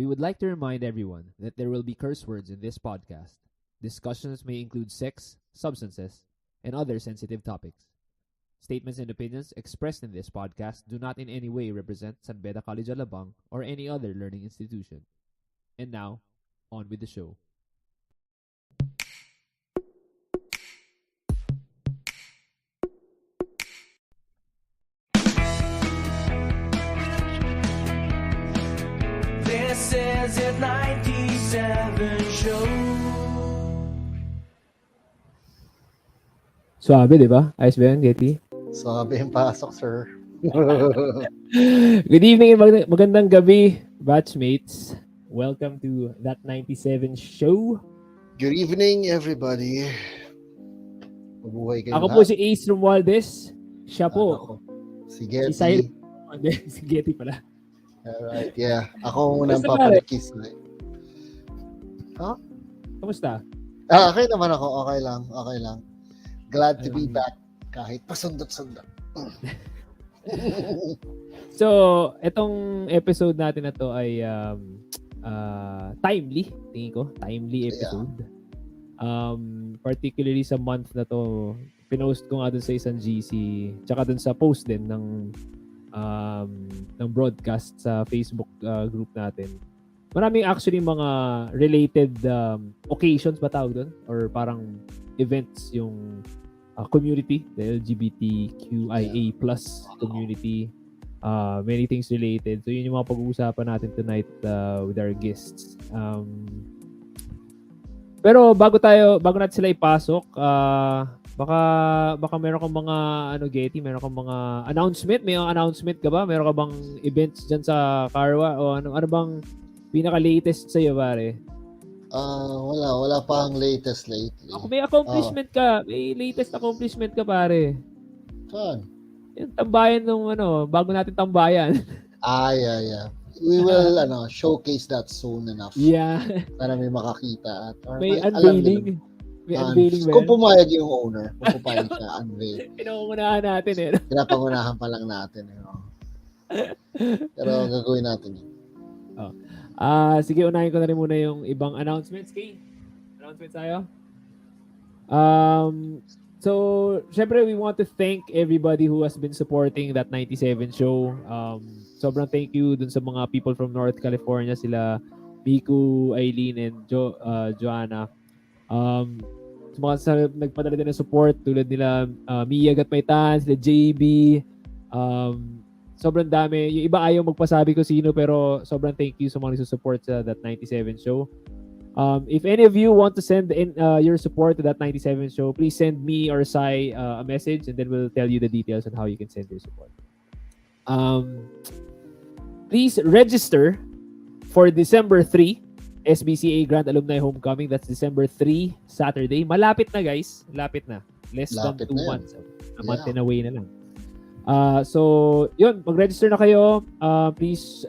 We would like to remind everyone that there will be curse words in this podcast. Discussions may include sex, substances, and other sensitive topics. Statements and opinions expressed in this podcast do not in any way represent San Beda College Alabang or any other learning institution. And now, on with the show. This is a 97 show. Suabe, di ba? Ayos ba yan, Getty? Sabi yung pasok, sir. Good evening and magandang gabi, batchmates. Welcome to That 97 Show. Good evening, everybody. Mabuhay kayo Ako lahat. po si Ace Romualdez. Siya po. Si Si Getty. Cyrus. Si Getty pala. Alright, yeah. Ako unang Basta pare. papalikis. Kamusta? Okay naman ako. Okay lang. Glad to be back. Kahit pasundot-sundot. So, itong episode natin na to ay timely. Tingin ko, timely episode. Particularly sa month na to, pinost ko nga dun sa isang GC, tsaka dun sa post din ng broadcast sa Facebook group natin. Maraming actually mga related occasions ba tawag doon? Or parang events yung community, the LGBTQIA plus community. Many things related. So yun yung mga pag-uusapan natin tonight with our guests. Pero bago natin sila ipasok, baka meron kang mga Getty, meron kang mga announcement, may mga announcement ka ba? Meron ka bang events diyan sa Carwa o ano bang pinaka-latest sa iyo, pare? Wala pa ang latest lately. Ako may accomplishment ka, may latest accomplishment ka, pare. Saan? Yung tambayan nung bago natin tambayan. Yeah. We will showcase that soon enough. Yeah. Para may makakita at or May alam nila. unveiling. May unveiling ba Kung yan? pumayag yung owner, kung pumayag siya, unveil. Pinangunahan natin eh. Pinapangunahan pa lang natin. Pero gagawin natin yun. Sige, unahin ko na rin muna yung ibang announcements. Kay, announcements tayo? So, syempre, we want to thank everybody who has been supporting that 97 show. Sobrang thank you dun sa mga people from North California, sila Miku, Eileen, and Joanna. Sa mga nagpadala din ng support tulad nila Mia Gatmaytan, sila JB. Sobrang dami. Yung iba ayaw magpasabi ko sino, pero sobrang thank you sa mga nagsusupport sa that 97 show. If any of you want to send in your support to that 97 show, please send me or Sai a message, and then we'll tell you the details on how you can send your support. Please register for December 3 SBCA Grand Alumni Homecoming. That's December 3, Saturday. Malapit na, guys. Malapit na. Less Lapit than 2 na months. A month and away na lang. So, yun. Mag-register na kayo. Please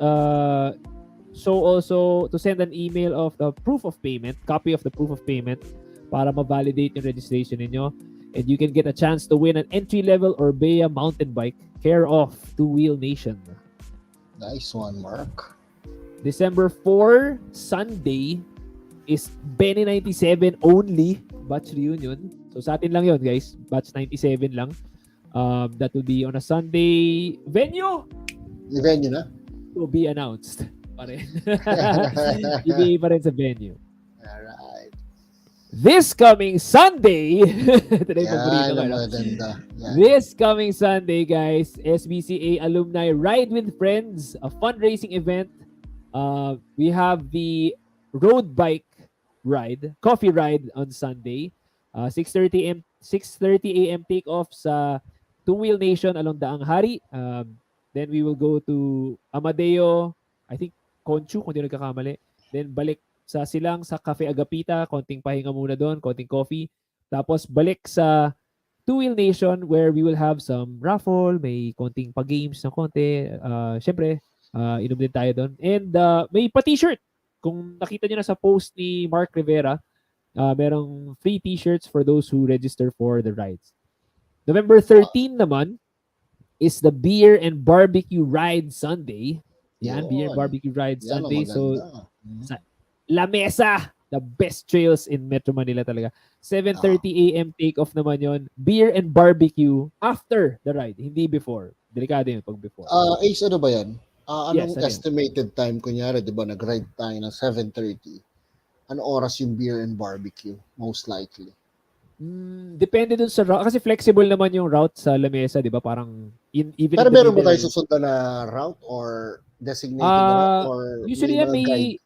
show also to send an email of the proof of payment, copy of the proof of payment para ma-validate yung registration ninyo. And you can get a chance to win an entry-level Orbea mountain bike care of Two Wheel Nation. Nice one, Mark. December 4, Sunday, is Benny 97 only batch reunion. So sa atin lang yun, guys. Batch 97 lang. That will be on a Sunday. Venue! Yung venue na? To be announced. Pa rin. Hindi pa rin sa venue. Alright. This coming Sunday, today Yan, maganda. Yan. This coming Sunday, guys, SBCA Alumni Ride with Friends, a fundraising event. We have the road bike ride, coffee ride on Sunday. 6:30 a.m. take-off sa Two Wheel Nation along Daang Hari. Then we will go to Amadeo, I think Conchu, kung di nagkakamali. Then balik sa Silang sa Cafe Agapita, konting pahinga muna doon, konting coffee. Tapos balik sa Two Wheel Nation where we will have some raffle, may konting pa-games na konti. Syempre, inom din tayo doon. And may pa-t-shirt. Kung nakita nyo na sa post ni Mark Rivera, merong free t-shirts for those who register for the rides. November 13 naman is the Beer and Barbecue Ride Sunday. Yan, Beer and Barbecue Ride Sunday. So, sa La Mesa, the best trails in Metro Manila talaga. 7:30 a.m. take-off naman yon. Beer and barbecue after the ride, hindi before. Delikado yun pag before. Ace, ano ba yan? Anong Yes, estimated time? Kunyari, di ba, nag-ride tayo ng 7:30. Ano oras yung beer and barbecue? Most likely. Depende dun sa route. Kasi flexible naman yung route sa La Mesa, di ba? Parang, even pero meron ba tayo susundan na route or designated route? Or usually yan may,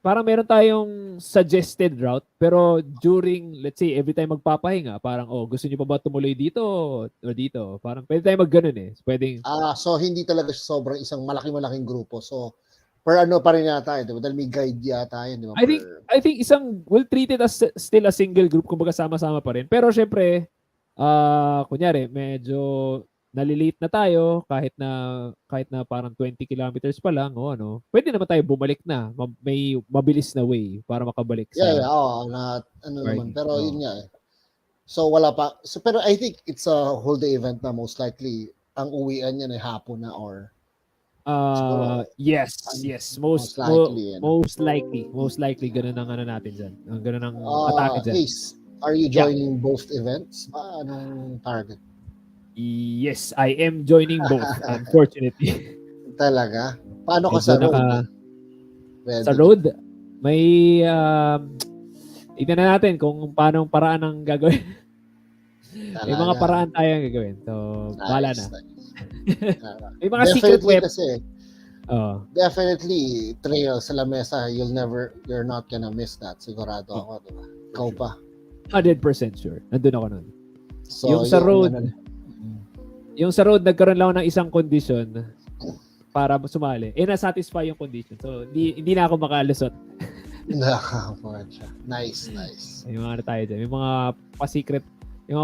parang meron tayong suggested route, pero during, let's say, every time magpapahinga, parang, gusto niyo pa ba tumuloy dito o dito? Parang pwede tayo mag-ganun eh. Pwedeng, so hindi talaga siya sobrang isang malaking grupo. So, per ano pa rin yata, di ba? Dahil may guide yata yun, di ba? I think we'll treat it as still a single group, kumbaga sama-sama pa rin. Pero syempre, kunyari, medyo nalilate na tayo kahit na parang 20 kilometers pa lang pwede naman tayo bumalik na. May mabilis na way para makabalik sa naman. Pero yun nga eh. So wala pa. So, pero I think it's a whole day event na most likely. Ang uwian niya ay hapon na or yes. Most likely ganun ang natin dyan. Ganun ang atake dyan. Ace, are you joining both events? Anong target? Yes, I am joining both, unfortunately. Talaga? Paano ka sa road? Sa road, may tignan na natin kung paano paraan ang gagawin. May mga paraan tayong gagawin. So, bahala na. May mga secret weapons. Definitely, trail sa La Mesa, you're not gonna miss that. Sigurado ako, diba? Ikaw pa. 100% sure. Nandun ako nun. So, yung sa road, nagkaroon lang ako ng isang condition para sumali. Na-satisfy yung condition. So, hindi na ako makalusot. Nice. May mga tayo dyan. May mga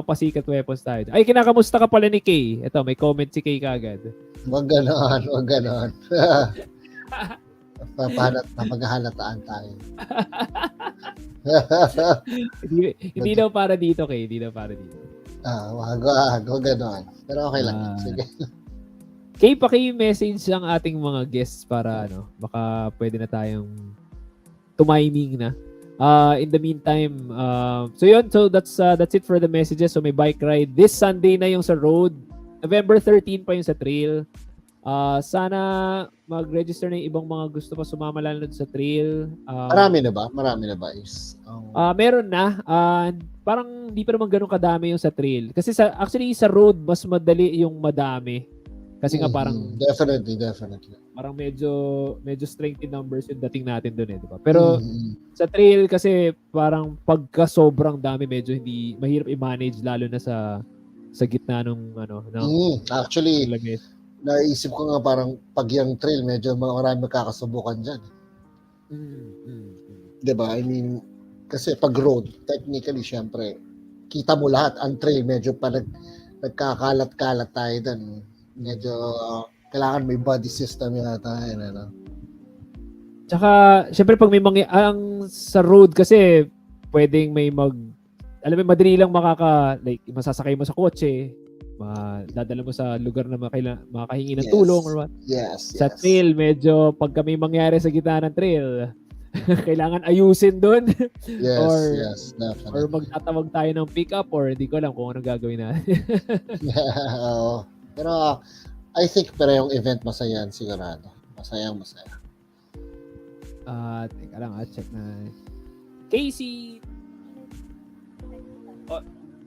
pa-secret weapons tayo dyan. Ay, kinakamusta ka pala ni Kay. Ito, may comment si Kay kagad. Wag ganon. Napagahalataan tayo. Hindi daw para dito, Kay. Hindi daw para dito. Wag ganon. Pero okay lang. Sige. Kay, paki-message ang ating mga guests para baka pwede na tayong tumiming na. In the meantime, so that's it for the messages. So may bike ride this Sunday na yung sa road. November 13 pa yung sa trail. Sana mag-register na yung ibang mga gusto pa sumama lalo sa trail. Marami na ba? Meron na. Parang hindi pa naman ganun kadami yung sa trail. Kasi actually sa road mas madali yung madami. Kasi nga parang definitely. Parang medyo strength in numbers yung dating natin doon di ba? Pero sa trail kasi parang pagka sobrang dami medyo hindi mahirap i-manage lalo na sa gitna ng actually naisip ko nga parang pag yung trail medyo marami magkakasubukan diyan. 'Di ba? I mean kasi pag road technically syempre kita mo lahat. Ang trail medyo pa nagkakalat-kalat tayo doon. Medyo kailangan may body system yata Tsaka syempre pag may ang sa road kasi pwedeng may madali lang masasakay mo sa kotse, dadala mo sa lugar na makakahingi ng tulong or what. Yes. Sa trail medyo pag may mangyari sa gitna ng trail kailangan ayusin doon. Yes, definitely. Or magtatawag tayo ng pick up or hindi ko alam kung anong gagawin natin. Pero I think yung event masaya sigurado. Masaya. Teka lang, check na. Casey!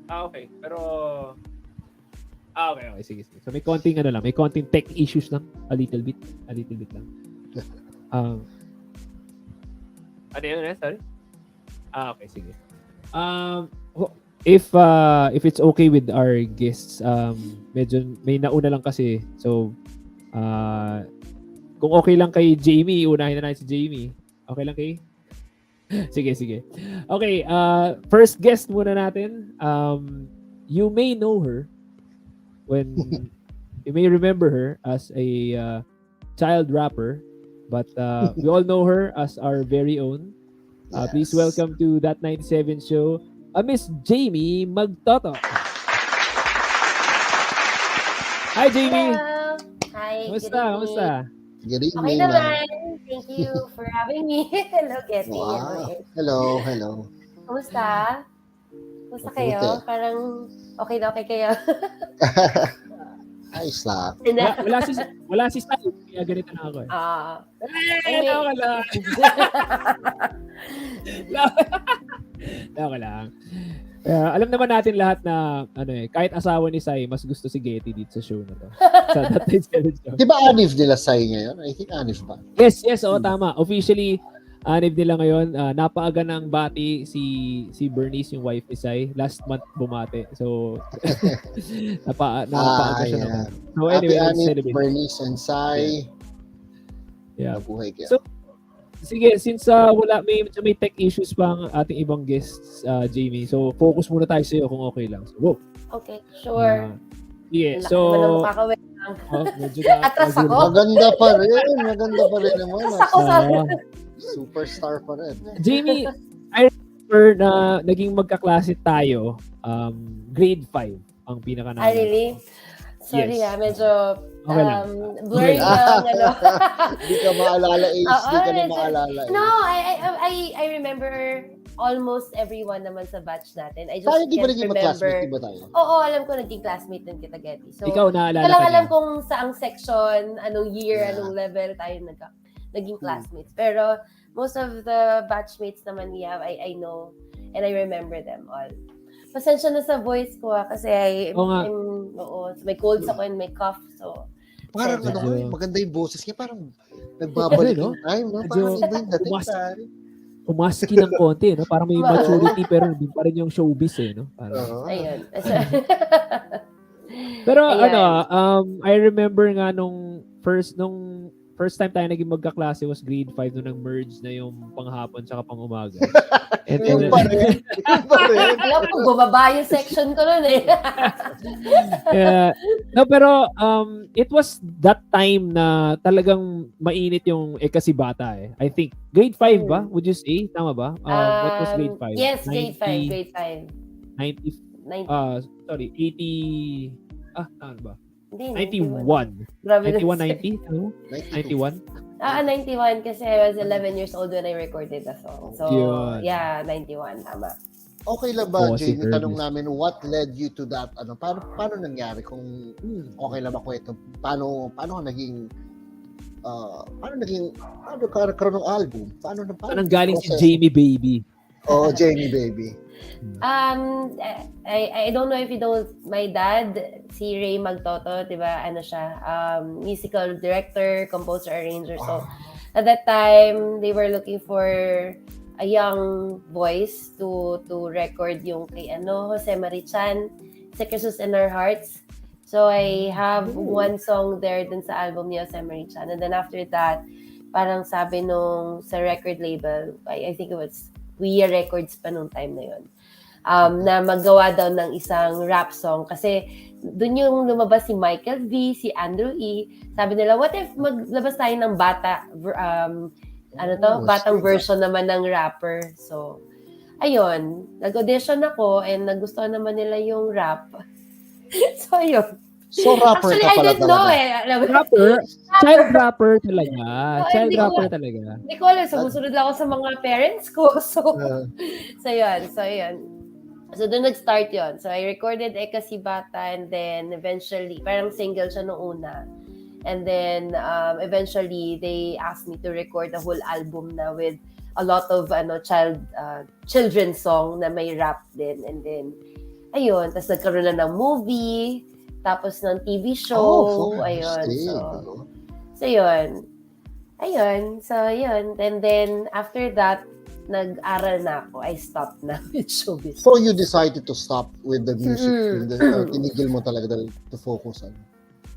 Okay. Pero okay, sige. So may konting may konting tech issues lang. A little bit lang. Ano yun? Sorry? Okay, sige. If it's okay with our guests, medyo may nauna lang kasi. So, kung okay lang kay Jaymie, unahin na natin si Jaymie. Okay lang kay? Sige. Okay, first guest muna natin. You may know her you may remember her as a child rapper, but we all know her as our very own. Please welcome to That 97 Show, Miss Jaymie Magtoto. Hi, Jaymie. Hello. Hi. Kamusta? Good evening. Okay naman. Thank you for having me. Hello, Getty. Wow. Hello. Kumusta kayo? Parang okay na okay kayo. Ayos lang. Wala si Style. Kaya ganito na ako eh. Okay lang. Alam naman natin lahat na kahit asawa ni Sai, mas gusto si Getty dito sa show na to. Sa That 97 Show. Di ba anif nila Sai ngayon? I think anif ba? Yes, tama. Officially, anif nila ngayon. Napaaga ng bati si Bernice, yung wife ni Sai. Last month bumate. So, napaaga siya naman. So anyway, happy anif, Bernice and Sai. Yeah. Mabuhay kayo. So, sige, since may tech issues pa ang ating ibang guests, Jaymie. So, focus muna tayo sa iyo kung okay lang. So, go. Okay, sure. So, medyo atras ako. Maganda pa rin naman. Superstar pa rin. Jaymie, I remember na naging magkaklase tayo, grade 5 ang pinaka namin. Really? Sorry medyo okay lang. blurry lang Hindi ka maalala age, hindi ka na maalala age. No, I remember almost everyone naman sa batch natin. I just Tayo di ba can't naging remember. mag-classmate ba tayo? Oo, alam ko naging classmate din kita, Getty. So, Ikaw naalala lang ka alam niya? kung saang section, anong year, anong level tayo naging classmates. Pero most of the batchmates naman we have, I know and I remember them all. Pasensya na sa voice ko kasi may colds ako and may cough. So, parang maganda yung boses niya, parang nagbabalik yung time, no? Parang iba yung dating pare. Umaski ng konti, no? Parang may maturity pero hindi pa rin yung showbiz, no? Ayun. Pero I remember nga nung first time tayo naging magkaklase was grade 5 nung nag-merge na yung panghapon tsaka pang-umaga. And Yung then, pa rin. Yung pa rin. Alam ko, bumaba yung section ko nun eh. yeah. No, pero it was that time na talagang mainit yung kasi bata eh. I think grade 5 ba? Would you say? Tama ba? What was grade 5? Yes, grade 5. Grade 5. 90 sorry, 80 ano ba? Hindi, 91. Grabe 91, na. 90? Ano? 91? 91 kasi I was 11 years old when I recorded the song. So, Yun. yeah, 91. Tama. Okay lang ba, Si Jamie? Tanong Ernest. namin, what led you to that? Paano nangyari? Kung okay lang ba kwento? Paano ka naging paano ka nagkaroon ng album? Paano Anong galing si Jamie Baby? Oh, Jamie Baby. I don't know if you know my dad, si Ray Magtoto, 'di ba? Ano siya, musical director, composer, arranger. So at that time, they were looking for a young voice to record yung kay Jose Marichan, Secrets in Our Hearts. So I have one song there dun sa album ni Jose Marichan. And then after that, parang sabi nung sa record label, I think it was Wea Records pa nung time na yun, na magawa daw ng isang rap song. Kasi dun yung lumabas si Michael V, si Andrew E. Sabi nila, what if maglabas tayo ng batang version naman ng rapper. So, ayun, nag-audition ako and nagustuhan naman nila yung rap. So, ayun. So, rapper Actually, ka I pala didn't know talaga. Rapper? Child rapper talaga. Oh, Child hindi ko rapper alam. talaga. Hindi ko alam. Sumusunod lang ako sa mga parents ko. So, yun. So, doon nag-start yun. So, I recorded Kasi Bata and then eventually, parang single siya nung una. And then, eventually, they asked me to record the whole album na with a lot of children's song na may rap din. And then, ayun. Tapos nagkaroon na ng movie. Tapos ng TV show. Ayun. So, yun. Ayun. So, yun. And then, after that, nag-aral na ako. I stopped na with showbiz. So, you decided to stop with the music. Tinigil mo talaga to focus on.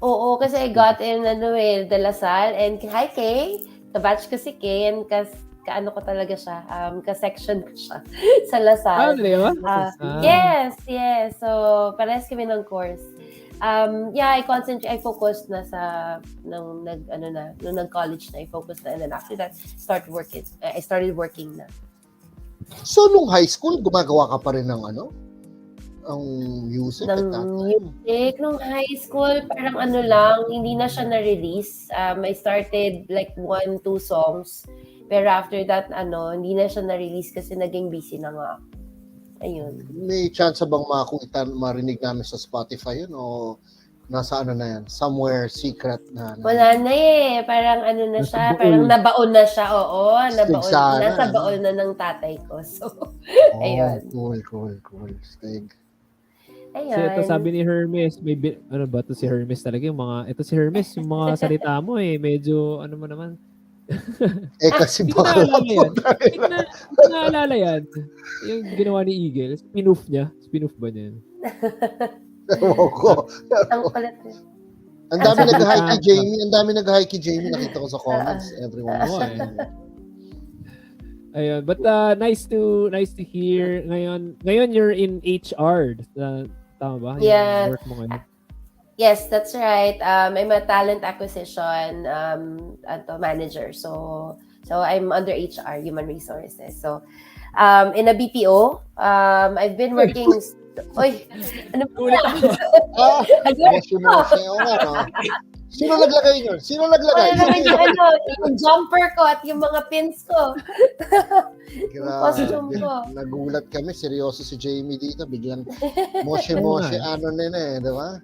Oo, kasi I got in De La Salle. And hi, Kay. Kabatch ko si Kay. And kaano ko talaga siya. Ka-section ko siya sa La Salle. Di ba? Yes. So, parehas kami ng course. I focused na sa nung nag-college na, I focused na, and then after that, I started working na. So, nung high school, gumagawa ka pa rin ng ang music at that time? Music, nung high school, parang lang, hindi na siya na-release. I started like 1-2 songs, pero after that, hindi na siya na-release kasi naging busy na nga ako. Ayun. May chance bang marinig namin sa Spotify yun o nasa na yan? Somewhere secret na? Wala na eh. Parang na siya. Parang nabaon na siya. Oo. Nabaon. Nasa baon na ng tatay ko. So, ayun. Cool. Stig. Ayun. So, ito sabi ni Hermes, ano ba ito si Hermes talaga? Ito si Hermes, yung mga salita mo medyo, mo naman. Kasi baka naalala yan. Yung ginawa ni Eagle, spin-off ba niya? Ewan ko. Ang dami nag-hi kay Jamie. Nakita ko sa comments. Everyone was ayun. But nice to hear. Ngayon you're in HR. Tama ba? Yeah. Yung work mo ngayon. Yes, that's right. I'm a talent acquisition manager. So I'm under HR, Human Resources. So in a BPO, I've been working. Oy, ano po ulit ako? Sino naglagay yun? Yung jumper ko at yung mga pins ko. Costume ko. Nagulat kami, seryoso si Jamie dito. Biglang moshe, di ba?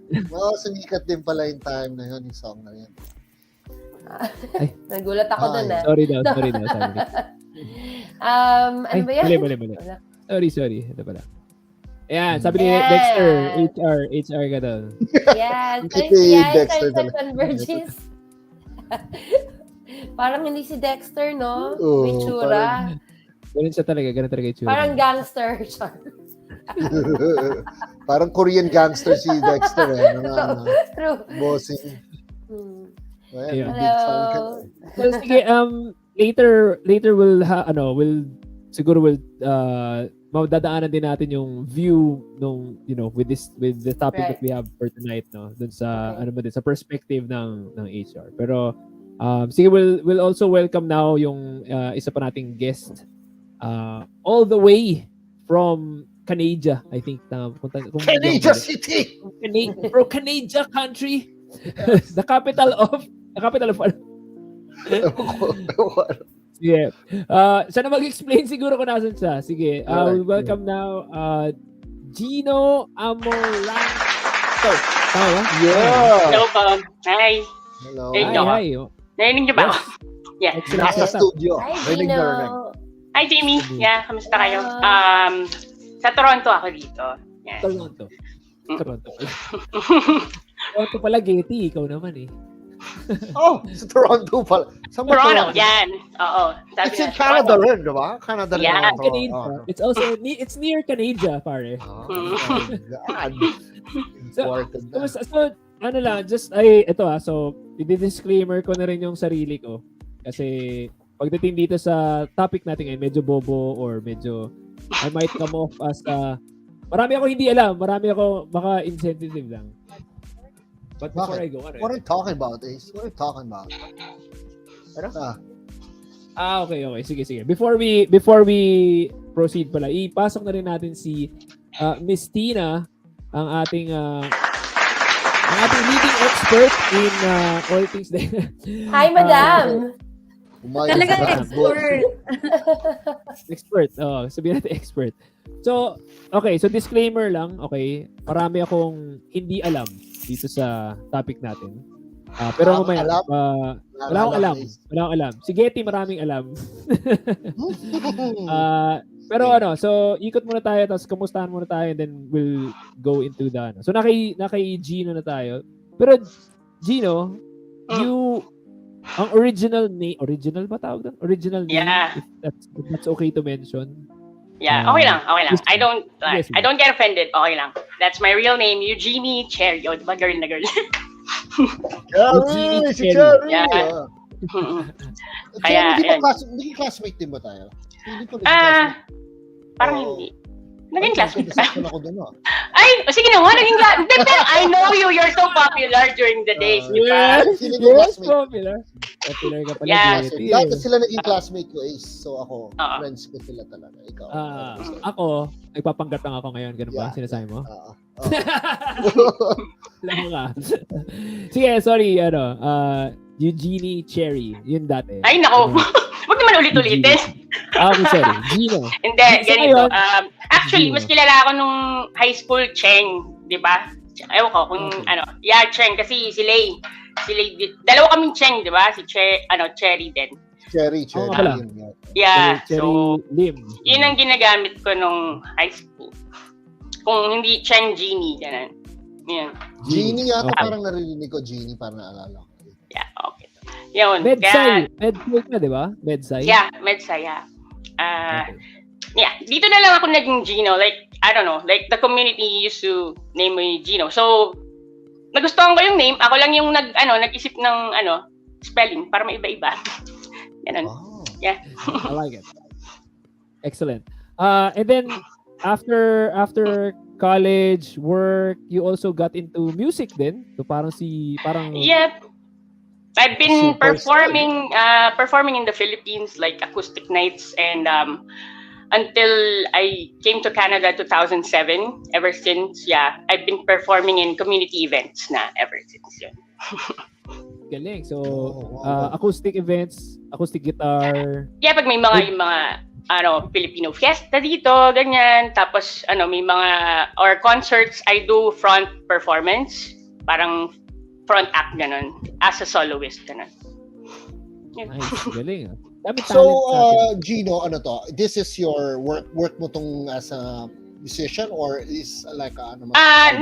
Sumikat din pala yung time na yun, yung song na yun. Nagulat ako dun Sorry daw. Ano ba yan? Mali. Sorry. Ito pala. Ayan, sabi ni Dexter, HR ka daw. Yes, Dexter sa Convergence. Parang hindi si Dexter, no? May tsura. Ganun talaga yung tsura. Parang gangster. Parang Korean gangster si Dexter. True. Bossing. Ayan, Yeah. big fan ka. Well, sige, later we'll siguro dadaanan din natin yung view nung with the topic that we have for tonight, no, dun sa sa perspective ng HR. Pero sige, we'll also welcome now yung isa pa nating guest all the way from Canada, I think. Canada City. Canada country. the capital of Sige. Sana mag-explain siguro kung nasan siya. Sige. We'll welcome now Geeno Amoranto. Tama? Yeah. Hello po. Hi. Hello. Hi. Narinig niyo ba ako? Yeah. Nasa studio. Hi, Rinig na rinig. Geeno. Hi, Jamie. Yeah, kamusta kayo? Sa Toronto ako dito. Yeah. Toronto pala, Getty. Ikaw naman eh. Oh, sa Toronto pala. Sa Toronto, yan. Oo. It's in Canada rin, di ba? Canada rin. Yeah. Canada. It's near Canada, pare. God. Important na. So, ano lang, so, i-disclaimer ko na rin yung sarili ko. Kasi, pagdating dito sa topic natin ngayon, medyo bobo or medyo, I might come off as, marami ako hindi alam, marami ako baka insensitive lang. But before I go, What are you talking about, Ace? What are you talking about? Okay. Sige. Before we proceed pala, ipasok na rin natin si Miss Tina, ang ating leading expert in all things. Hi, madam. Talagang expert. Expert. Sabihin natin expert. So, okay. So, disclaimer lang. Okay. Marami akong hindi alam dito sa topic natin. Pero mamaya, wala akong alam. Si Getty maraming alam. Pero so ikot muna tayo, tapos kamustahan muna tayo, and then we'll go into the So nakay Geeno na tayo. Pero Geeno, you ang original ba tawag doon? Original name, Yeah. if that's okay to mention. Yeah, okay lang. I don't Yes, I don't get offended. Okay lang. That's my real name, Eugene Cherry. O, diba girl na girl? Cherry! Si Cherry! Yeah. Kaya, ayan. Naging classmate din ba tayo? Hindi ko Parang hindi. Naging classmate ba? Ako doon, Ay, sige na nga, naging classmate. I know you. You're so popular during the days, di ba? Yes, popular. Popular ka pala. Yeah. Getty. Dati sila naging classmate ko, Ace. So ako, Oo. friends ko sila talaga. Ikaw. Ako, nagpapanggap lang ako ngayon. Ganun ba? Yeah. Sinasabi mo? Oo. Lang ka. Sige, sorry, Eugene Cherry. Yun dati. Ay, nako. Huwag naman ulit-ulitin. Okay, sorry. Geeno. Hindi, So, ganito. ngayon, Actually, mas kilala ako nung high school, Cheng. Di ba? Ewan ko kung Cheng. Kasi si Lay, dalawa kaming Cheng, di ba? Si Cherry din. Cherry. pala. Yeah, Cherry so, Lim. yun ang ginagamit ko nung high school. Kung hindi Cheng, Jeannie, ganun. Yan. Genie yata, Okay. parang narinig ko Genie, parang naalala ko. Yeah, okay. Yun. Medsai. Medsai na, di ba? Medsai. Yeah, Medsai, yeah. Okay. Yeah, dito na lang ako naging Geeno. Like, I don't know, like the community used to name me Geeno. So, nagustuhan ko yung name. Ako lang yung nag-isip ng spelling para maiba-iba. Ganun. Oh. Yeah. I like it. Excellent. And then after college, work, you also got into music then? So parang Yeah. I've been Superstar. performing in the Philippines, like acoustic nights, and until I came to Canada 2007. Ever since, yeah, I've been performing in community events na ever since yun. galing. So wow. acoustic events, acoustic guitar. Yeah, pag may mga Filipino fiesta dito, ganyan. Tapos may mga or concerts, I do front performance, parang front act ganun, as a soloist ganun. Yeah. Nice, galing. Dami talent So, sa atin. Geeno, this is your work mo tong as a musician or is like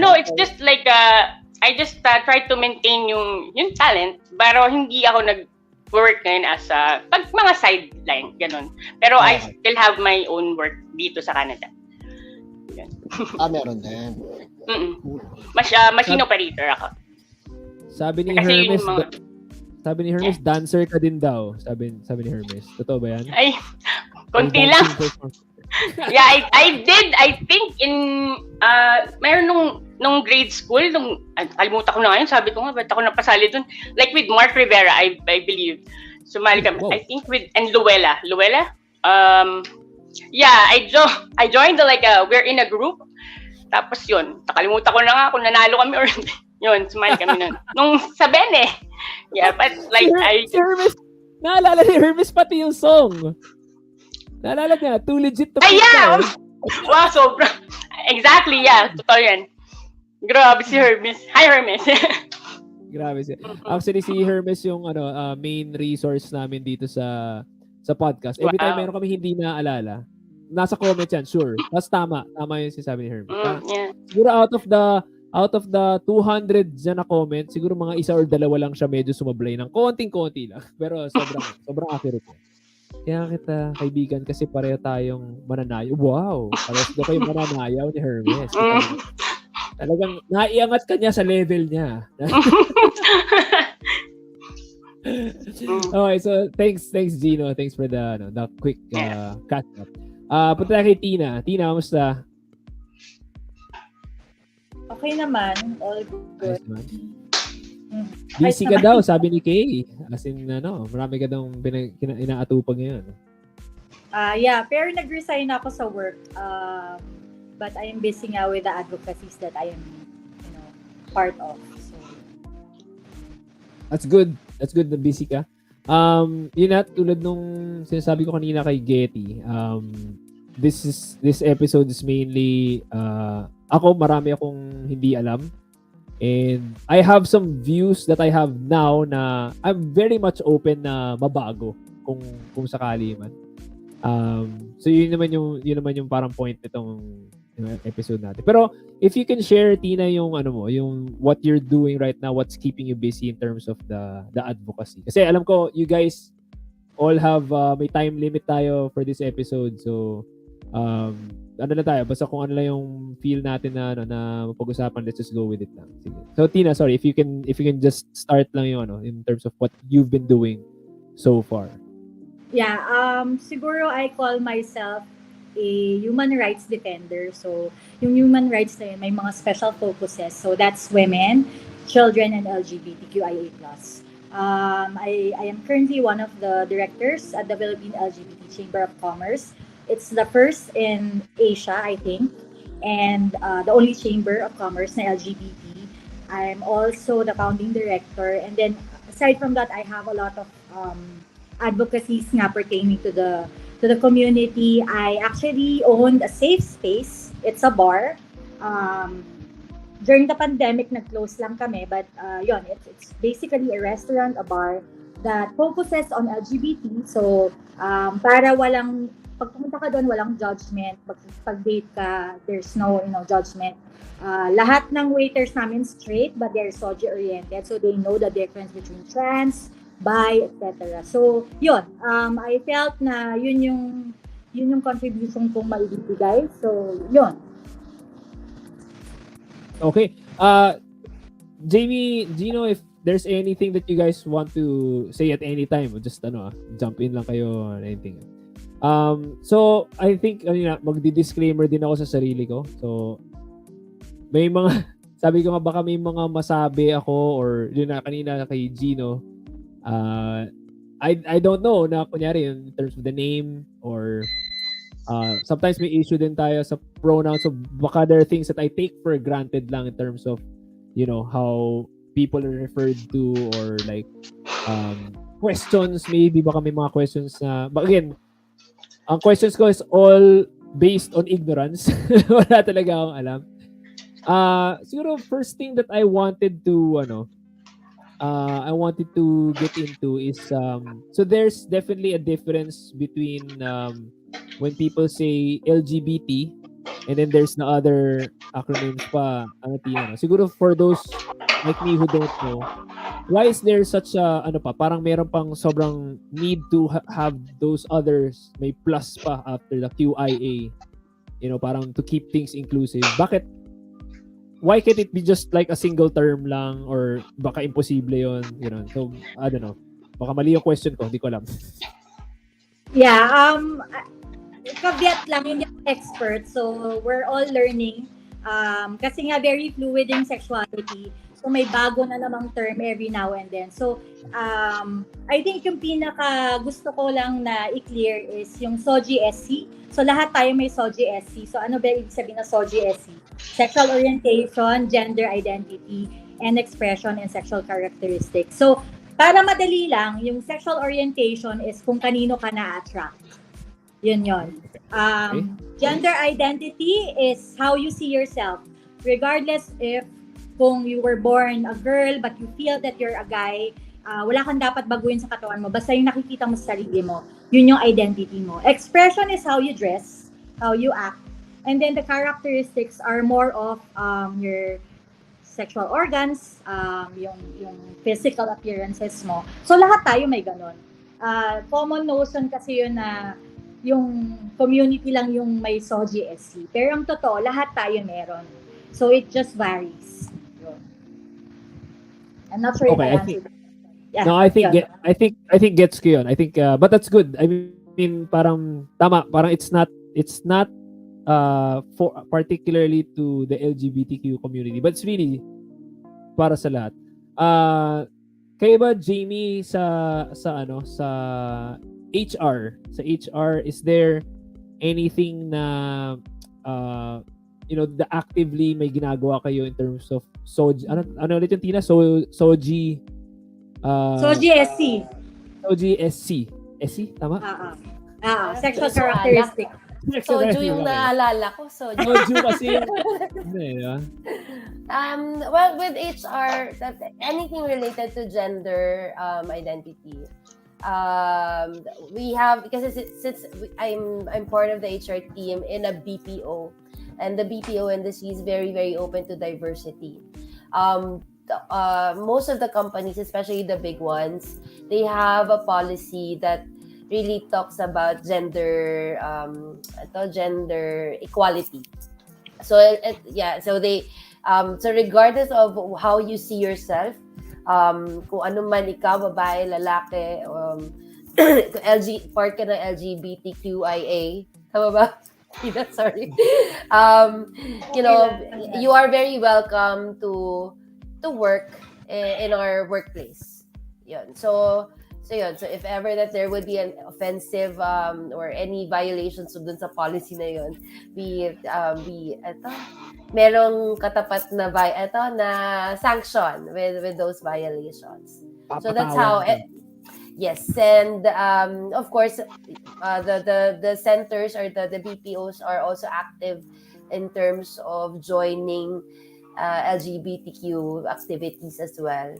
No, it's just like I just try to maintain yung talent, pero hindi ako nag-work ngayon as mga sideline ganun. Pero I still have my own work dito sa Canada. Yan. meron din. Machine operator ako. Sabi ni Kasi Hermes, yung mga- Sabi ni Hermes, dancer ka din daw. Sabi ni Hermes. Totoo ba yan? Ay, konti lang. Yeah, I did. I think in mayroon nung grade school, alimutan ko na ngayon, sabi ko nga, ba't ako napasali dun? Like with Mark Rivera, I believe. Sumali kami. Wow. I think with, and Luella. Yeah, I joined we're in a group. Tapos yun, nakalimutan ko na nga kung nanalo kami or yun, sumali kami nun. Nung sa Bene. Yeah, but like, Si Hermes, naalala ni Hermes pati yung song. Naalala niya, too legit to ay, yeah! Wow, sobra. Exactly, yeah. Totoo yan. Grabe si Hermes. Hi, Hermes. Grabe siya. Actually, si Hermes yung main resource namin dito sa podcast. Every time meron kami hindi naaalala, nasa comment yan, sure. Tapos tama yung sinasabi ni Hermes. Yeah. Siguro out of the 200 dyan na comment, siguro mga isa or dalawa lang siya medyo sumablay ng konting-konti lang. Pero sobrang accurate yan. Kaya kita kaibigan kasi pareho tayong mananayaw. Wow! Parehas daw kayo mananayaw ni Hermes. Talagang naiangat ka niya sa level niya. Okay, so thanks Geeno. Thanks for the quick catch up. Punta na kay Tina. Tina, kamusta? Okay naman. All good. Busy ka daw, sabi ni Kay. As in, marami ka daw inaatupag ngayon. Yeah, pero nag-resign ako sa work. But I am busy nga with the advocacies that I am, part of. So. That's good. That's good na busy ka. Yun at tulad nung sinasabi ko kanina kay Getty, this episode is mainly marami akong hindi alam. And I have some views that I have now na I'm very much open na mabago kung sakali man. So yun naman yung parang point nitong episode natin. Pero if you can share, Tina, yung what you're doing right now, what's keeping you busy in terms of the advocacy. Kasi alam ko you guys all have may time limit tayo for this episode. So tayo, basta kung ano lang yung feel natin na mapag-usapan, let's just go with it lang. Sige. So Tina, sorry, if you can just start lang yung in terms of what you've been doing so far. Yeah, siguro I call myself a human rights defender. So yung human rights na yun, may mga special focuses. So that's women, children, and LGBTQIA+. I am currently one of the directors at the Philippine LGBT Chamber of Commerce. It's the first in Asia, I think, and the only chamber of commerce na LGBT. I'm also the founding director, and then aside from that, I have a lot of advocacies nga pertaining to the community. I actually owned a safe space. It's a bar. During the pandemic, nag-close lang kami, but it's basically a restaurant, a bar that focuses on LGBT. So para pag pumunta ka doon, walang judgment. Pag-date ka, there's no judgment. Lahat ng waiters namin straight, but they're soji-oriented. So they know the difference between trans, bi, etc. So, yun. I felt na yun yung contribution kong maibibigay. So, yun. Okay. Jamie, Geeno, if there's anything that you guys want to say at any time, just jump in lang kayo or anything. So I think magdi-disclaimer din ako sa sarili ko. So may mga sabi ko nga baka may mga masabi ako or yun na kanina kay Geeno. I don't know na kunyari in terms of the name or sometimes may issue din tayo sa pronouns. So baka there are things that I take for granted lang in terms of how people are referred to or like questions, maybe baka may mga questions na but again, ang questions ko is all based on ignorance. Wala talaga akong alam. Siguro first thing that I wanted to get into is so there's definitely a difference between when people say LGBT and then there's the other acronyms pa. Siguro for those like me who don't know, why is there such a parang meron pang sobrang need to have those others, may plus pa after the QIA, parang to keep things inclusive. Bakit why can't it be just like a single term lang, or baka imposible yun, you know? So, I don't know. Baka mali yung question ko, hindi ko alam. Yeah, caveat lang, hindi ako expert. So, we're all learning. Kasi nga, very fluid yung sexuality. So, may bago na namang term every now and then. So, I think yung pinaka gusto ko lang na i-clear is yung SOGI-SC. So, lahat tayo may SOGI-SC. So, ano ba ibig sabihin na SOGI-SC? Sexual orientation, gender identity, and expression and sexual characteristics. So, para madali lang, yung sexual orientation is kung kanino ka na-attract. Yun. Gender identity is how you see yourself. Regardless if kung you were born a girl but you feel that you're a guy, wala kang dapat baguhin sa katawan mo. Basta yung nakikita mo sa sarili mo, yun yung identity mo. Expression is how you dress, how you act. And then the characteristics are more of your sexual organs, yung physical appearances mo. So lahat tayo may ganon. Common notion kasi yun na yung community lang yung may SOGI-SC. Pero ang totoo, lahat tayo meron. So it just varies. I'm not sure if I answered. Yeah, no, I think gets ko yun. I think but that's good. I mean parang tama, parang it's not for particularly to the LGBTQ community, but it's really para sa lahat. Kayo ba, Jaymie, sa HR, is there anything na actively may ginagawa kayo in terms of ano ulit yung Tina? SOGI SOGI-SC. SOGI-SC. SC, tama? Sexual characteristic. Soju yung naalala ko. Soju kasi. Well, with HR, anything related to gender identity, we have, because since I'm part of the HR team in a BPO, and the BPO industry is very, very open to diversity. Most of the companies, especially the big ones, they have a policy that really talks about gender equality. So so regardless of how you see yourself, kung ano man ikaw, babae, lalaki, part ka ng LGBTQIA, tama ba? Sorry. You are very welcome to work in our workplace. So if ever that there would be an offensive or any violations dun sa policy na yun, merong katapat na na sanction with those violations. So that's how yes, and of course the centers or the BPOs are also active in terms of joining LGBTQ activities as well.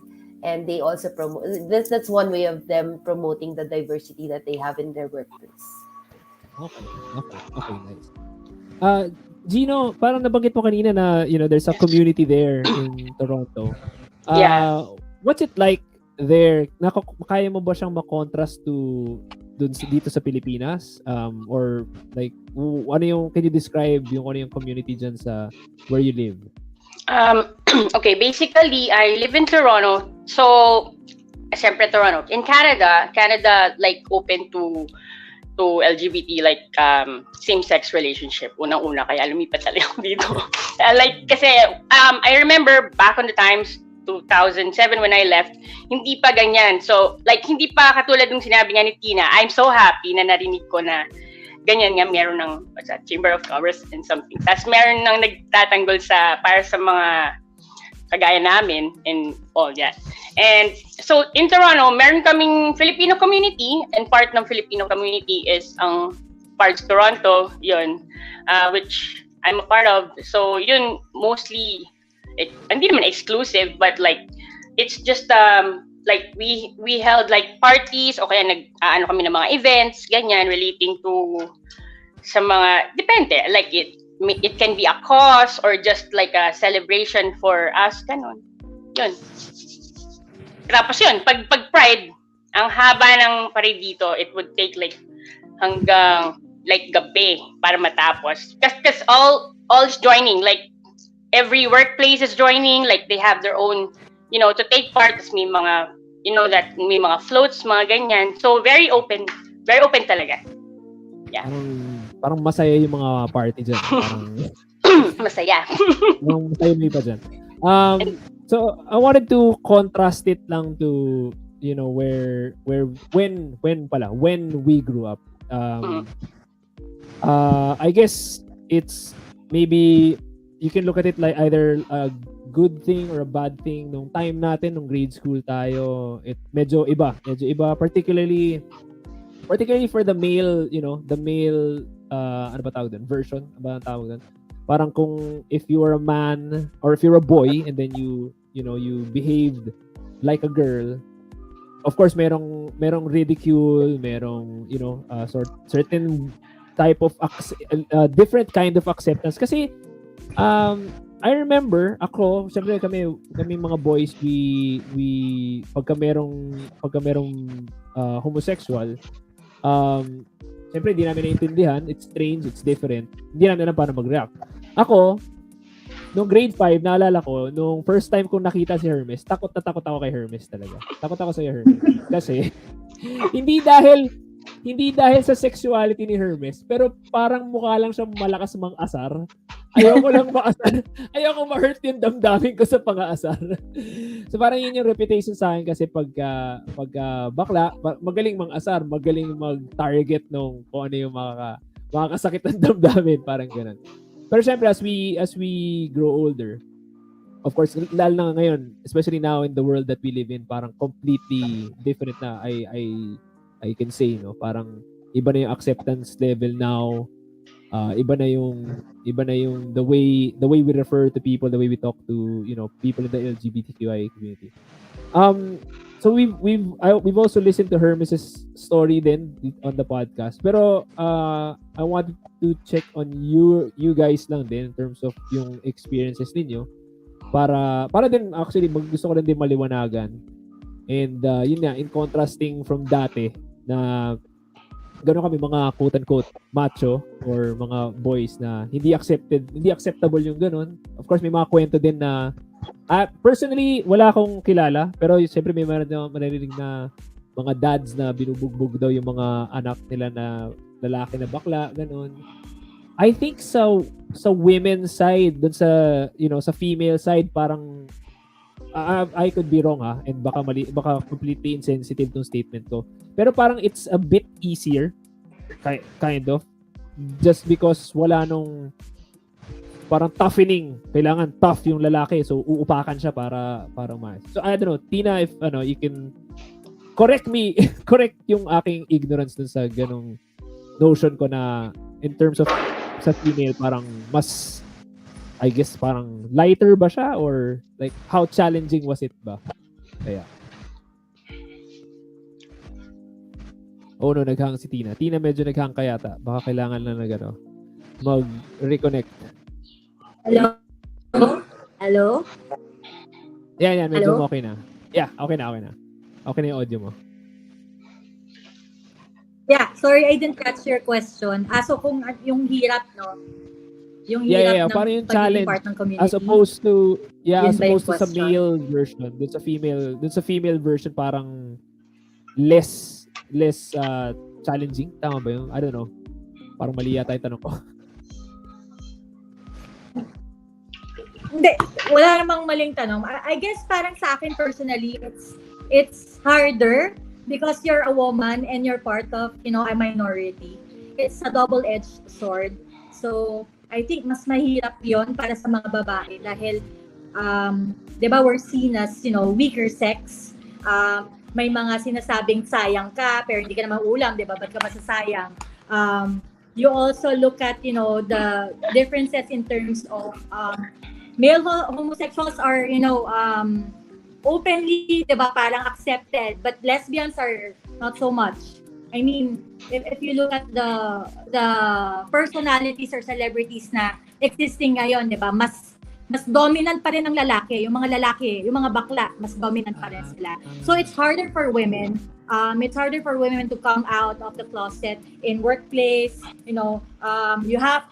And they also promote that's one way of them promoting the diversity that they have in their workplace. Okay, nice. Geeno, parang nabanggit mo kanina na there's a community there in Toronto. What's it like there? Kaya mo ba siyang ma-contrast to dito sa Pilipinas? Or like can you describe ano yung community dyan sa where you live? Okay, basically, I live in Toronto. So, siyempre Toronto. In Canada like open to LGBT, like same-sex relationship. Unang-una, kaya lumipat talaga ako dito. Kasi I remember back on the times 2007 when I left, hindi pa ganyan. So, hindi pa katulad ng sinabi nga ni Tina. I'm so happy na narinig ko na ganyan nga, meron ng Chamber of Commerce and something. Tapos meron ng nagtatanggol para sa mga kagaya namin and all that. And so in Toronto, meron kaming Filipino community, and part ng Filipino community is ang Parts Toronto, yun, which I'm a part of. So yun, mostly, hindi naman exclusive, but it's just we held parties o kaya kami ng mga events, ganyan, relating to sa mga, depende, it can be a cause or just a celebration for us, ganon. Yun. Tapos yun, pag Pride, ang haba ng parade dito, it would take hanggang gabi para matapos. Kasi all is joining, every workplace is joining, like they have their own, to take part. May mga, that may mga floats, mga ganyan. So very open talaga. Yeah. Parang masaya yung mga party dyan. Parang masaya. Parang masaya mo pa dyan. So I wanted to contrast it lang to, when we grew up. I guess it's maybe you can look at it like either a good thing or a bad thing. Nung time natin, nung grade school tayo, medyo iba, particularly for the male, ano ba tawag doon? Version, ano ba tawag doon? Parang kung if you are a man or if you're a boy and then you behaved like a girl, of course merong ridicule, merong certain type of different kind of acceptance kasi I remember ako, syempre kami mga boys, we pagka merong homosexual, syempre hindi namin naiintindihan, it's strange, it's different, hindi namin alam paano mag-react. Ako nung grade 5, naalala ko, nung first time kong nakita si Hermes, takot na takot ako kay Hermes talaga. Takot ako sa Hermes. Kasi, hindi dahil sa sexuality ni Hermes, pero parang mukha lang siya malakas mang-asar. Ayoko lang ma-asar. Ayoko ma-hurt yung damdamin ko sa pang-aasar. So parang yun yung reputation sa akin kasi pagka bakla, magaling mang-asar, magaling mag-target nung kung ano yung makakasakit ng damdamin, parang ganun. Pero syempre, as we grow older, of course, lalo na ngayon, especially now in the world that we live in, parang completely different na. I can say, parang iba na yung acceptance level now. Iba na yung the way we refer to people, the way we talk to, people in the LGBTQIA community. So we've also listened to Hermes' story then on the podcast. Pero I want to check on you guys lang din in terms of yung experiences ninyo para din actually gusto ko rin din maliwanagan. And yun nga, in contrasting from dati na gano'n kami mga quote-unquote macho or mga boys na hindi acceptable yung gano'n. Of course, may mga kwento din na personally, wala akong kilala, pero siyempre may maririnig na mga dads na binubugbog daw yung mga anak nila na lalaki na bakla, gano'n. I think sa women's side, dun sa sa female side, parang I could be wrong and baka completely insensitive tong statement ko. Pero parang it's a bit easier kind of just because wala nung parang toughening. Kailangan tough yung lalaki, so uupakan siya para umayos. So I don't know, Tina, if you can correct yung aking ignorance dun sa ganong notion ko na in terms of sa female parang mas, I guess parang lighter ba siya or like how challenging was it ba? Kaya. Oh no, naghang si Tina. Tina medyo naghang kayata. Baka kailangan na mag-reconnect. Hello? Hello? Yan, medyo Hello? okay na. Yeah, okay na. Okay na yung audio mo. Yeah, sorry I didn't catch your question. So kung yung hirap, no? Yung hirap ng parang yung pagiging challenge part ng community. as opposed to Yun ba yung sa question? male version. Dun sa female version parang less challenging. Tama ba yun? I don't know. Parang mali yata yung tanong ko. Hindi, wala namang maling tanong. I guess parang sa akin personally, it's harder because you're a woman and you're part of, a minority. It's a double-edged sword. So, I think mas mahirap yon para sa mga babae dahil, di ba, we're seen as, weaker sex. May mga sinasabing sayang ka, pero hindi ka naman ulam, di ba? Ba't ka masasayang? You also look at, the differences in terms of male homosexuals are, openly, di ba, parang accepted, but lesbians are not so much. I mean, if you look at the personalities or celebrities na existing ngayon, di ba, mas dominant pa rin ang lalaki, yung mga bakla, mas dominant pa rin sila. So it's harder for women. It's harder for women to come out of the closet in workplace. You have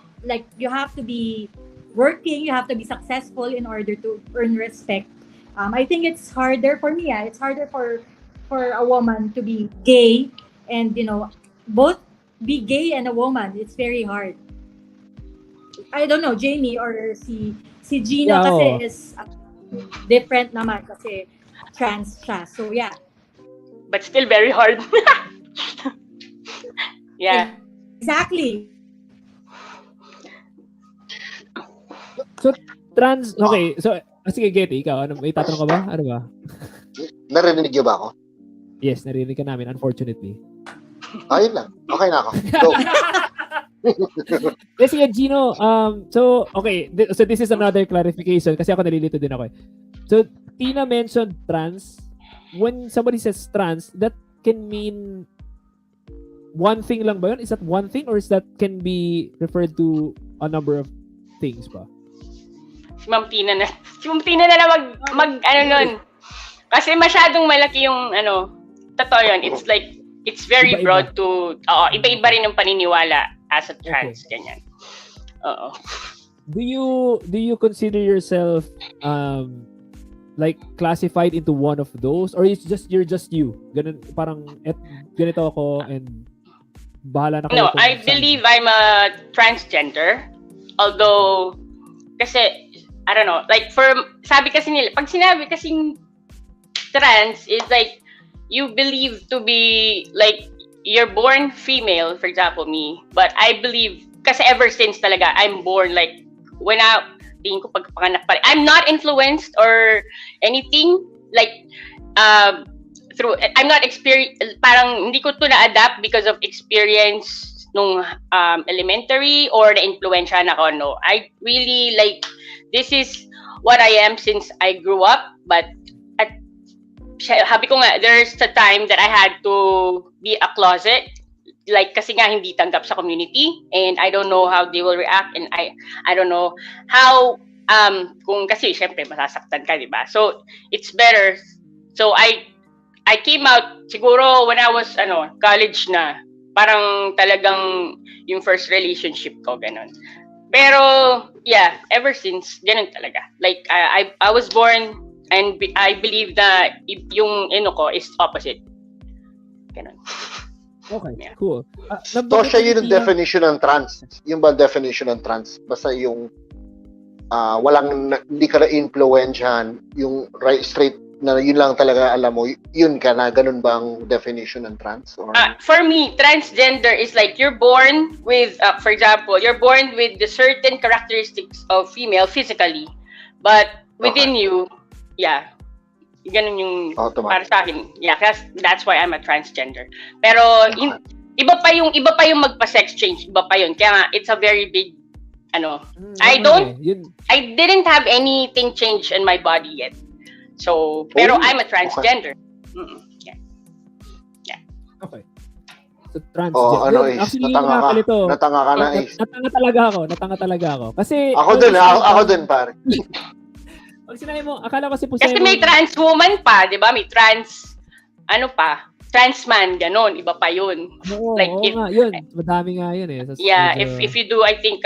to be working, you have to be successful in order to earn respect. I think it's harder for me. It's harder for a woman to be gay and, both be gay and a woman. It's very hard. I don't know, Jamie or si Geeno kasi is different naman kasi trans siya. So yeah. But still very hard. Yeah. Exactly. So, okay. So, sige, Getty, ikaw, may tatanong ka ba? Ano ba? Narinig niyo ba ako? Yes, narinig ka namin, unfortunately. Ayun lang. Okay na ako. Go. Sige, Geeno, so, okay, so this is another clarification kasi ako nalilito din ako eh. So, Tina mentioned trans. When somebody says trans, that can mean one thing lang ba yun? Is that one thing or is that can be referred to a number of things ba? Si Ma'am Tina na lang mag nun. Kasi masyadong malaki yung totoo yun. It's like, it's very Iba-iba. broad to, iba-iba rin ang paniniwala as a trans, ganyan. Oo. Do you consider yourself like classified into one of those or you're just you? Ganun, parang ganito ako and bahala na kayo. No, I believe I'm a transgender. Although, kasi, I don't know, like sabi kasi nila, pag sinabi kasing trans is like, you believe to be, like, you're born female, for example, me, but I believe, kasi ever since talaga, I'm born, like, tingin ko pagpanganak pa rin. I'm not influenced or anything, like, I'm not parang hindi ko to na-adapt because of experience nung elementary or na-influensya na ako, no. I really, like, this is what I am since I grew up, but habi ko nga, there's a time that I had to be a closet, like, kasi nga hindi tanggap sa community, and I don't know how they will react, and I don't know how, kung kasi, syempre, masasaktan ka, di ba? So, it's better. So, I came out, siguro, when I was, college na, parang talagang yung first relationship ko, ganun. Pero, yeah, ever since, ganun talaga. Like, I was born, and I believe that yung ko is opposite. Ganun. Okay, Yeah. cool. So, siya yun ang definition ng trans. Yung ba definition ng trans? Basta yung hindi ka na-influensyahan, yung straight na yun lang talaga alam mo, yun ka na, ganun ba ang definition ng trans? Or? For me, transgender is like you're born with, for example, you're born with the certain characteristics of female physically, but within you, yeah, ganun yung para sa akin. Yeah, that's why I'm a transgender. Pero iba pa yung magpa-sex change, iba pa yun. Kaya nga, it's a very big I didn't have anything change in my body yet. So, pero I'm a transgender. Okay. Yeah. Okay. So, transgender. Actually, natanga ka na eh. Natanga talaga ako. Kasi ako din pare. Pag sinabi mo, akala ko kasi may trans woman pa, di ba? May trans, trans man, ganon, iba pa yun. Oo, like, yun. Madami nga yun eh. Yeah, if you do, I think,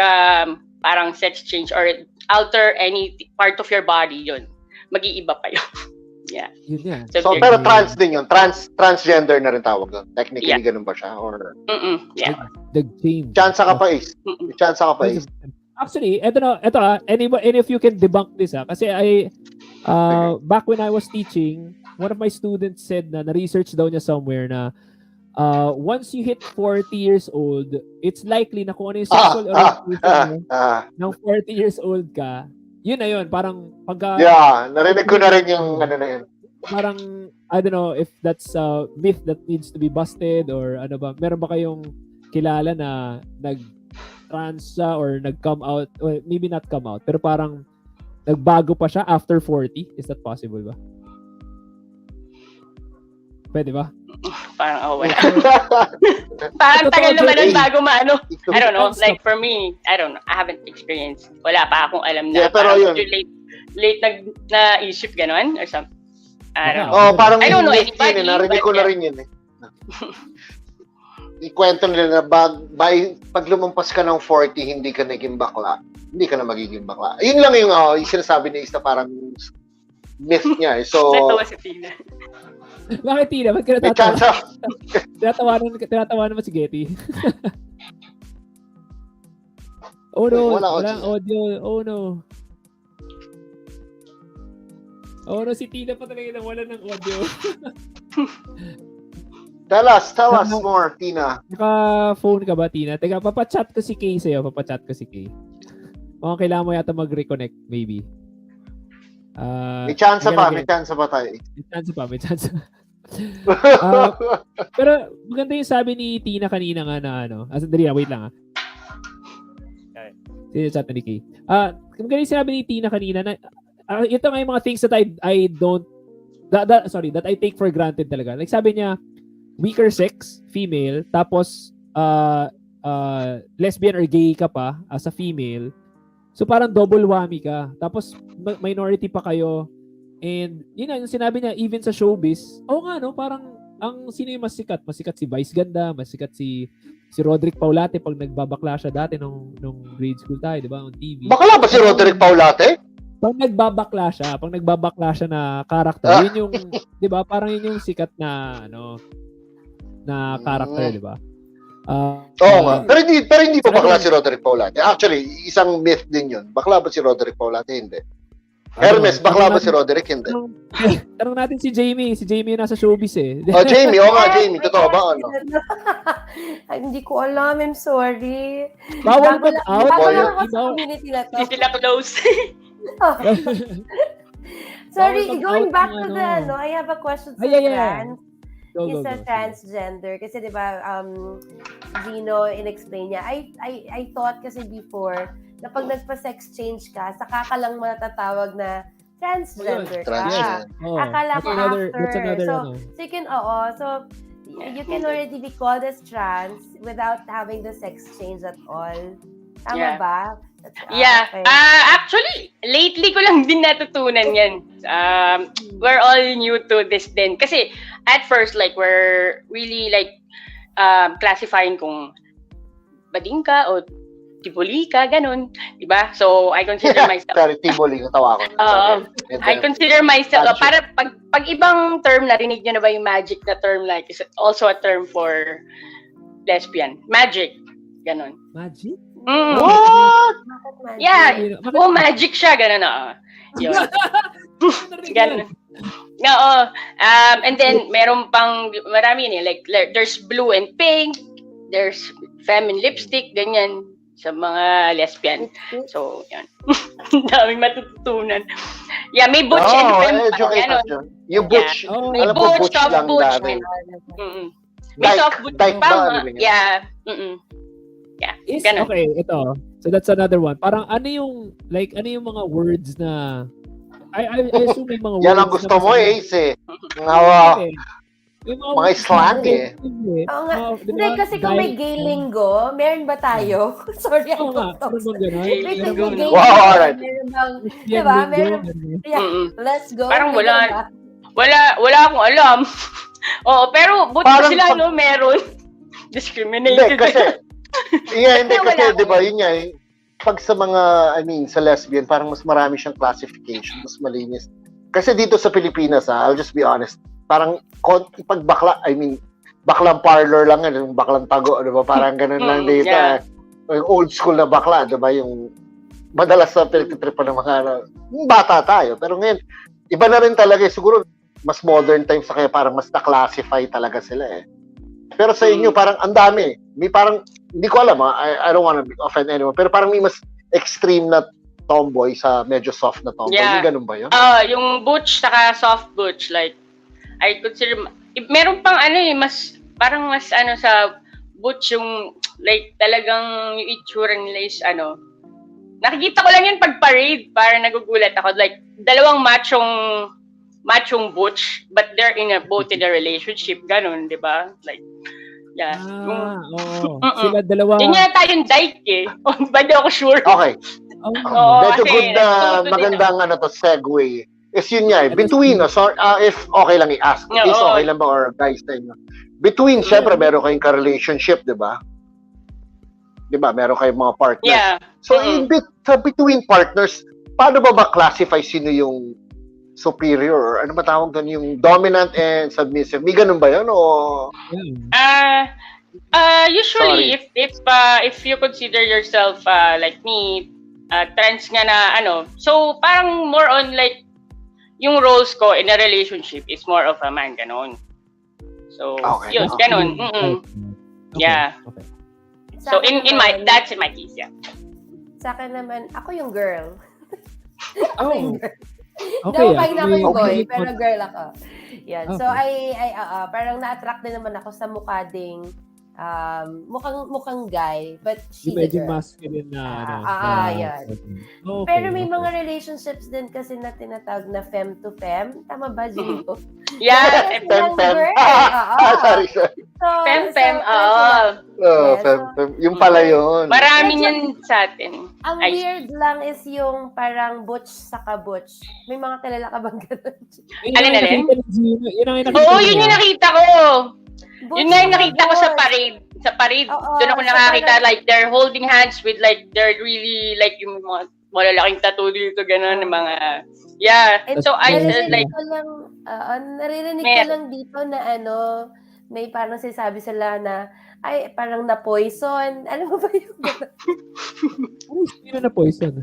parang sex change or alter any part of your body, yun. Mag-iiba pa yun. Yeah. Yun yan. So, pero trans din yun. Transgender na rin tawag doon. Technically, ganun ba siya? Or... Yeah. Nag-change. Chance ka pa is. Actually, ito any of you can debunk this kasi back when I was teaching, one of my students said na research daw niya somewhere na once you hit 40 years old, it's likely na kung ano yung sexual orientation mo, ng 40 years old ka, yun na yun, parang pagka... Yeah, narinig ko na rin yung na yun. Parang, I don't know if that's a myth that needs to be busted or ano ba, meron ba kayong kilala na nag-trans siya or nag-come out, well, maybe not come out, pero parang nagbago pa siya after 40? Is that possible ba? Pwede ba? Parang, wala. Parang tagal naman ang bago maano. I don't know. Like, for me, I don't know. I haven't experienced. Wala pa akong alam na. Yeah, pero yun. Late na-isip gano'n or something. I don't know. Oh, parang I don't know anybody. Narinig ko na rin yun eh. ikwento nila na pag lumampas ka ng 40, hindi ka naging bakla. Hindi ka na magiging bakla. Yun lang yung sinasabi ni Ista, parang myth niya. So, natawa si Tina. Bakit Tina? Ba't ka may natatawa? chance Tinatawanan mo si Getty. Oh no, walang audio. Oh no. Oh no, si Tina pa talaga nang wala ng audio. Tell us more, Tina. Naka-phone ka ba, Tina? Teka, papachat ko si Kay sa'yo. Mukhang kailangan mo yata mag-reconnect, maybe. May chance pa tayo. May chance. Pero maganda yung sabi ni Tina kanina nga na dali na, wait lang Chat ni Kay. Maganda yung sabi ni Tina kanina na ito nga yung mga things that I don't that I take for granted talaga. Like sabi niya, weaker sex, female, tapos lesbian or gay ka pa as a female. So parang double whammy ka. Tapos minority pa kayo. And yun yung sinabi niya, even sa showbiz, parang sino yung mas sikat? Mas sikat si Vice Ganda, mas sikat si Roderick Paulate pag nagbabakla siya dati nung grade school tayo, di ba? On TV. Bakla ba si Roderick Paulate? Pag nagbabakla siya na character, yun yung, di ba? Parang yun yung sikat na, na character, di ba? Oo nga. Pero hindi pa bakla si Roderick Paulate. Actually, isang myth din yun. Bakla ba si Roderick Paulate? Hindi. Hermes, bakla ba si Roderick? Hindi. Tanong natin si Jaymie. Si Jaymie yung nasa showbiz eh. Jaymie. Jaymie. Totoo ba? Ay, hindi ko alam. I'm sorry. Bawal ba? Bawal lang ako sa community na to. Hindi sila close. Sorry, going back to the, I have a question sa trans. Go. Transgender. Kasi diba, Geeno, in-explain niya. I thought kasi before, na pag nagpa-sex change ka, saka ka lang matatawag na transgender ka. Akala ko after. So you can, you can already be called as trans without having the sex change at all. Tama ba? Yeah. Okay. Actually, lately ko lang din natutunan yan. We're all new to this din. Kasi at first, like, we're really like classifying kung bading ka o tibuli ka, ganun. Diba? So, I consider myself... Sorry, tibuli, natawa ko. I consider myself... para pag ibang term, narinig nyo na ba yung magic na term? Like, is also a term for lesbian. Magic. Ganun. Magic? What? Yeah. Magic siya. Ganun na. Yun. Ganun. Oo. And then, meron pang... Marami yun eh. Like, there's blue and pink. There's feminine lipstick. Ganyan. Sa mga lesbian. So, yan. Daming matututunan. Yeah, may butch and femme. Yung butch. May butch, soft butch. May soft butch pa. Yeah. Yeah. Okay, ito. So, that's another one. Parang ano yung mga words na I assume may mga words. Yan ang gusto mo Ace. Mga slang eh. Oo nga. Hindi, kasi kung may gay lingo, meron ba tayo? Sorry, Oo nga. Wow, alright. Diba? Meron. Let's go. Parang wala akong alam. Oo, pero buti sila, meron. Discriminated. Hindi kasi, di ba, yun nga, pag sa mga, sa lesbian, parang mas marami siyang classification, mas malinis. Kasi dito sa Pilipinas, I'll just be honest, parang pag bakla, baklang parlor lang yan, baklang tago, di ba? Parang ganun lang dito. Yeah. Yung old school na bakla, di ba? Yung madalas sa pinagtitripan ng mga bata tayo. Pero ngayon, iba na rin talaga. Siguro, mas modern times kaya parang mas na-classify talaga sila eh. Pero sa inyo, parang ang dami. May parang, hindi ko alam I don't wanna offend anyone, pero parang may mas extreme na tomboy sa medyo soft na tomboy. Yeah. Yung ganun ba yun? Yung butch saka soft butch, like, I consider, meron pang mas sa butch yung, like, talagang yung itsura nila is, nakikita ko lang yun pag parade, parang nagugulat ako, like, dalawang machong butch, but they're both in a relationship, ganun, di ba? Like, yeah. Sila dalawa. Yun yata yung dyke eh. Ba di ako sure. Okay. Medyo good na magandang segue. Is yun nga, between us, or if okay lang i-ask, is okay lang ba, or guys sa inyo, Between, syempre, meron kayong ka-relationship, di ba? Di ba? Meron kayong mga partners. Yeah. So, between partners, paano ba classify sino yung superior? Or ano ba tawag doon? Yung dominant and submissive? May ganun ba yun? O... Usually, if you consider yourself like me, trans nga na so parang more on like yung roles ko in a relationship is more of a man, ganon. So, yun, ganon. Yeah. Okay. So that's in my case, yeah. Sa akin naman, ako yung girl. Oh. Okay. Fine ako yung boy, pero girl ako. Yan. Okay. So, parang na-attract din naman ako sa mukha ding mukhang guy, but she's a girl. Medyo masculine na, yan. Okay, pero may mga relationships din kasi na tinatawag na femme to femme. Tama ba, Geeno? Yeah, femme. Sorry. So, femme. femme. Yung pala yun. Marami yan sa atin. Ang weird lang is yung parang butch saka butch. May mga kilala ka bang ganun? Alin? Oo, yun yung nakita ko. Yun nga yung nakita ko sa parade. Sa parade, doon ako nakakita, like, they're holding hands with, like, they're really, like, yung mga malalaking tattoo dito, gano'n, mga, yeah. And so, I said, like, naririnig ko lang dito na, may parang sinasabi sila na, ay, parang na-poison. Alam mo ba yung gano'n? Sino na-poison?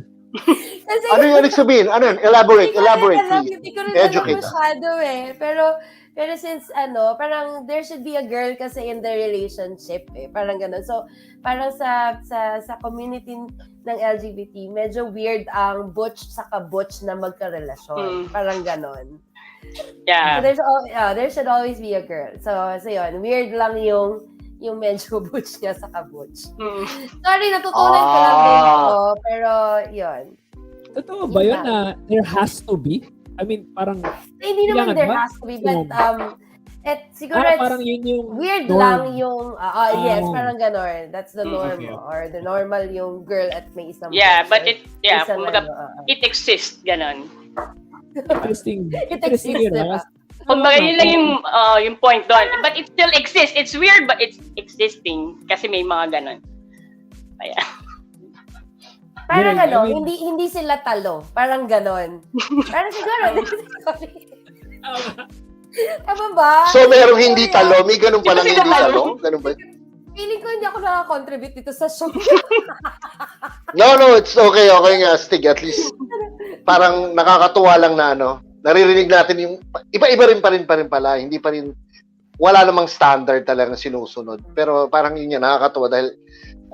Ano yung sabihin? Ano yun? Elaborate, please. Hindi ko rin alam masyado pero since parang there should be a girl kasi in the relationship parang gano'n. So parang sa community ng LGBT, medyo weird ang butch saka butch na magkarelasyon. Parang gano'n. Yeah. So there should always be a girl. So yun, weird lang yung medyo butch niya saka butch. Sorry, natutunan ko lang din ito, pero yun. Totoo ba yun na there has to be? I mean, parang... Hindi naman there has to be, but siguro parang yun yung weird norm. lang yung... yes, parang gano'n. That's the norm. Okay. Or the normal yung girl at may isang... Yeah, but it exists, gano'n. Interesting. It exists, diba? Kumbaga, yun lang yung point doon. But it still exists. It's weird, but it's existing. Kasi may mga gano'n. Ayan. Parang hindi sila talo. Parang ganon. Parang siguro. Tama ba? So, merong hindi talo? May ganun palang hindi talo? Ganun ba? Feeling ko hindi ako nakakontribute dito sa show. No, it's okay. Okay nga, Stig. At least, parang nakakatuwa lang na naririnig natin yung, iba-iba rin pala. Hindi pa rin, wala namang standard talagang sinusunod. Pero parang yun nakakatuwa dahil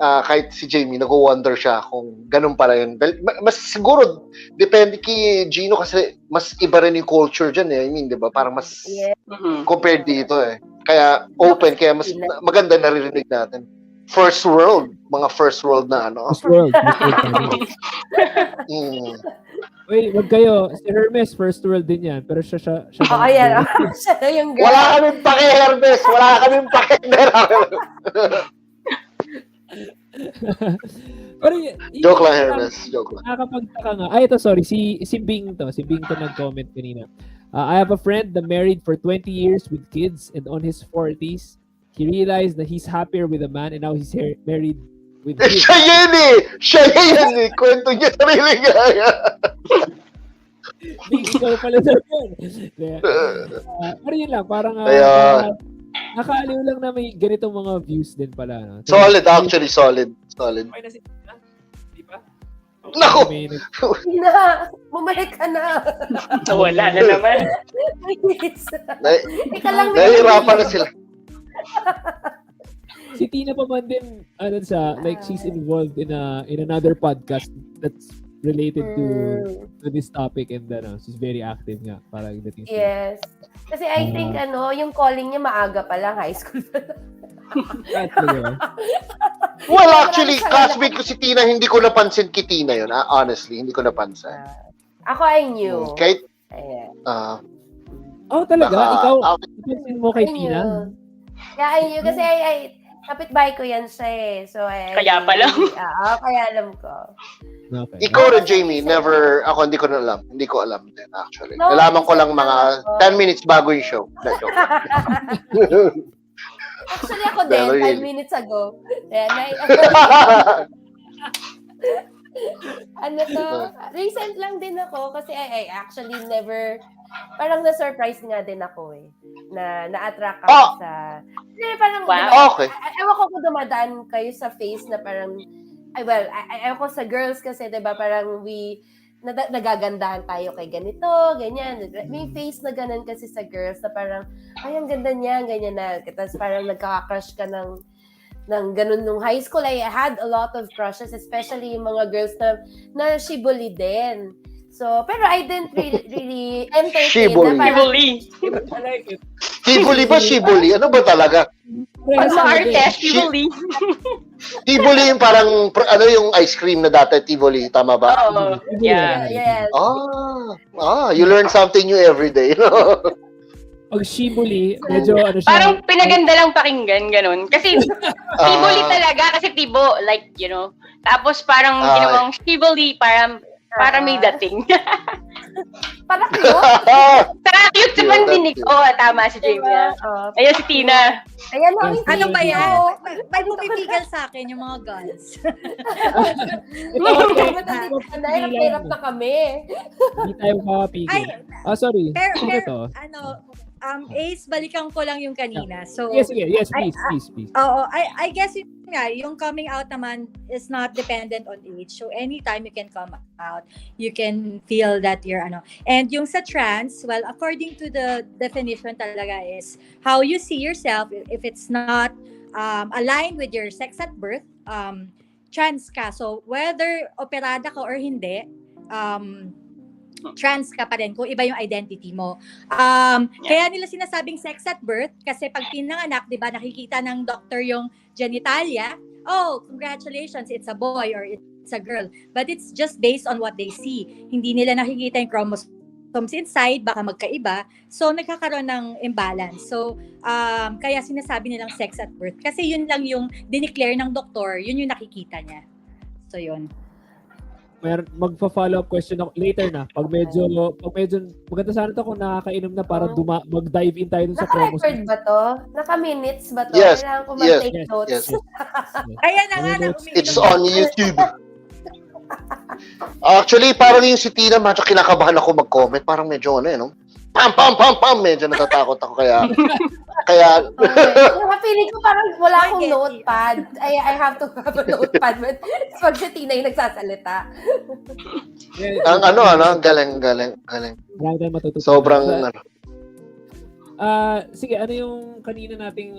kahit si Jaymie, nag-wonder siya kung ganun pala yun. Mas siguro, depende kay Geeno kasi mas iba rin yung culture dyan I mean, di ba? Parang mas compared dito Kaya open, kaya mas maganda naririnig natin. First world, mga first world na First world. Wait, wag kayo. Si Hermes, first world din yan. Pero siya ayan. Siya yung girl. Wala kaming pake, Hermes. Wala kaming pake. Pero, joke lang, Hermes. Joke lang. Nakakapagtaka nga. Ito, sorry. Si Bing to. Si Bing to nag-comment kanina. I have a friend that married for 20 years with kids and on his 40s, he realized that he's happier with a man and now he's married with kids. Siya yun Kwento niya sarili niya. Bing, ikaw pala na yun. Pero yun lang. Parang nakaaliw lang na may ganitong mga views din pala. Solid, actually. Solid. Okay na si Tina? Di ba? Naku! Bumalik ka na. Wala na naman. Nahihirapan na sila. Si Tina pa man din, she's involved in another podcast that's related to this topic and she's very active nga. Parang yes. Kasi I think yung calling niya maaga pa lang, high school pa lang. Well, actually, classmate ko si Tina, hindi ko napansin kay Tina yun. Honestly, hindi ko napansin. Ako I knew. Kahit, talaga? Ikaw, napansin mo kay Tina? Yeah, I knew. Kasi kapitbahay ko yan siya So, kaya pala. Kaya alam ko. Okay. Ikaw rin, Jaymie, ako hindi ko na alam. Hindi ko alam din, actually. Nalaman ko lang mga 10 minutes bago yung show. Actually, ako din, Pero 5 really. minutes ago. Ayan, ano to? Recent lang din ako kasi I actually never, parang na-surprise nga din ako na-attract ako sa, parang, Okay. ewan ko kung dumadaan kayo sa phase na parang, ewan ko sa girls kasi, diba, parang nagagandahan tayo kay ganito, ganyan. May face na ganun kasi sa girls na parang, ay, ang ganda niya, ganyan na. Tapos parang nagkaka-crush ka ng ganun nung high school. I had a lot of crushes, especially yung mga girls na shibuli din. So, pero I didn't really entertain. Shibuli. Shibuli ba? Shibuli? Ano ba talaga? Pag ma-arte, shibuli. Tivoli yung parang, yung ice cream na dati, Tivoli, tama ba? Oo. Yeah. Yes. You learn something new every day. Pag shibuli, medyo siya. Parang pinaganda lang pakinggan, ganun. Kasi shibuli talaga, kasi tibo, like, tapos parang ginawang shibuli, para may dating. Parang cute. Saka cute sa pandinig. Tama si Jaymie. Ayan si Tina. Ayan, Ano ba yan? May pumipigil sa akin yung mga guns. Hirap na kami. Hindi tayo makapigil. Sorry. Pero, Ace, balikan ko lang yung kanina. So, yes, please. Oo, I guess yung coming out naman is not dependent on age. So, anytime you can come out, you can feel that you're And yung sa trans, well, according to the definition talaga is how you see yourself. If it's not aligned with your sex at birth, trans ka. So, whether operada ka or hindi, trans ka pa rin kung iba yung identity mo. Kaya nila sinasabing sex at birth kasi pag pinanganak, 'di ba, nakikita ng doctor yung genitalia. Oh, congratulations, it's a boy or it's a girl. But it's just based on what they see. Hindi nila nakikita yung chromosomes inside, baka magkaiba. So nagkakaroon ng imbalance. So kaya sinasabi nilang sex at birth kasi yun lang yung dineclare ng doktor, yun yung nakikita niya. So yun. Magpa-follow up question ako later na. Pag medyo maganda sana to kung nakakainom na para mag-dive in tayo dun sa chromosomes. Naka-record ba to? Naka-minutes ba to? Yes. Kailangan ko mag-take notes. Yes. Ayan na nga. It's on YouTube. Actually, parang yung si Tina, medyo kinakabahan ako mag-comment. Parang medyo pam, medyo natatakot ako kaya. Feeling ko parang wala akong notepad. I have to have a notepad pag si Tina yung nagsasalita. Ang galing. Marami tayong matutunan. Sobrang sige, ano yung kanina nating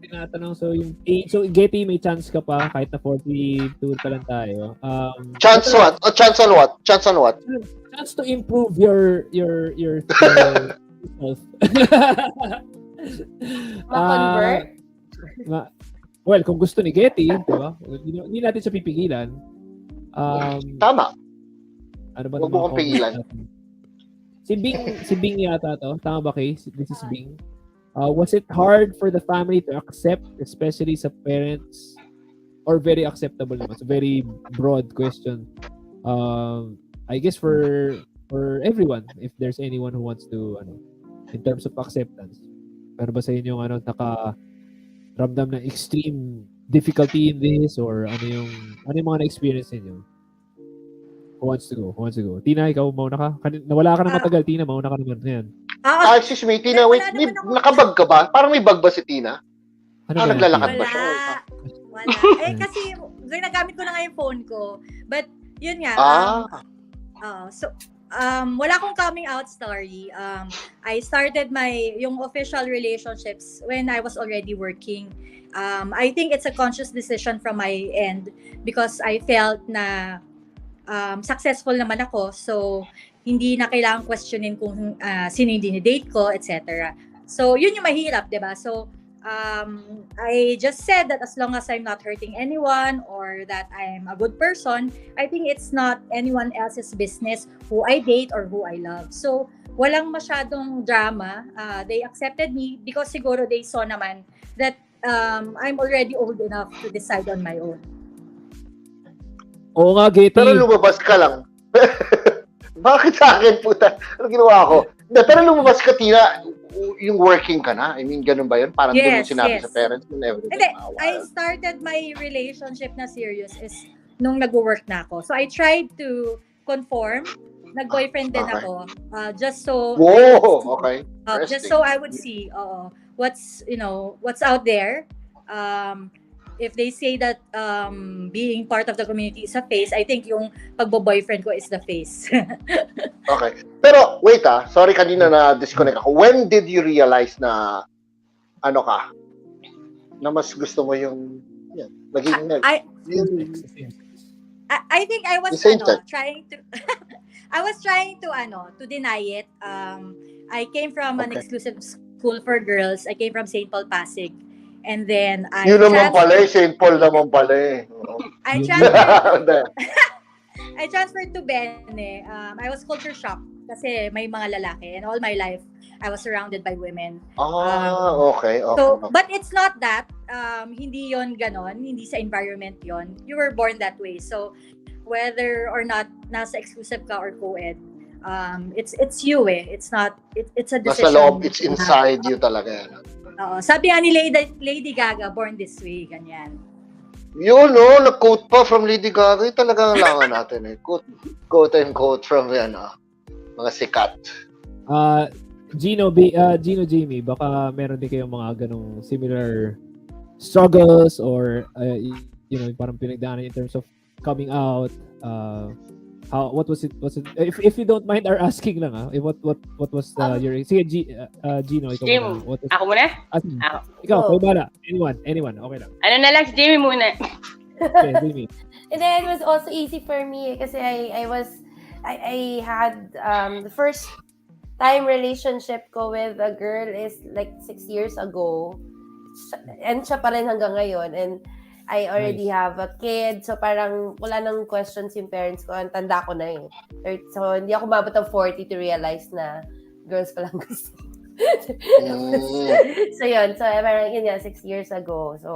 tinatanong? So, yung age, so Getty, may chance ka pa kahit na 42 pa lang tayo. Chance what? Chance on what? Chance to improve your self. Ma-convert? Well, kung gusto ni Getty, di ba? Hindi natin siya pipigilan. Tama. Ano ba Huwag mo kong pigilan. Si Bing yata to. Tama ba, Kay? This is Bing. Was it hard for the family to accept, especially sa parents, or very acceptable naman? It's a very broad question. I guess for everyone, if there's anyone who wants to, in terms of acceptance. Pero ba sa inyo nakaramdam ng extreme difficulty in this, or ano yung mga na-experience niyo? Who wants to go? Tina, ikaw mauna ka? Nawala ka na matagal, Tina, mauna ka naman. Yan. Excuse me, Tina, wait, nakabag ka ba? Parang may bag ba si Tina? Naglalakad ba siya? Wala. Kasi ginagamit ko na nga yung phone ko. But, yun nga. Wala akong coming out story. I started yung official relationships when I was already working. I think it's a conscious decision from my end because I felt na successful naman ako. So, hindi na kailangan questionin kung sino yung dinidate ko, etc. So, yun yung mahirap, diba? So, I just said that as long as I'm not hurting anyone or that I'm a good person, I think it's not anyone else's business who I date or who I love. So, walang masyadong drama. They accepted me because siguro they saw naman that I'm already old enough to decide on my own. Oo nga, Getty. Pero lumabas ka lang. Bakit sa akin, puta? Ano ginawa ko? Pero lumabas ka, Tina. yung working ka na? I mean, ganun ba yun? Parang doon mo sinabi sa parents mo and everything. Hindi, I started my relationship na serious is nung nag-work na ako. So I tried to conform. Nag-boyfriend din ako. Just so okay. just so I would see what's out there. If they say that being part of the community is a face, I think yung pagbo-boyfriend ko is the face. Okay. Pero wait sorry kanina na disconnect ako. When did you realize na na mas gusto mo yung naging I think I was trying to I was trying to deny it. I came from an exclusive school for girls. I came from St. Paul Pasig. And then Yun naman pala, St. Paul naman pala. I transferred to Bene. I was culture shocked kasi may mga lalaki, and all my life I was surrounded by women. Okay. So, but it's not that. Hindi yon ganon. Hindi sa environment yon. You were born that way. So, whether or not nasa exclusive ka or co-ed, it's you It's not, it's a decision. Nasa loob, it's inside you talaga. Sabi nga ni Lady Gaga, born this way, ganyan. Yun, nag-quote pa from Lady Gaga. Yung talagang langan natin Quote and quote from mga sikat. Geeno, Jaymie, baka meron din kayong mga ganong similar struggles or parang pinagdaanan in terms of coming out. What was it? If you don't mind our asking lang what was your Geeno, ikaw muna. Ako muna? Ikaw, kayo bala. Anyone, okay lang. Ano na lang, si Jaymie muna. Okay, Jaymie. And then it was also easy for me kasi I had the first time relationship ko with a girl is like 6 years ago. And siya pa rin hanggang ngayon. And I already have a kid. So parang wala nang questions yung parents ko. Ang tanda ko na So hindi ako mabot ng 40 to realize na girls pa lang gusto. So yun. So parang 6 years ago. So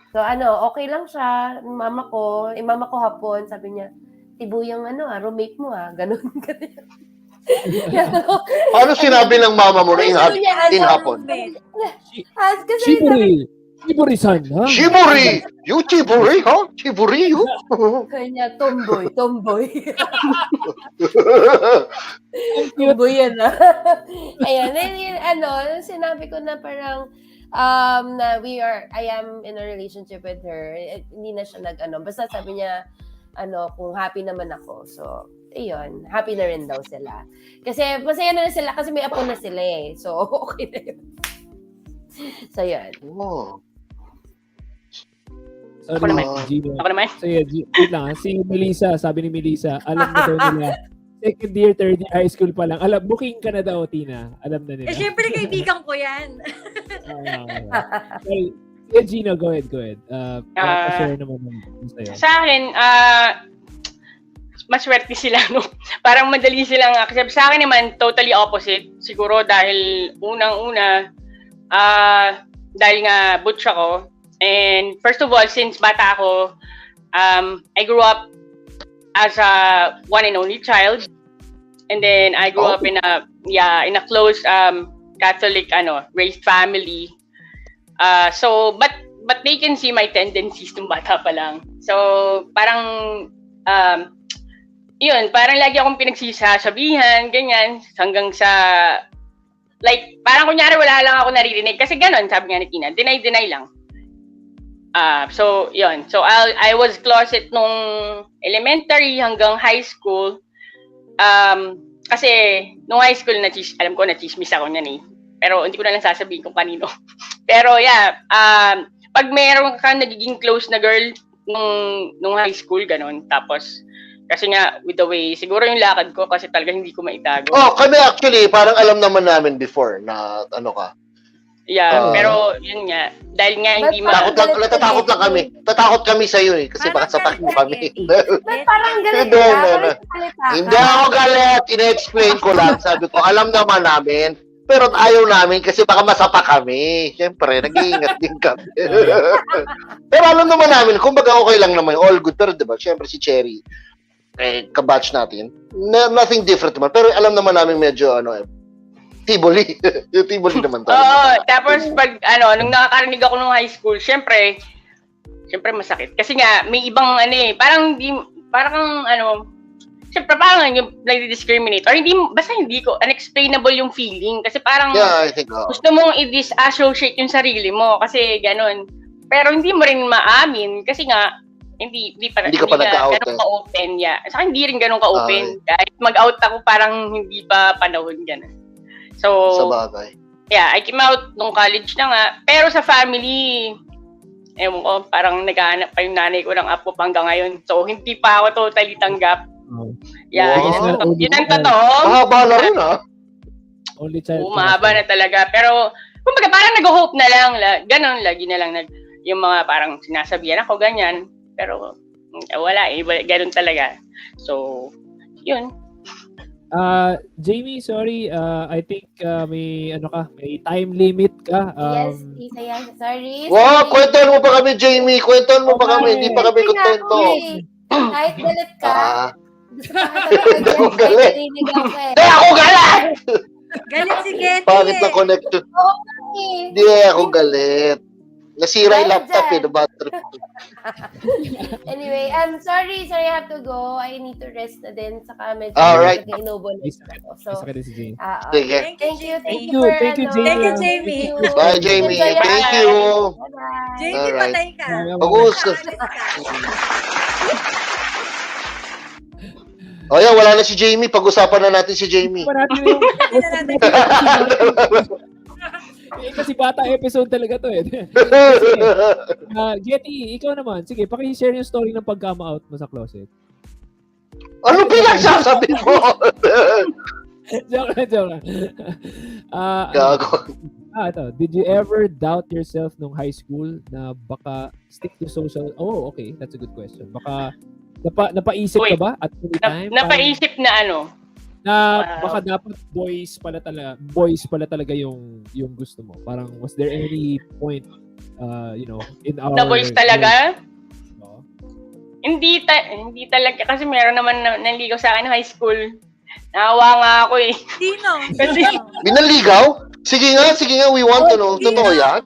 okay lang siya. Mama ko hapon, sabi niya, tibuyang roommate mo ganun. Ano sinabi ng mama mo na in hapon? Shiburi-san, ha? Shiburi! You Shiburi, ha? Shiburi, you? Kanya, tomboy. Tomboy yan, Ayan, sinabi ko na parang, na I am in a relationship with her. Hindi na siya basta sabi niya, kung happy naman ako. So, ayun, happy na rin daw sila. Kasi, masaya na sila kasi may apo na sila So, okay na yun. So, yun. Sorry, Ako naman. Geeno. Ako naman. So, wait lang. Si Melissa, sabi ni Melissa, alam na daw nila. Second year, third year, high school pa lang. Booking ka na daw, Tina. Alam na nila. Siyempre, kaibigan ko yan. Okay, Geeno, go ahead. Share naman sa'yo. Sa akin, maswerte sila, Parang madali silang accept. Sa akin naman, totally opposite. Siguro dahil unang-una, dahil nga butch ako. And first of all, since bata ako, I grew up as a one and only child. And then I grew up in a close Catholic raised family. So but they can see my tendencies nung bata pa lang. So parang yun, parang lagi akong pinagsasabihan, ganyan, hanggang sa like parang kunyari wala lang ako naririnig kasi ganon, sabi nga ni Tina, deny lang. So yun. So I was closet nung elementary hanggang high school. Kasi nung high school alam ko na chismis ako niyan Pero hindi ko na lang sasabihin kung kanino. Pero pag meron kang nagiging close na girl nung high school ganon, tapos kasi nga with the way siguro yung lakad ko kasi talaga hindi ko maitago. Kami actually parang alam naman namin before na ka. Yeah, pero yun nga, dahil nga hindi natatakot lang kami. Tatakot kami sa iyo kasi baka sapakin mo kami. Parang galit Hindi ako galit, ina-explain ko lang. Sabi ko, alam naman namin, pero ayaw namin kasi baka masapa kami. Siyempre, nag-iingat din kami. Pero alam naman namin, kumbaga okay lang naman, all good. Pero diba, siyempre si Cherry, kabatch natin, nothing different naman. Pero alam naman namin medyo Tivoli. Yung Tivoli naman to. Oo, tapos pag nung nakakarinig ako nung high school, syempre masakit. Kasi nga may ibang syempre parang yung nag-discriminate or hindi ko unexplainable yung feeling kasi parang I think gusto mong i-disassociate yung sarili mo kasi ganun. Pero hindi mo rin maamin kasi nga hindi ka pa nagka-out ganun ka-open. Yeah. Saka hindi rin ganun ka-open. Kahit mag-out ako parang hindi pa panahon ganun. So, sa bagay. Yeah, I came out nung college na nga. Pero sa family, ewan ko, parang naghahanap pa yung nanay ko ng apo hanggang ngayon. So, hindi pa ako totally tanggap. Yeah, Wow. yun ang totoo. Mahaba na rin, Only child. Mahaba na talaga. Pero, kumbaga, parang nag-hope na lang. Ganon, lagi na lang yung mga parang sinasabihan ako, ganyan. Pero, wala eh. Ganon talaga. So, yun. Jaymie, sorry. I think may time limit ka. Yes, Isa, sorry. Wow, kwentuhan mo pa kami, Jaymie. Kwentuhan mo pa kami. Hindi pa kami kontento. Kahit galit ka, gusto pa Ako kita galit. narinig ako eh. Ako galit! Galit si Getty. Pangit na connection. Oo, eh. Hindi ako galit. Nasira yung laptop the battery. Anyway, I'm sorry, I have to go. I need to rest na din. Saka medyo Alright. nag-inobon ako. So, Isa ka din si Jane. Sige. Thank you Thank you, Jaymie. Jaymie. Bye, Jaymie. Enjoy Thank you. Bye-bye. Jamie, Alright. patay ka. Mag-uusap. Aalis ka. O yan, wala na si Jaymie. Pag-usapan na natin si Jaymie. Kasi bata episode talaga to eh. Getty, ikaw naman. Sige, paki-share yung story ng pag-come out mo sa closet. Ano pinagsasabi mo? Joke lang. Gago. Ito. Did you ever doubt yourself nung high school na baka stick to social... Oh, okay. That's a good question. Baka napaisip ka ba at any time? Napaisip na na baka dapat boys pala talaga yung gusto mo. Parang was there any point in our na boys talaga? No? Hindi talaga kasi meron naman nanligaw sa akin high school. Naawa nga ako eh. Geeno. Kasi Binaligaw? Sige nga, we want to know. Totoo yan?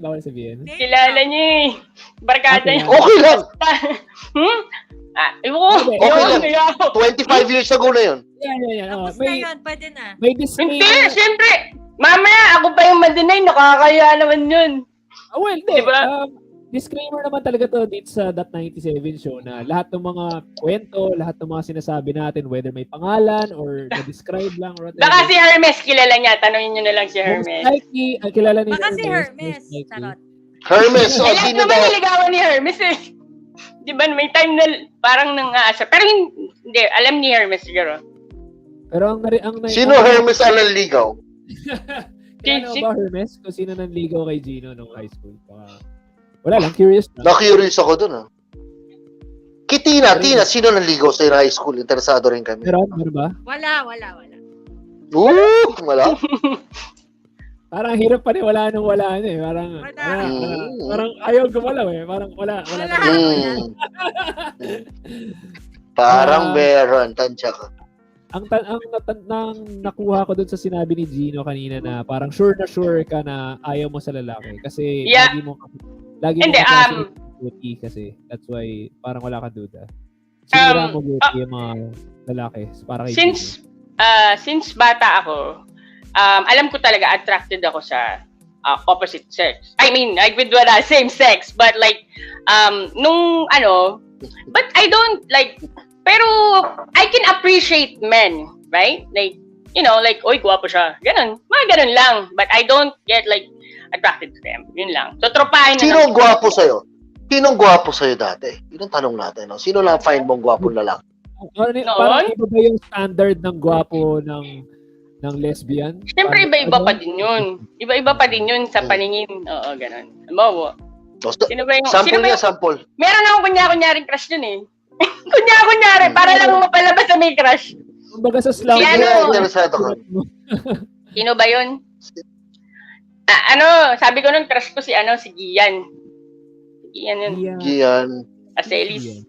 Bawal sabihin. kilala niya eh. Barkada Okay. niya. Okay lang. Okay. 25 years ago na yun. Yeah. Tapos na yun, pwede na. May Hindi, disclaimer. siyempre. Mamaya, ako pa yung ma-deny. Nakakaya naman yun. Well, hindi. Diba? Disclaimer naman talaga to dito sa .97 show na lahat ng mga kwento, lahat ng mga sinasabi natin, whether may pangalan or na-describe lang or whatever. Baka si Hermes kilala niya. Tanungin niyo na lang si Most Hermes. likely, ang kilala ni Baka si most Hermes. likely. Charot. Hermes, Lahat sino naman daw? niligawan ni Hermes eh. Di ba may time na parang nang-aasa. Pero hindi, alam ni Hermes siguro. Pero Sino Hermes ang nanligaw? Ano ba Hermes? Kung sino nanligaw kay Geeno nung high school? Wala lang, curious na. Na-curious ako dun Tina, sino nanligaw sa high school? Interesado rin kami. Meron ba? Wala. Wala. Parang hirap pa rin wala nung wala eh. Parang ayaw gumalaw eh. Parang wala. Parang meron. Tansya ka. Ang nakuha ko dun sa sinabi ni Geeno kanina na parang sure ka na ayaw mo sa lalaki. Kasi lagi mo kasi kasi that's why parang wala kang duda. Sinira mo beauty yung mga lalaki para kay since bata ako, alam ko talaga attracted ako sa opposite sex. I mean, like with same sex, but like but I don't like, pero I can appreciate men, right? Like, like, oy, guwapo siya. Ganun. Mga ganun lang. But I don't get like attracted to them. Yun lang. So, tropahin na. Sino ang gwapo sa'yo? Sinong gwapo sa'yo dati? Yun ang tanong natin. No? Sino lang find mong gwapong lalaki? Parang iba ba yung standard ng gwapo ng lesbian? Siyempre, iba-iba pa din yun. Iba-iba pa din yun sa paningin. Oo, ganun. Bawa. Sino ba yung... Sample. Meron akong kunyaring crush dun eh. Kunyari, para lang mapalabas sa may crush. Kumbaga sa slang. Interesado ka. Sino ba yun? Sabi ko nun, crush ko si Gian. Gian yun. Gian. Aselis.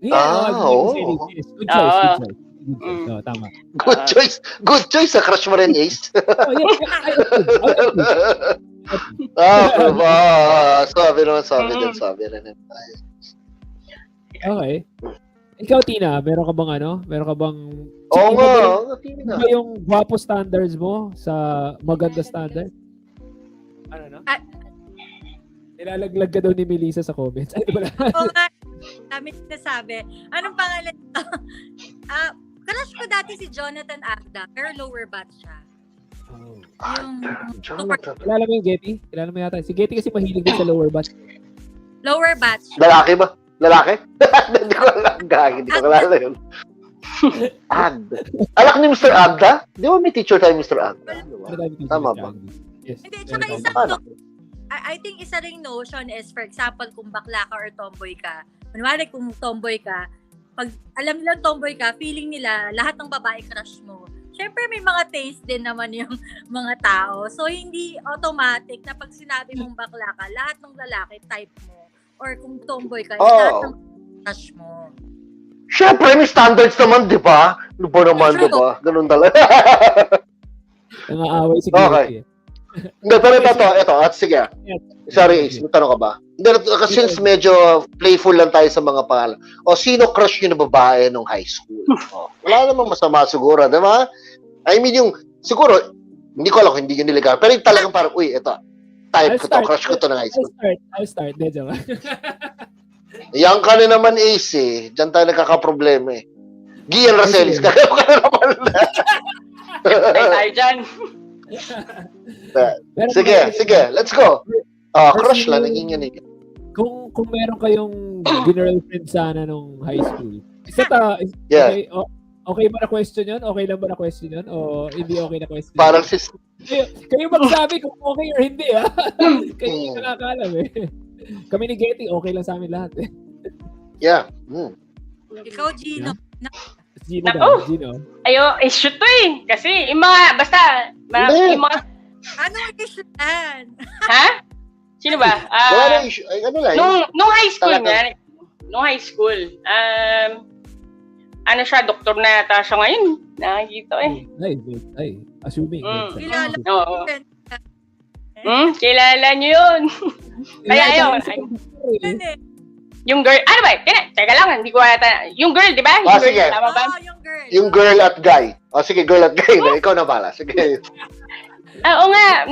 Oo. Good choice. Good choice. No, tama. Good choice. Good choice sa crush mo rin, Ace. Oh, yeah. I Sabi din. Okay. Ikaw, Tina, meron ka bang Meron ka bang... Oo nga. Ano ba yung gwapo standards mo sa maganda standard? Ano no? Nilalaglag ka daw ni Melissa sa comments. Ay, di ba? Oo nga. Dami sinasabi. Anong pangalan ito? Crush ko dati si Jonathan Agda, pero lower batch siya. Jonathan. Kilala mo yung Getty? Kilala mo yata. Si Getty kasi mahilig din sa lower batch. Lower batch. Lalaki ba? Lalaki? Hindi ko alam. Hindi ko kalala yun. Agda. Alak ni Mr. Agda? Di ba may teacher tayo Mr. Agda? Tama ba? Yes. Hindi, tsaka I think isa ring notion is, for example, kung bakla ka or tomboy ka, kunwari kung tomboy ka, pag alam nilang tomboy ka, feeling nila lahat ng babae crush mo. Siyempre may mga taste din naman yung mga tao. So hindi automatic na pag sinabi mong bakla ka, lahat ng lalaki type mo. Or kung tomboy ka, lahat ng crush mo. Siyempre may standards naman, di ba? Ano ba naman, di ba? Ganun talaga. Nangaaway si Okay. Getty. Hindi, pero ito, at sige. Sorry, Ace, may tanong ka ba? Hindi, kasi since medyo playful lang tayo sa mga pangalan. O, sino crush nyo na babae nung high school? O, wala namang masama siguro, di ba? I mean, yung, siguro, hindi ko alam kung hindi yun niligaw. Pero yung talagang parang, uy, ito, type ko to, crush ko to ng high school. I'll start. Medyo ba? Yan ka na naman, Ace, eh. Diyan tayo nagkakaproblema, eh. Gian Racelis, kaya ka na naman. Tayo dyan. Sige, let's go. Crush lang, naging yun. Kung meron kayong girlfriend sana nung high school, okay ba na question yun? Okay lang ba na question yun? O hindi okay na question? Parang kayo magsabi kung okay or hindi, ha? Kayo yung nakakalam, eh. Kami ni Getty, okay lang sa amin lahat, eh. Yeah. Ikaw, Geeno. Geeno. Issue to eh. Kasi yung mga, basta, yung mga... Ano ang issue yan? Ha? Sino ba? Wala na issue. Ay, ano lang. Nung high school nga, ano siya, doktor na yata siya ngayon. Nakikita eh. Ay, assuming. Kilala Oo. Kilala niyo yun. Kaya yun. Yung girl, ano ba? Teka lang, hindi ko ata. Yung girl, di ba? Yung girl, sige. tama ba? yung girl. Yung girl at guy. Sige, girl at guy. Ikaw na pala. Sige. Oo nga,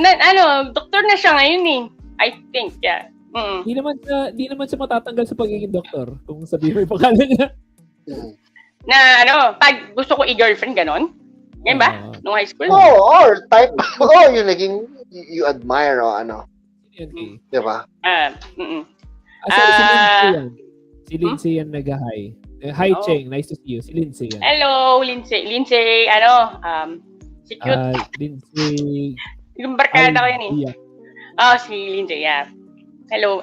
doktor na siya ngayon eh. I think, yeah. Di naman siya matatanggal sa pagiging doktor kung sabihin mo yung pangalan niya. Na pag gusto ko i-girlfriend, ganon? Ngayon ba? Nung high school? Or type, yung naging, you admire, o ano. Okay. Di ba? Si Lindsay yan nag-hi. Hi, Cheng. Nice to see you. Si Lindsay yan. Hello, Lindsay. Si cute. Lindsay. Yung barkada ko yan eh. Yeah. Si Lindsay, yeah. Hello.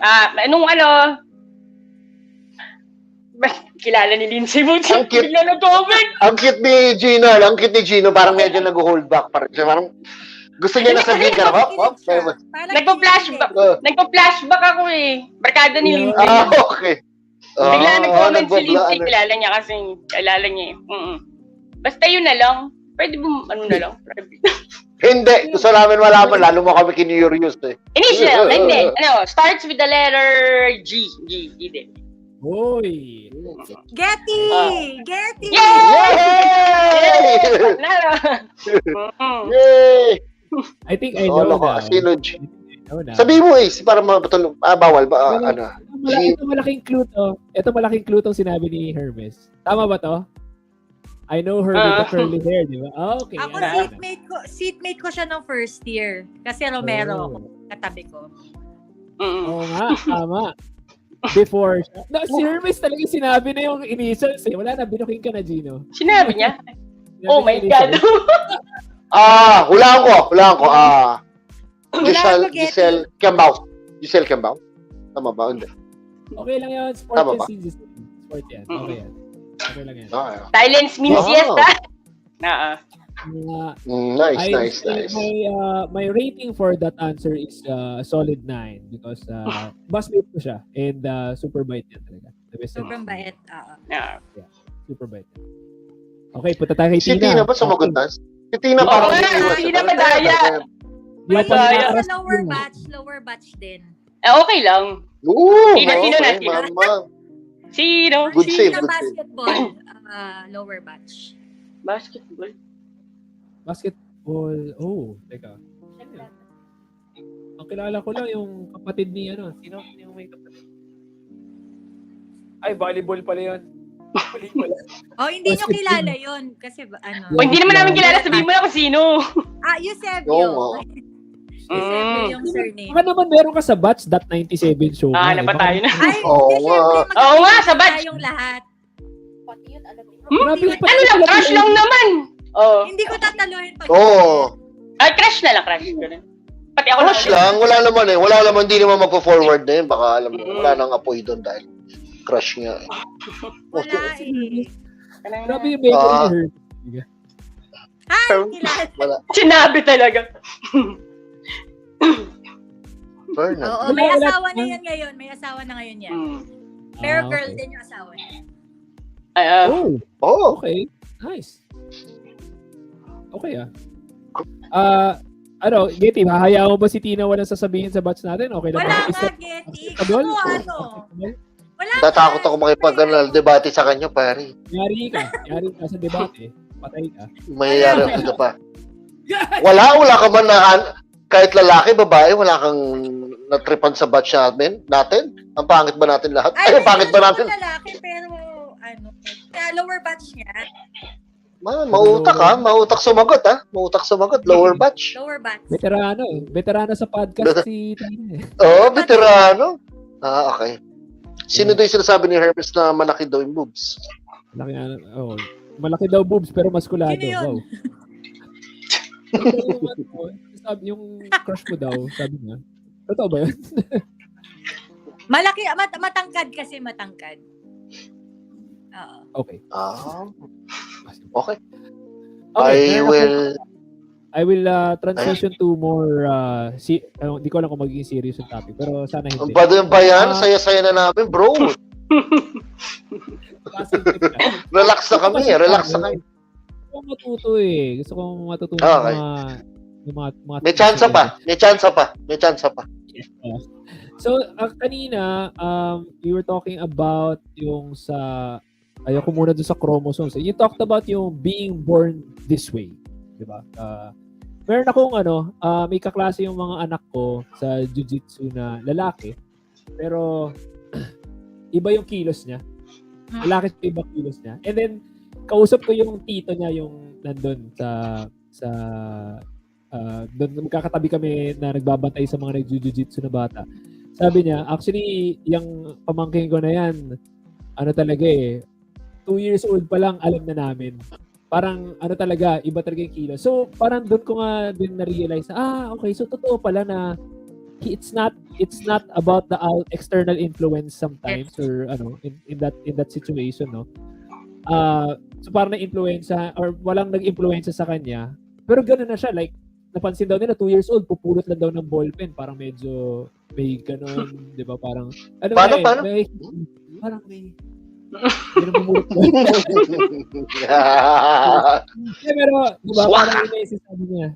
Kilala ni Lindsay mo. Ang cute. Bigla nag-comment. Ang cute ni Gino. Parang medyo nag-hold back. Parang gusto niya na sabihin ka na, Nagpa-flashback ako eh. Barkada ni Lindsay. Okay. Bigla nag-comment si Lindsay. Kilala niya kasi. Kilala niya eh. Basta yun na lang. Pwede mo, na lang? Hindi. Gusto namin malaman. Lalo mo kami kinurious eh. Initial. Hindi. Starts with the letter G. G din. Hoy! Getty! Yay! Yay! I think I know na. Sino G? Sabi mo para matulog. Bawal ba? Ito malaking clue to. Ito malaking clue tong sinabi ni Hermes. Tama ba to? I know her with the curly hair, di ba? Okay. Ako, seatmate ko siya ng first year. Kasi Romero, katabi ko. Oo nga, tama. Before siya. Si Hermes talaga sinabi na yung initials eh. Wala na, binuking ka na, Geeno. Sinabi niya? Oh my God. Hulaan ko. Giselle Cambao. Tama ba? Hindi. Okay lang yun. Sport yan. Okay yan. Okay lang yan. Silence means yes, ha? Nice. My rating for that answer is solid 9 because busmate ko siya and super bite niya talaga. Super bait, Yeah, super bite. Okay, punta tayo kay Si Tina. Tina ba sumagot na? Si Tina Oo parang nga, iniiwas. Tina madaya. Di ba Ay, pala ay, nakaras- Sa lower batch din. Okay lang. Oo, Sino na? okay, mama. Sino? Good save, Sa good save. basketball, lower batch. Basketball. Basketball. Oh, teka. Ang kilala ko lang yung kapatid ni sino yung may kapatid? Ay, volleyball pala yun. Volleyball. Oh, hindi nyo kilala yun. Kasi O, hindi naman namin kilala. Sabihin mo na kung sino. Eusebio. Oo. Eusebio yung surname. Baka naman meron ka sa batch .97 show. Ano pa tayo na? Ay, Oo hindi, nga. syempre, Oo nga, sa batch. tayong lahat. Pati yun, alam mo. Grabe, Ano lang, crush lang naman. Oo. Hindi ko tataluhin pag Oo. Ay, crush na lang, crush. Ganun. Pati ako Crush lang, wala naman eh. Wala naman, hindi naman magpo-forward na yun. Baka alam mo, wala nang apoy doon dahil crush nga eh. wala eh. Grabe yung baby Ah. her. Ay, kilala. Wala. Sinabi talaga. Bernard. Oo, may Wala- asawa na yan ngayon. May asawa na ngayon yan. Pero girl din yung asawa niya. Ay, Oh, Oo. okay. Nice. Okay Getty, hahayaan mo ba si Tina walang sasabihin sa batch natin? Okay lang Wala ba? nga, Getty. Gusto mo Wala Tatakot nga. ako makipag-debate sa kanya, pare. Yari ka sa debate. Patay ka. Mayayari ako pa. Wala ka man na, kahit lalaki, babae, wala kang natripan sa batch natin? Ang pangit ba natin lahat? Ay, ang pangit ba natin? Lalaki, pero lower batch niya. Mautak ha? Mautak sumagot ha? Mautak sumagot, lower batch. Lower batch. Veterano sa podcast si Tina. Oo, veterano. Okay. Sino daw yung sinasabi ni Hermes na malaki daw yung boobs? Malaki daw boobs pero maskulado. Sino yun? Wow. Sabi yung crush mo daw, sabi niya. Totoo ba yun? Malaki, matangkad kasi matangkad. Okay. Okay. I will transition to more hindi ko alam kung magiging serious yung topic pero sana hindi. Ang ba yan? Saya-saya na namin, bro. Relax na kami. Gusto kong matuto eh. Gusto kong matutunan yung mga May chance pa. So, kanina, we were talking about yung sa ayoko muna doon sa chromosomes. You talked about yung being born this way. Diba? Meron akong may kaklase yung mga anak ko sa jiu-jitsu na lalaki. Pero, iba yung kilos niya. Lalaki sa iba kilos niya. And then, kausap ko yung tito niya yung nandun sa doon magkakatabi kami na nagbabantay sa mga nag-jiu-jitsu na bata. Sabi niya, actually, yung pamangkin ko na yan, talaga 2 years old pa lang, alam na namin. Parang, talaga, iba talaga yung kilos. So, parang doon ko nga din na-realize, okay, so totoo pala na it's not about the external influence sometimes or in that situation, no? So parang na-influensya or walang nag-influensya sa kanya. Pero gano'n na siya, like, napansin daw nila, 2 years old, pupulot lang daw ng ballpen. Parang medyo may gano'n, di ba? Parang, Paano? Parang may pumulot mo. Pero, di ba, parang inisip sabi niya.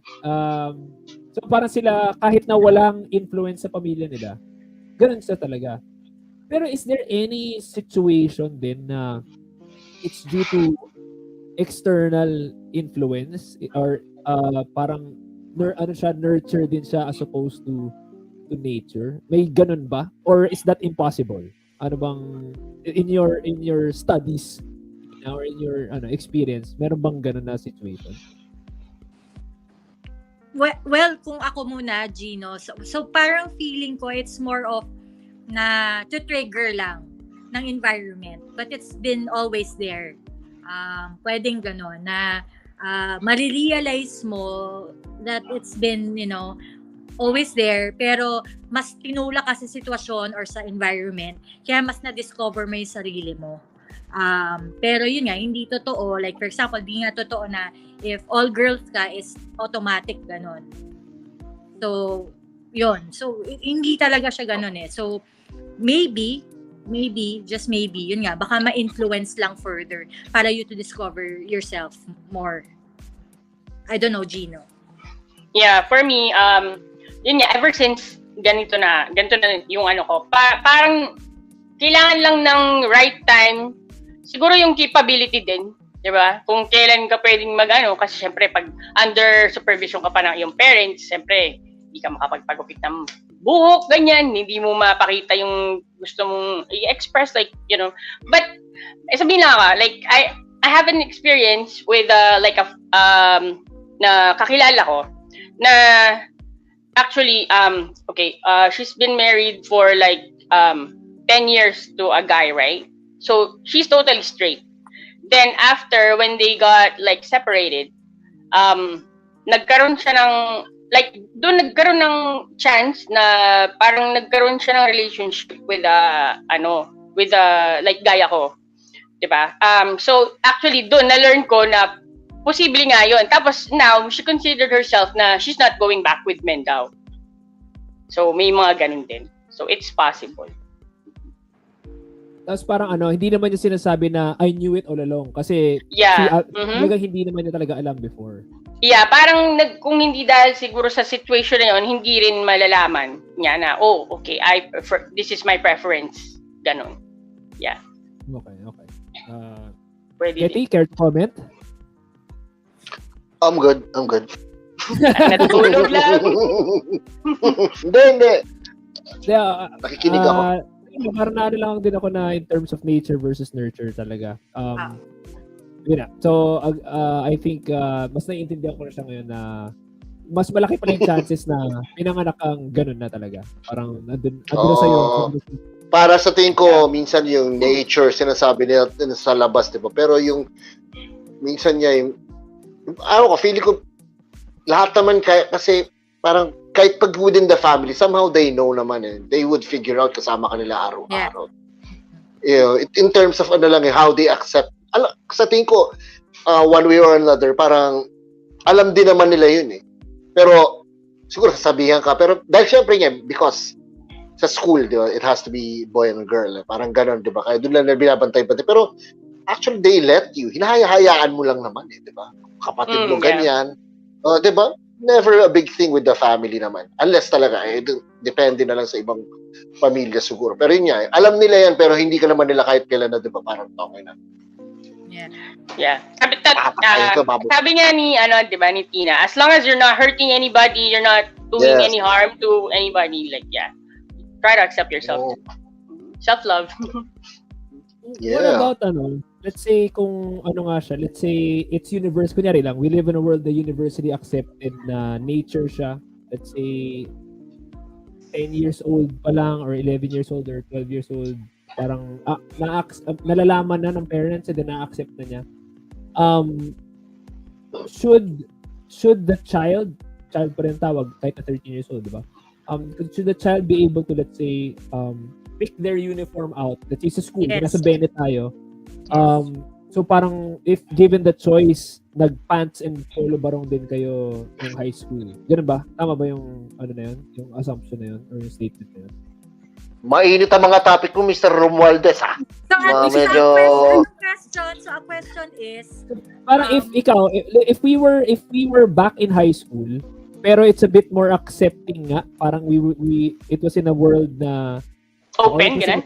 So parang sila, kahit na walang influence sa pamilya nila, gano'n siya talaga. Pero is there any situation din na it's due to external influence or parang nurture din siya as opposed to nature? May ganun ba? Or is that impossible? Ano bang in your studies or in your experience, meron bang ganun na situation? Well, kung ako muna, Geeno, so parang feeling ko it's more of na to trigger lang ng environment, but it's been always there. Pwedeng gano'n na marirealize mo that it's been, always there, pero mas tinula ka sa sitwasyon or sa environment, kaya mas na-discover mo yung sarili mo. Pero yun nga, hindi totoo. Like, for example, di nga totoo na if all girls ka is automatic gano'n. So, yun. So, hindi talaga siya gano'n eh. So, maybe maybe, just maybe, yun nga, baka ma-influence lang further para you to discover yourself more. I don't know, Geeno. Yeah, for me, yun nga, ever since ganito na yung ano ko, parang kailangan lang ng right time, siguro yung capability din, di ba? Kung kailan ka pwedeng mag-ano, kasi syempre pag under supervision ka pa ng iyong parents, syempre, hindi ka makapagpagupit ng buhok, ganyan, hindi mo mapakita yung gusto mong i-express, like, you know. But, sabihin lang ako, like, I have an experience with, na kakilala ko, na, actually, she's been married for, like, 10 years to a guy, right? So, she's totally straight. Then, after, when they got, like, separated, nagkaroon siya ng, like, doon nagkaroon ng chance na parang nagkaroon siya ng relationship with like gaya ko, 'di ba? So actually doon na-learn ko na posible nga 'yon. Tapos now she considered herself na she's not going back with men daw. So may mga ganun din. So it's possible. Tapos parang hindi naman niya sinasabi na I knew it all along kasi hindi naman niya talaga alam before. Yeah, parang kung hindi dahil siguro sa situation na yun, hindi rin malalaman niya na, oh, okay, this is my preference. Ganon. Yeah. Okay. Pwede Getty, care to comment? I'm good. Natulog lang. Hindi. Nakikinig ako. Parang lang din ako na in terms of nature versus nurture talaga. Yun na. So, I think mas naiintindihan ko na siya ngayon na mas malaki pa yung chances na pinanganak kang ganun na talaga. Parang andun na sa'yo. Para sa tingin ko, minsan yung nature, sinasabi nila sa labas, diba? Pero yung, minsan niya yung, feeling ko, lahat naman kasi parang kahit pag within the family, somehow they know naman they would figure out kasama kanila araw-araw. Yeah. In terms of how they accept sa tingin ko, one way or another, parang alam din naman nila yun eh. Pero, siguro sasabihan ka. Pero, dahil syempre nga, because sa school, di ba, it has to be boy and girl. Parang ganon, di ba? Kaya doon lang binabantay-bantay. Pero, actually, they let you. Hinahayaan mo lang naman eh, di ba? Kapatid mo, ganyan. Di ba? Never a big thing with the family naman. Unless talaga, depende na lang sa ibang pamilya siguro. Pero yun nga, alam nila yan, pero hindi ka naman nila kahit kailan na, di ba? Parang okay na. Yeah. Sabi nga ni di ba, ni Tina, as long as you're not hurting anybody, you're not doing any harm to anybody, like try to accept yourself. Self-love. What about let's say kung let's say it's universe, kunyari lang, we live in a world that universally accepted na nature siya. Let's say 10 years old pa lang or 11 years old or 12 years old, parang nalalaman na ng parents and then na-accept na niya. Should the child pa rin tawag kahit na 13 years old, di ba? Should the child be able to, let's say, pick their uniform out? Let's say sa school, nasa Bennett tayo. So parang if given the choice, nag-pants and polo barong din kayo ng high school. Ganun ba? Tama ba yung na yun? Yung assumption na yun or yung statement na yun? Mainit ang mga topic mo, Mr. Romualdez, ha? So, a question is, parang if we were back in high school, pero it's a bit more accepting nga, parang it was in a world na open, ganun?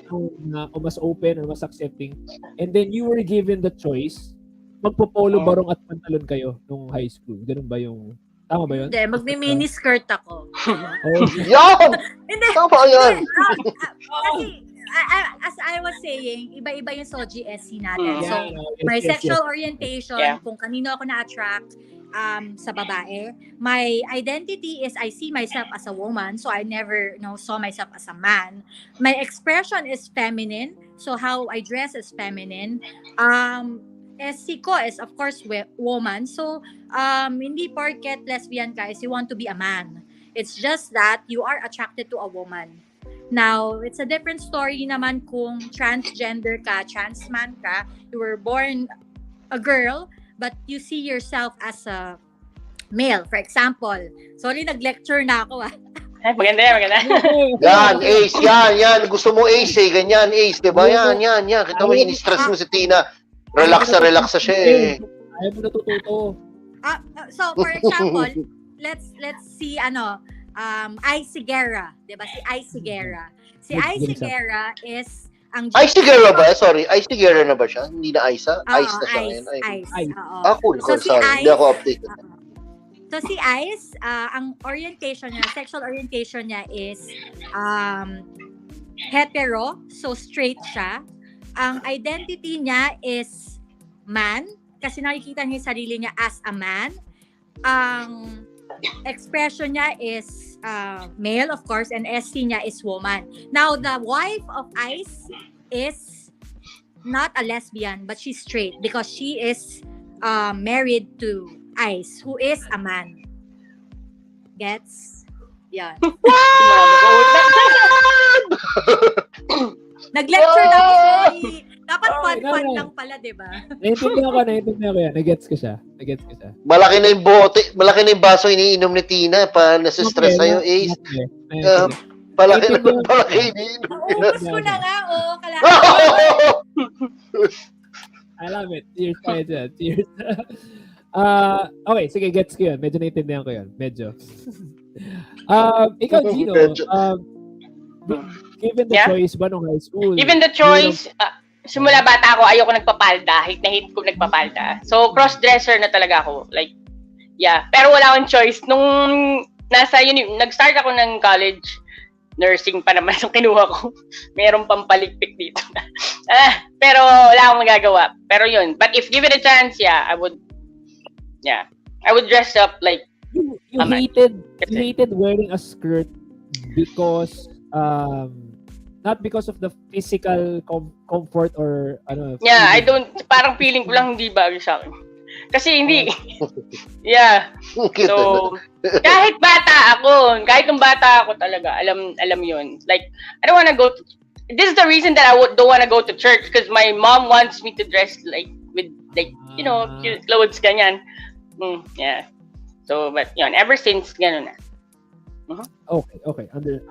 O mas open or mas accepting, and then you were given the choice, magpo-polo barong at pantalon kayo nung high school. Ganun ba yung tama ba yun? Hindi, magmi-mini skirt ako. Yan! Hindi. Tama yan! Kasi, as I was saying, iba-iba yung SOGSC natin. So, my sexual orientation, kung kanino ako na-attract sa babae. My identity is I see myself as a woman, so I never saw myself as a man. My expression is feminine, so how I dress is feminine. SC ko is of course woman. So hindi porket lesbian ka is you want to be a man. It's just that you are attracted to a woman. Now, it's a different story naman kung transgender ka, trans man ka, you were born a girl, but you see yourself as a male. For example, sorry, nag-lecture na ako. Maganda yan, maganda. Yan, Ace, yan. Gusto mo Ace eh, ganyan, Ace, di ba? Yan. Kita mo, in-stress mo si Tina. Relax na siya eh. Ayaw mo natututo. So, for example, let's see, Ice Guerra. Diba? Si Ice Guerra. Si Ice Guerra is ang Ice Guerra ba? Sorry, Ice Guerra na ba siya? Hindi na Ice, ha? Ice na siya. Ice. Cool. So, si Sorry, hindi Ice, ako updated. So si Ice, ang orientation niya, sexual orientation niya is hetero, so straight siya. Ang identity niya is man, kasi nakikita niya yung sarili niya as a man. Ang expression niya is male, of course, and SC niya is woman. Now, the wife of Ice is not a lesbian, but she's straight because she is married to Ice, who is a man. Gets? Yan. Nag-lecture na ako. Dapat fun lang pala, di ba? Naintindihan ko yan. Nag-gets ko siya. Malaki na yung bote, malaki na yung baso iniinom ni Tina pa nasa-stress sa'yo, Ace. Malaki iniinom. Naubos ko na nga, I love it. Cheers tayo dyan. Cheers. Okay, sige, gets ko yun. Medyo naintindihan ko yun. Medyo. Ikaw, Geeno, given the choice ba nung high school? Given the choice, simula bata ako, ayoko nagpapalda. Hate ko nagpapalda. So, cross-dresser na talaga ako. Like, yeah. Pero wala akong choice. Nung nag-start ako ng college, nursing pa naman yung kinuha ko. Meron pang palikpik dito. Pero wala akong magagawa. Pero yun. But if given a chance, I would dress up like you hated wearing a skirt because not because of the physical comfort or ano. Yeah, I don't, parang feeling ko lang hindi bagay sa akin. Kasi hindi. So, kahit nung bata ako talaga, alam yun. Like, I don't wanna go to, this is the reason that I don't wanna go to church because my mom wants me to dress like, with like, cute clothes, ganyan. Yeah. So, but yun, ever since, gano'n na. Okay.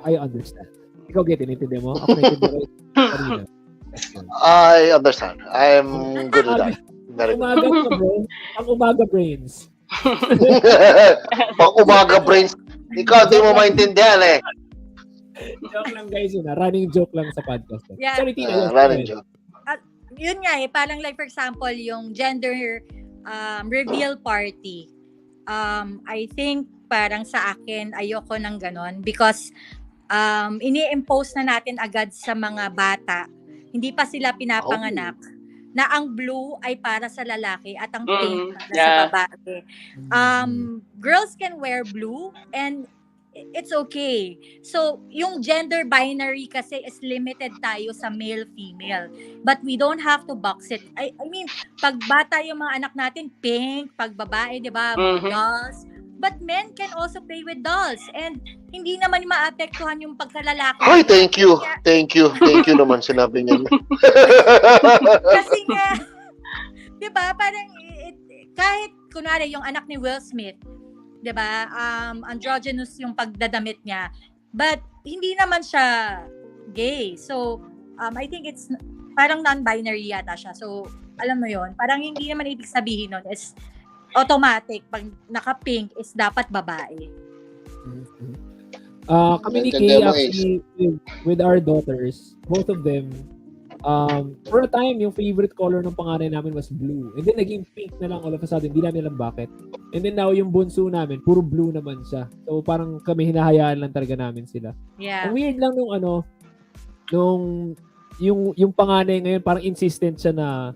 I understand. Ikaw, Getty, naintindihan mo? Ako naintindihan. I understand. I'm good with that. Very good. Umaga brains. Pang-umaga brains. Ikaw, di mo maintindihan eh. Joke lang guys yun. Running joke lang sa podcast. Yeah. Sorry, Tina. Running joke. Yun nga parang like for example, yung gender reveal party. I think parang sa akin, ayoko ng ganon because ini-impose na natin agad sa mga bata. Hindi pa sila pinapanganak. Na ang blue ay para sa lalaki at ang pink para sa babae. Girls can wear blue and it's okay. So, yung gender binary kasi is limited tayo sa male-female. But we don't have to box it. I mean, pag bata yung mga anak natin, pink. Pag babae, di ba, dolls. But men can also play with dolls. And hindi naman maapektuhan yung pagkalalaki. Ay, thank you. Thank you naman sinabi niya. Kasi nga, di ba, parang kahit kunwari yung anak ni Will Smith, 'di ba? Androgynous yung pagdadamit niya. But hindi naman siya gay. So, I think it's parang non-binary yata siya. So, alam mo 'yon. Parang hindi naman ibig sabihin nun is automatic pag naka-pink is dapat babae. Kami ni Kay actually with our daughters, both of them for a time, yung favorite color ng panganay namin was blue. And then, naging pink na lang all of a sudden. Hindi namin alam bakit. And then, now, yung bunso namin, puro blue naman siya. So, parang kami hinahayaan lang talaga namin sila. Yeah. Ang weird lang yung panganay ngayon, parang insistent siya na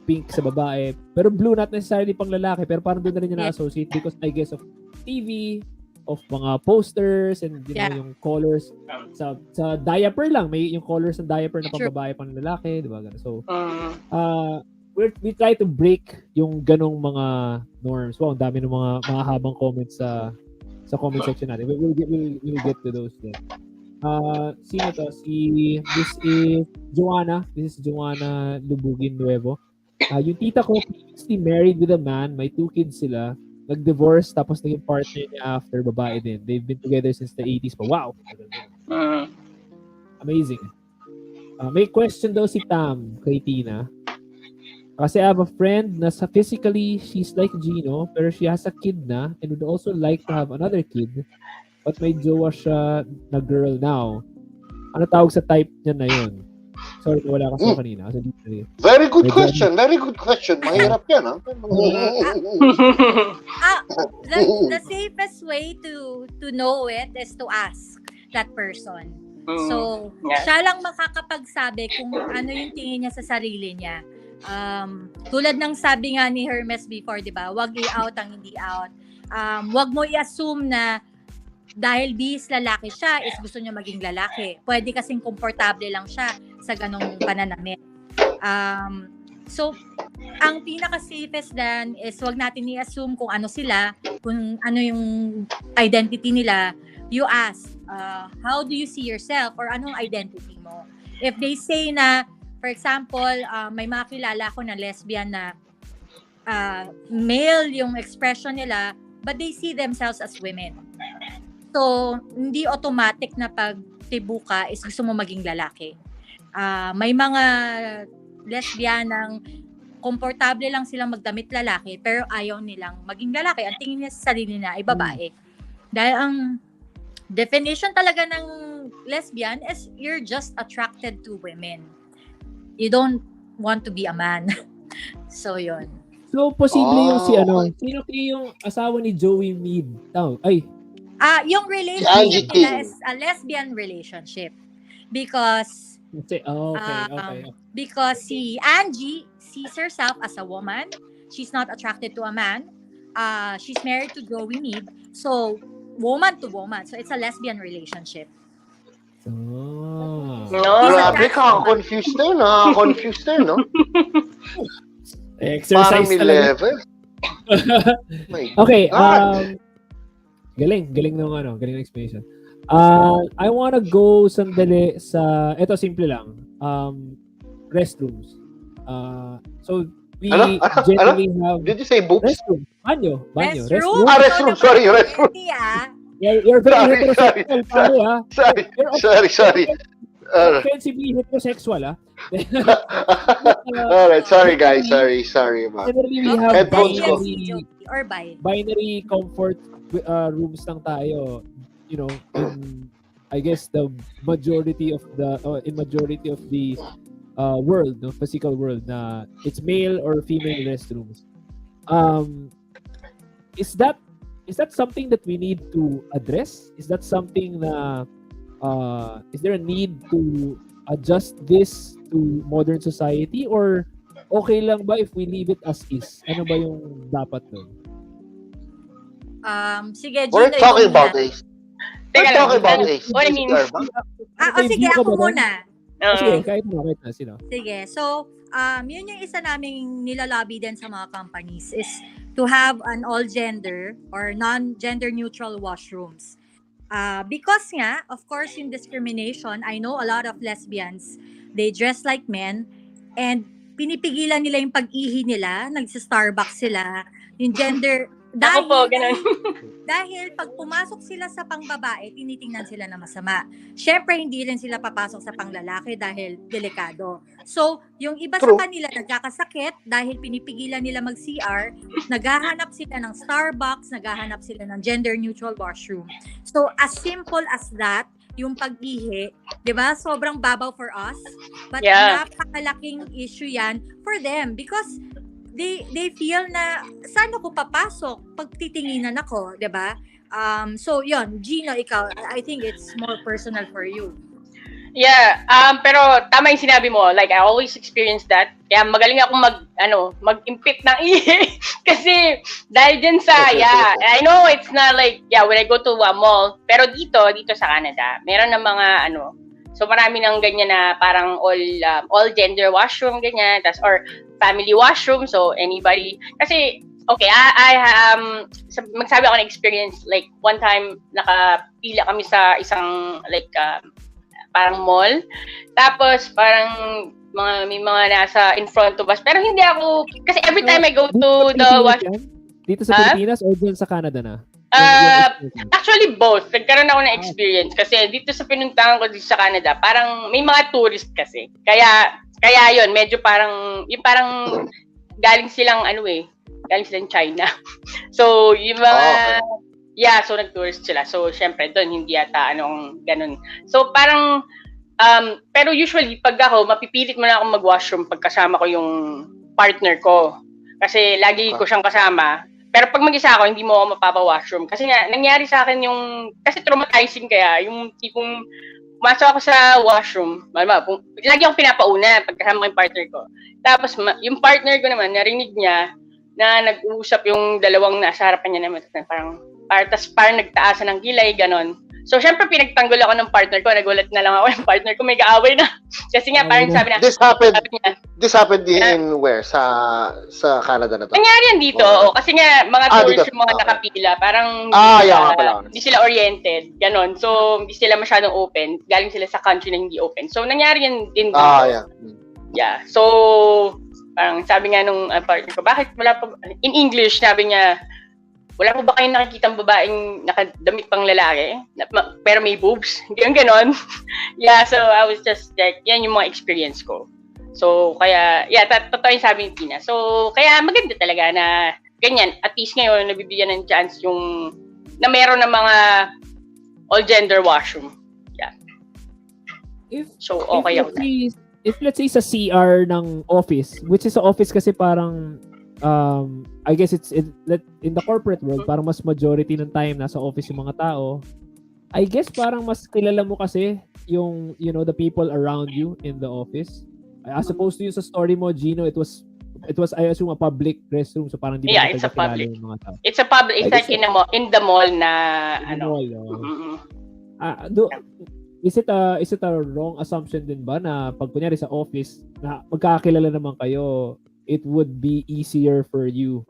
pink sa babae. Pero blue, not necessarily pang lalaki. Pero parang doon na rin niya na-associate because I guess of TV, of mga posters and yung colors sa diaper lang may yung colors ng diaper na pambabae pang lalaki, di ba? So we try to break yung ganong mga norms. Wow, ang dami ng mga mahabang comments sa comment section natin. We'll get to those then. Sino to? This is Joanna Lubugin Nuevo. Yung tita ko previously married with a man, may 2 kids sila. nag-divorce tapos naging partner niya after, babae din. They've been together since the 80s pa. Wow! Amazing. May question daw si Tam kay Tina. Kasi I have a friend na physically she's like Geeno, pero she has a kid na and would also like to have another kid, but may jowa siya na girl now. Ano tawag sa type niya na yun? Sorry, wala kasi ako kanina. Kasi Very good question. Very good question. Mahirap yan, ha? The safest way to know it is to ask that person. So, siya lang makakapagsabi kung ano yung tingin niya sa sarili niya. Tulad ng sabi nga ni Hermes before, di ba? Wag i-out ang hindi out. Wag mo i-assume na dahil bis lalaki siya, is gusto niya maging lalaki. Pwede kasing komportable lang siya sa ganong pananamit. So, ang pinaka-safest dan is wag natin i-assume kung ano sila, kung ano yung identity nila. You ask, how do you see yourself or anong identity mo? If they say na, for example, may mga kilala ko na lesbian na male yung expression nila, but they see themselves as women. So, hindi automatic na pag tibu ka is gusto mo maging lalaki. May mga lesbianang komportable lang silang magdamit lalaki pero ayaw nilang maging lalaki. Ang tingin niya sa sarili na ay babae. Dahil ang definition talaga ng lesbian is you're just attracted to women. You don't want to be a man. So, yun. So, posible yung sino yung asawa ni Joey Mead? Yung relationship nila is a lesbian relationship. Because because si Angie sees herself as a woman. She's not attracted to a man. She's married to Joey Mead. So, woman to woman. So, it's a lesbian relationship. Grabe ka, confused din, no? Exercise talaga. Level. Okay, galing ng explanation. I wanna go sandali sa, eto simple lang, restrooms. So, we generally have... Did you say boobs? Restroom. Banyo. Restroom? Restroom. Sorry, restroom. You're very heterosexual, Sorry. Offensively heterosexual, Alright, sorry guys. Sorry. Generally, we have binary comfort rooms lang tayo. You know, in, I guess the majority of the world, the physical world, na it's male or female restrooms. Is that something that we need to address? Is that something na is there a need to adjust this to modern society, or okay lang ba if we leave it as is? Ano ba yung dapat doon? Sige, Gino, we're talking about this. What I mean? Sige, ako muna. Sige, kahit na, sino? Sige, so, yun yung isa naming nilalobby din sa mga companies is to have an all-gender or non-gender neutral washrooms. Because nga, of course, yung discrimination, I know a lot of lesbians, they dress like men, and pinipigilan nila yung pag-ihi nila, nagsa-Starbucks sila, yung gender, dahil pag pumasok sila sa pangbabae, tinitingnan sila na masama. Syempre, hindi rin sila papasok sa panglalaki dahil delikado. So, yung iba sa kanila nagkakasakit dahil pinipigilan nila mag-CR, naghahanap sila ng Starbucks, naghahanap sila ng gender-neutral washroom. So, as simple as that, yung pag-ihi, di ba? Sobrang babaw for us. But napakalaking issue yan for them because they feel na saan ako papasok pag titinginan ako, 'di ba? So yon, Geeno, ikaw, I think it's more personal for you. Yeah, pero tama yung sinabi mo, like I always experience that. Kaya magaling ako mag-impit ng ihi kasi dahil dyan sa I know it's not like when I go to a mall, pero dito sa Canada, meron ng mga so marami ng ganyan na parang all gender washroom ganyan, or family washroom, so anybody, kasi I magsabi ako ng experience, like one time nakapila kami sa isang like parang mall, tapos parang may mga nasa in front of us, pero hindi ako, kasi every time I go to the washroom, Dito sa Pilipinas o dyan sa Canada na? Actually, both. Nagkaroon ako ng experience kasi dito sa pinuntahan ko dito sa Canada, parang may mga tourist kasi. Kaya yun, medyo parang, yung parang galing silang China. So, yung mga, so nag-tourist sila. So, syempre, doon, hindi yata ganun. So, parang, pero usually, pag ako, mapipilit mo na akong mag-washroom pagkasama ko yung partner ko. Kasi lagi ko siyang kasama. Pero pag mag-isa ako, hindi mo ako mapapa-washroom. Kasi nga, nangyari sa akin kasi traumatizing kaya, yung tipong, pumasok ako sa washroom, lagi akong pinapauna pagkasama ko yung partner ko. Tapos, yung partner ko naman, narinig niya na nag-uusap yung dalawang nasa harapan niya naman. Parang nagtaasan ng kilay, ganon. So, syempre, pinagtanggol ako ng partner ko. Nagulat na lang ako yung partner ko. May kaaway na. Kasi nga, parang sabi na... This happened in where? Sa Canada na to? Nangyari yan dito. Kasi nga, mga tourists yung mga nakapila. Parang hindi sila oriented. Ganon. So, hindi sila masyadong open. Galing sila sa country na hindi open. So, nangyari yan din dito. Yeah. So, parang sabi nga nung partner ko, bakit wala pa... In English, sabi niya, wala po ba kayong nakikitang babaeng nakadamit pang lalaki? Pero may boobs? Hindi yung ganon. So I was just like, yan yung mga experience ko. So, kaya, totoo yung sabi ni Tina. So, kaya maganda talaga na ganyan. At least ngayon, nabibigyan ng chance yung, na meron ng mga all-gender washroom. Yeah. So, okay ako na. If let's say sa CR ng office, which is sa office kasi parang, I guess in the corporate world, parang mas majority ng time nasa office yung mga tao. I guess parang mas kilala mo kasi yung, the people around you in the office. As opposed to yung sa story mo, Geeno, it was I assume a public restroom, so parang di mo it's a public. Yung mga tao. It's a public. It's like in the mall na Is it a wrong assumption din ba na pag kunyari sa office na magkakilala naman kayo, it would be easier for you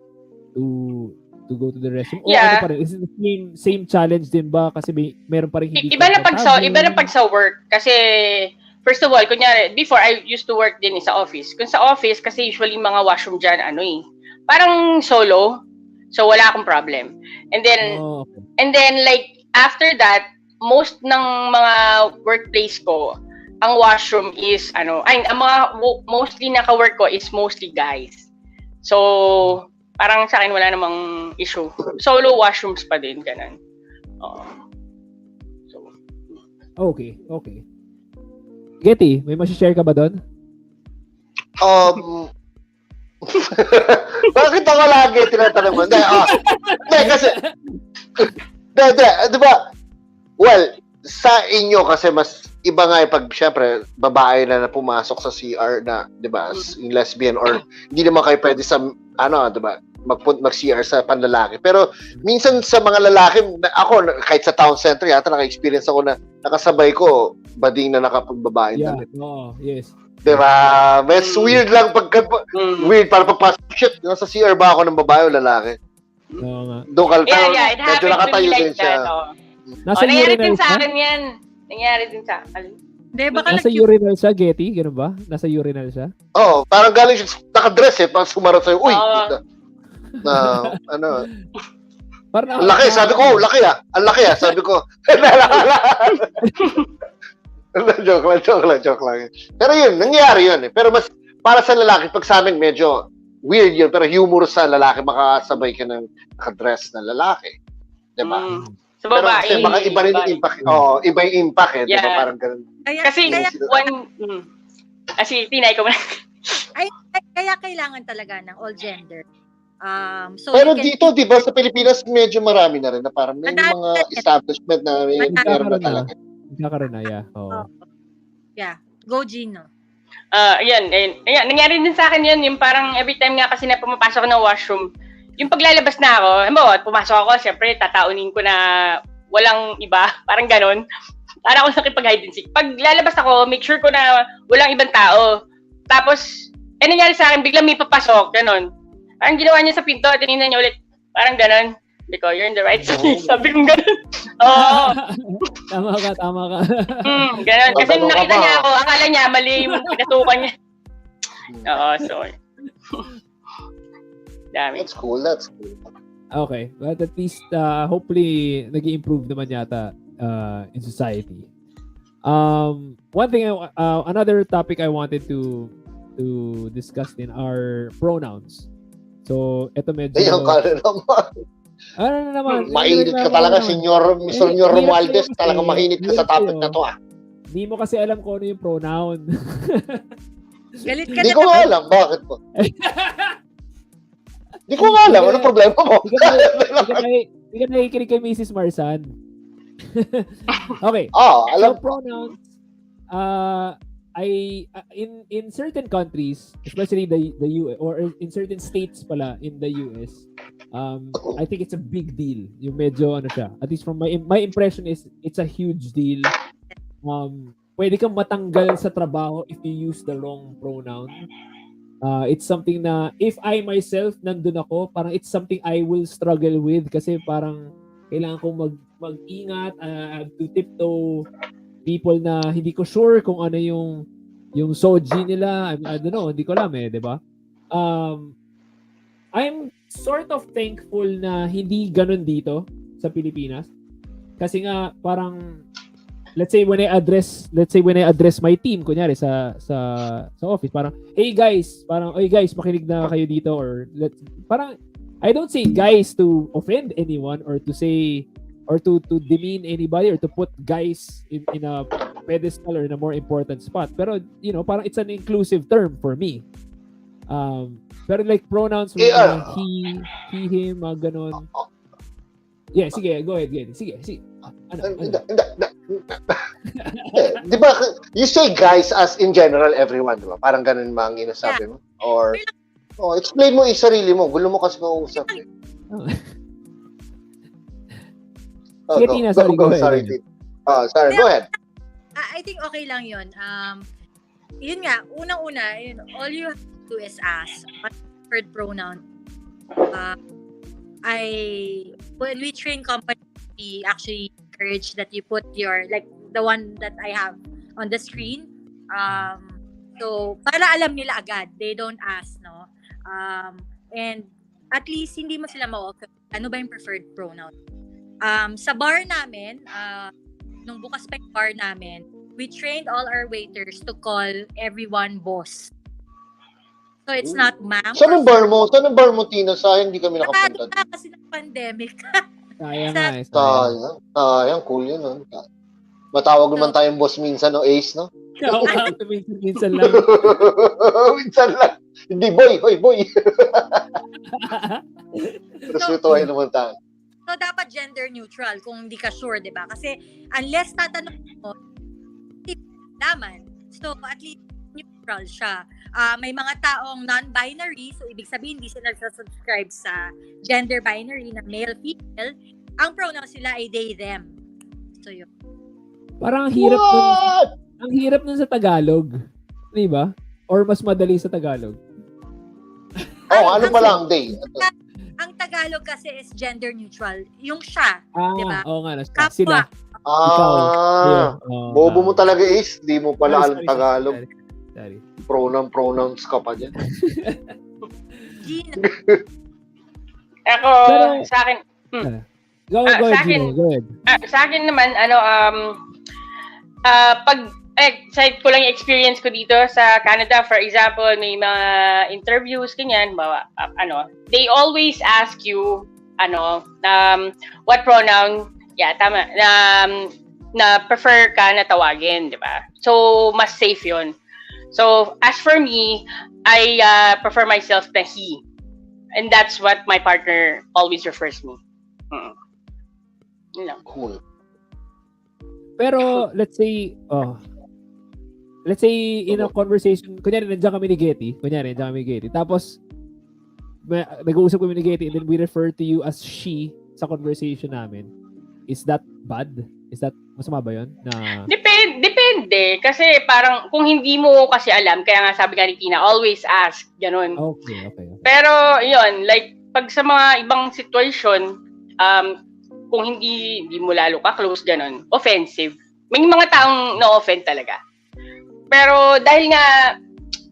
to go to the restroom? O ano pa rin? Is it the same challenge din ba? Kasi meron pa rin hindi iba na pag sa work. Kasi, first of all, kunyari, before I used to work din sa office. Kung sa office, kasi usually mga washroom dyan, parang solo. So, wala akong problem. And then, like, after that, most ng mga workplace ko, ang washroom is, ang mga mostly naka-work ko is mostly guys. So, parang sa akin wala namang issue. Solo washrooms pa din, ganun. Okay. Getty, may ma-share ka ba doon? Bakit ako lagi tinatanong mo? Hindi, kasi, di ba, well, sa inyo kasi mas iba nga pag syempre babae na pumasok sa CR na, 'di ba, yung lesbian or hindi naman kayo pwede sa 'di ba, mag-CR sa panlalaki. Pero minsan sa mga lalaki, ako kahit sa town center yata naka-experience ako na nakasabay ko bading na nakapagbabae na. Yes. 'Di ba? Mas weird lang weird para pagpasok, shit, nasa CR ba ako ng babae o lalaki? Oo nga. Doon medyo nakatayo din siya. Nangyari din sa akin yan. Nangyari din sa akin. Nasa urinal siya, Getty? Ganun ba? Nasa urinal siya? Oo, parang galing siya, nakadress parang sumarot sa'yo. Uy! Ang laki, sabi ko, laki ang laki sabi ko. Joke lang. Pero yun, nangyari yun. Pero mas, para sa lalaki, pag sa amin, medyo weird yun. Pero humorous sa lalaki, makasabay ka ng nakadress na lalaki. Diba? Sa babae. Pero baka iba rin yung impact. Iba yung impact diba? Parang ganun. Kasi tinay ko mo na. Kaya kailangan talaga ng all gender. So pero dito, di ba, sa Pilipinas, medyo marami na rin na parang may mga establishment na may meron na talaga. Nagkakaroon na, Yeah. Go, Geeno. Ayan. Nangyari din sa akin yun. Yung parang every time nga kasi na pumapasok ng washroom, yung paglalabas na ako, pumasok ako, syempre, tataunin ko na walang iba, parang ganon. Para ako nakipag-hide and seek. Pag lalabas ako, make sure ko na walang ibang tao. Tapos, nangyari sa akin, biglang may papasok, ganon. Parang ginawa niya sa pinto, tinignan niya ulit, parang ganon. Sabi ko, you're in the right place. Sabi ko ganon. Oo. Tama ka. Ganon. Kasi nung nakita niya ako, akala niya, mali yung pinatukan niya. Oo, sorry. Dami. That's cool. Okay, but at least hopefully nag-improve naman yata in society. One thing, another topic I wanted to discuss din are pronouns. So, ito medyo... Ayun ka na naman. Ano na naman? Mainit ka talaga, Senyor Romualdez. Talaga mahinit ka sa topic na to, ah. Hindi mo kasi alam kung ano yung pronoun. Galit ka Hindi na ko nga alam. Bakit po? Hindi ko nga alam. Ano problema mo? Hindi ka nakikinig kay Mrs. Marsan. Okay. Alam so, pronouns, in certain countries, especially the US, or in certain states pala in the US, I think it's a big deal. Yung medyo ano siya. At least from my impression is it's a huge deal. Pwede kang matanggal sa trabaho if you use the wrong pronoun. It's something na if I myself nandun ako, parang it's something I will struggle with kasi parang kailangan kong mag-ingat, to tiptoe people na hindi ko sure kung ano yung soji nila. I don't know, hindi ko alam di ba? I'm sort of thankful na hindi ganun dito sa Pilipinas. Kasi nga parang let's say when I address my team kunyari sa office, parang hey guys, makinig na kayo dito, or parang I don't say guys to offend anyone or to say or to demean anybody or to put guys in a pedestal or in a more important spot. Pero parang it's an inclusive term for me. Pero like pronouns he, him, ganon. Yeah, sige, go ahead, Getty. Sige. Ano? Di ba, you say guys as in general everyone, di ba? Parang ganun mga ginasabi mo? Or, explain mo yung sarili mo. Gulo mo kasi mag-uusap. Sige, Tina, sorry, go ahead. Sorry, go ahead. I think okay lang yun. Yun nga, unang-una, all you have to do is ask what preferred pronoun. When we train companies, we actually encourage that you put your, like the one that I have on the screen. So, para alam nila agad, they don't ask, no? And at least, hindi mo sila ma-offer. Ano ba yung preferred pronoun? Sa bar namin, nung bukas pa yung bar namin, we trained all our waiters to call everyone boss. So, it's not ma'am. Saan ang bar mo, Tina? Sayang, hindi kami nakapunta. Nakadula kasi ng pandemic. Sayang, cool yun. No? Matawag naman tayong boss minsan, no? Ace, no? Minsan lang. Minsan lang. Hindi, boy. Respetuhin naman tayo. So, dapat gender neutral kung hindi ka sure, di ba? Kasi, unless tatanong mo, hindi naman. So, at least, neutral siya. May mga taong non-binary, so ibig sabihin, hindi sila subscribe sa gender binary na male, female. Ang pronouns sila ay they, them. So, yun. Parang ang hirap nun sa Tagalog. Di ba? Or mas madali sa Tagalog? Ano pala ang they? Ang Tagalog kasi is gender neutral. Yung siya, di ba? Oo nga. Kapwa. Bobo mo talaga, Ace. Di mo pala alam Tagalog. Sorry. Pronouns ka pa dyan. Geeno. Ako, sa akin... Go ahead. Sa akin naman, side ko lang yung experience ko dito sa Canada. For example, may mga interviews, ganyan, they always ask you, what pronoun, tama, na prefer ka na tawagin, di ba? So, mas safe yun. So, as for me, I prefer myself na he. And that's what my partner always refers me. Cool. Pero, let's say in a conversation, kunyari, nandiyan kami ni Getty. Tapos, nag-uusap kami ni Getty and then we refer to you as she sa conversation namin. Is that bad? Is that, masama ba yun? Depende. Kasi parang, kung hindi mo kasi alam, kaya nga sabi nga ni Tina, always ask. Ganun. Okay. Pero, yun, like, pag sa mga ibang situation, kung hindi mo lalo ka-close, ganun, offensive. May mga taong na-offend talaga. Pero, dahil nga,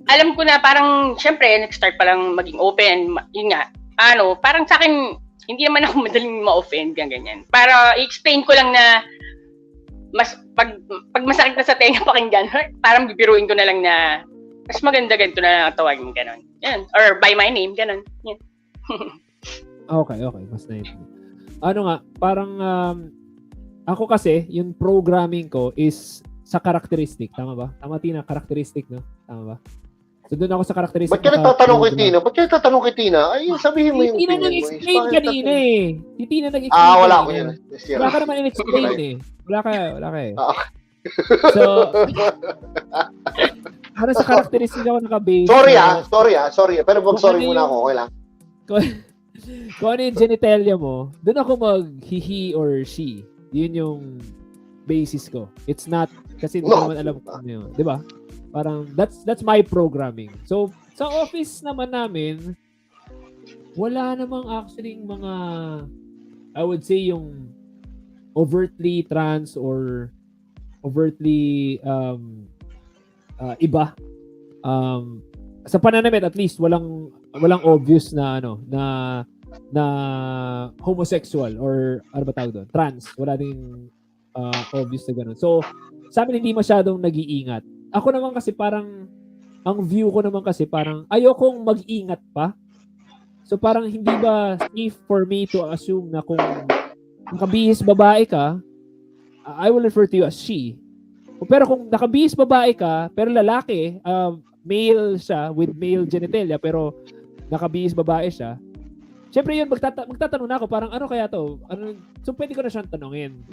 alam ko na parang, syempre, nag-start pa lang maging open, yun nga, parang sa akin, hindi naman ako madaling ma-offend, ganyan. Para i-explain ko lang na mas pag masakit na sa tenga pakinggan, parang bibiruin ko na lang na mas maganda ganito na lang ang tawagin, gano'n. Yan. Or by my name, gano'n. Yan. Okay. Mas nice. Ano nga, parang ako kasi, yung programming ko is sa characteristic. Tama ba? Tama, Tina? Characteristic, no? Tama ba? So, doon ako sa characteristic. Ba't ka nagtatanong kay Tina? Ba't ka nagtatanong kay Tina? Ay, sabihin mo yung Tina opinion mo. nag-explain kanina eh. Si Tina nag-explain Wala ko kanina. yan. Wala ka naman in-explain eh. Wala ka eh. So, para sa characteristic ako nakabase. Sorry. Pero sorry muna ako. Okay lang. Kung ano yung genitalia mo, doon ako mag-he or she. Yun yung basis ko. It's not, kasi hindi ko naman alam kung ano yun. Diba? Parang, that's my programming. So, sa office naman namin, wala namang actually mga, I would say yung overtly trans or overtly iba. Sa pananamit at least walang obvious na na homosexual or ano ba tawag doon? Trans. Wala ding obvious na ganun. So, sa amin hindi masyadong nag-iingat. Ako naman kasi parang ang view ko naman kasi parang ayokong mag-ingat pa. So parang hindi ba safe for me to assume na kung nakabihis babae ka, I will refer to you as she. Pero kung nakabihis babae ka, pero lalaki, male siya with male genitalia, pero nakabihis babae siya, syempre yun, magtatanong na ako, parang ano kaya to? So pwede ko na siyang tanongin.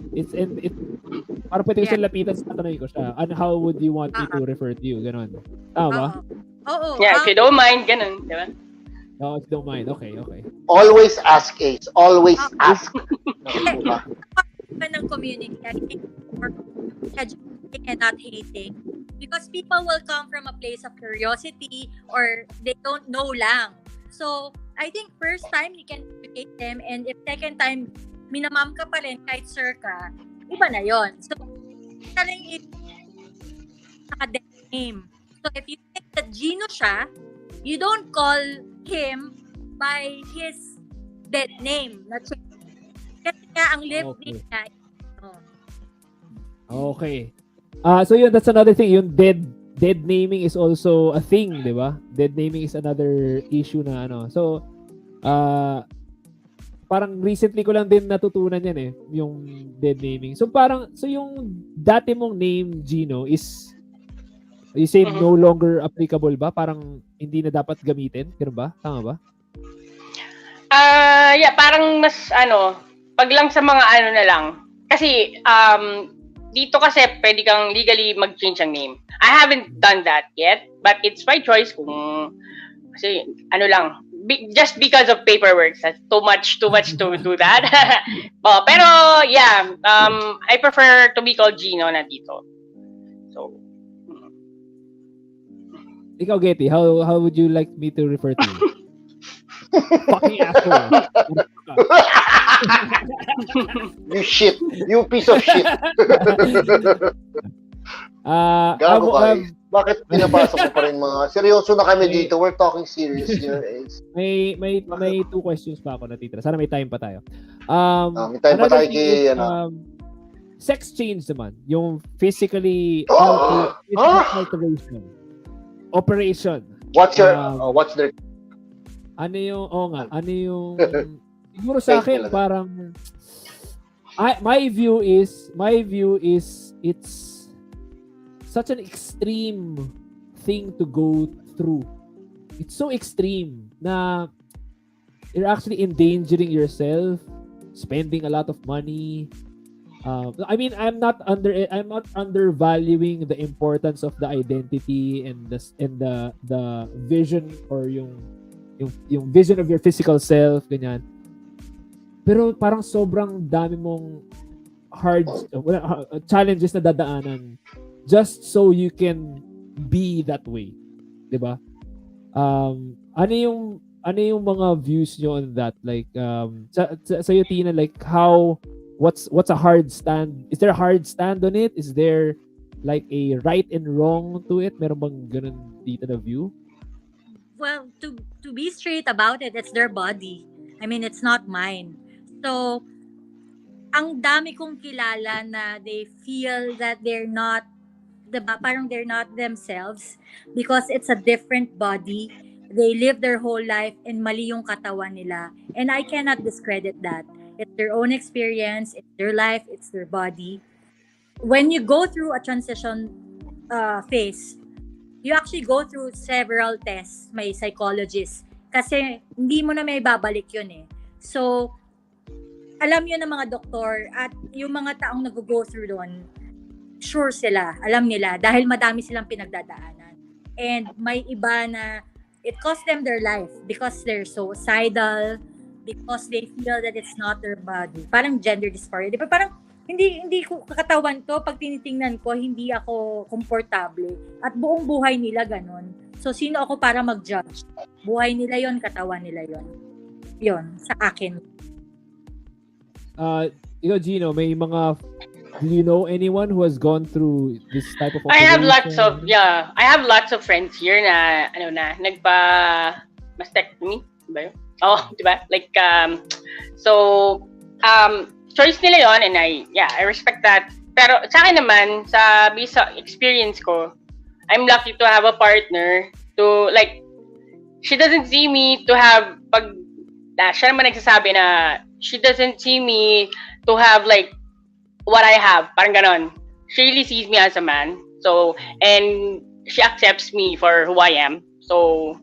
Parang pwede ko siyang lapitan, tatanungin ko siya. And how would you want me to refer to you? Ganon. Tama ba? Oo. Yeah, if you don't mind, ganun, di ba? No, if you don't mind. Okay. Always ask, Ace. Always ask. Ng community, I think, for educating and not hating, because people will come from a place of curiosity or they don't know lang. So, I think first time you can educate them, and if second time minamam ka pa rin kahit sir ka, iba na yon. So, taling naka-dead name. So, if you think that Geeno siya, you don't call him by his dead name. Kasi nga ang live name niya. Okay. So yun, that's another thing. Yung dead naming is also a thing, di ba? Dead naming is another issue na ano. So, parang recently ko lang din natutunan yan eh, yung dead naming. So yung dati mong name, Geeno, is you say no longer applicable ba? Parang hindi na dapat gamitin? Ganun ba? Tama ba? Yeah, parang mas pag lang sa mga na lang. Kasi dito kasi pwede kang legally mag-change ang name. I haven't done that yet, but it's my choice kung kasi just because of paperwork, that's too much to do that. Pero yeah, I prefer to be called Geeno na dito. So ikaw, Getty, how would you like me to refer to you? Fucking asshole. You shit. You piece of shit. Gago ka, Ace. Bakit pinapasok ko pa rin mga... Seryoso na kami dito. We're talking serious here, Ace. May two questions pa ako natitira. Sana may time pa tayo. May time pa tayo kay... sex change naman. Yung physically... alteration. Operation. What's their... Ano yung siguro sa akin parang my view is it's such an extreme thing to go through. It's so extreme na you're actually endangering yourself, spending a lot of money. I mean, I'm not undervaluing the importance of the identity and the vision or yung vision of your physical self, ganyan. Pero parang sobrang dami mong challenges na dadaanan just so you can be that way, 'di ba? Ano yung mga views nyo on that? Like sa Tina, like what's a hard stand? Is there a hard stand on it? Is there like a right and wrong to it? Meron bang ganun dito na view? Well, to be straight about it, it's their body. I mean, it's not mine. So, ang dami kong kilala na they feel that they're not, diba, parang they're not themselves because it's a different body. They live their whole life and mali yung katawan nila. And I cannot discredit that. It's their own experience, it's their life, it's their body. When you go through a transition phase, you actually go through several tests, may psychologist. Kasi hindi mo na may babalik yun eh. So, alam yun ng mga doktor at yung mga taong nag-go through doon, sure sila, alam nila, dahil madami silang pinagdadaanan. And may iba na it cost them their life because they're suicidal, because they feel that it's not their body. Parang gender dysphoria. Di ba? Parang hindi ko katawan to, pag tinitingnan ko, hindi ako komportable. At buong buhay nila ganun. So, sino ako para mag-judge? Buhay nila yon, katawan nila yon. Yon, sa akin. Ikaw, Geeno, may mga, do you know anyone who has gone through this type of I have operation? I have lots of friends here na, nagpa-mastectomy, diba yun? Oh, diba? Like, choice nila yon, and I respect that. Pero sa akin naman, sa experience ko, I'm lucky to have a partner to, like, she doesn't see me to have, siya naman nagsasabi na, she doesn't see me to have, like, what I have, parang ganon. She really sees me as a man. So, and she accepts me for who I am. So,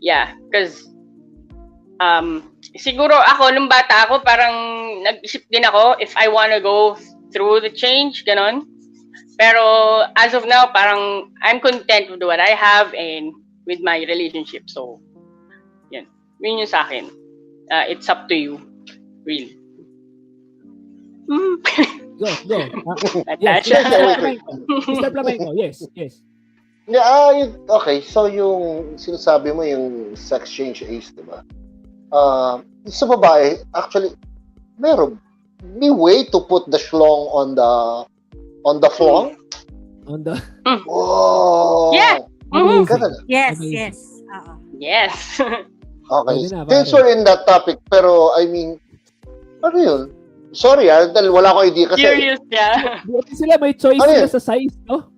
yeah, because siguro ako, nung bata ako, parang nag-isip din ako if I wanna go through the change, ganon. Pero as of now, parang I'm content with what I have and with my relationship. So, yan. Yun yung sa akin. It's up to you. Really. Go. Yes, Mr. Plamengco, yes. Yeah, okay, so yung sinasabi mo yung sex change age, diba? Sa babae, actually, may way to put the schlong on the flong? On the... Oh! Yeah! Amazing. Yes, Amazing. yes. Yes. Okay. Pwede na, Since we're in that topic, pero I mean, ano yun? Sorry dahil wala ko idea kasi. Curious, yeah. Buti sila, may choice Ano sila yun? sa size, no?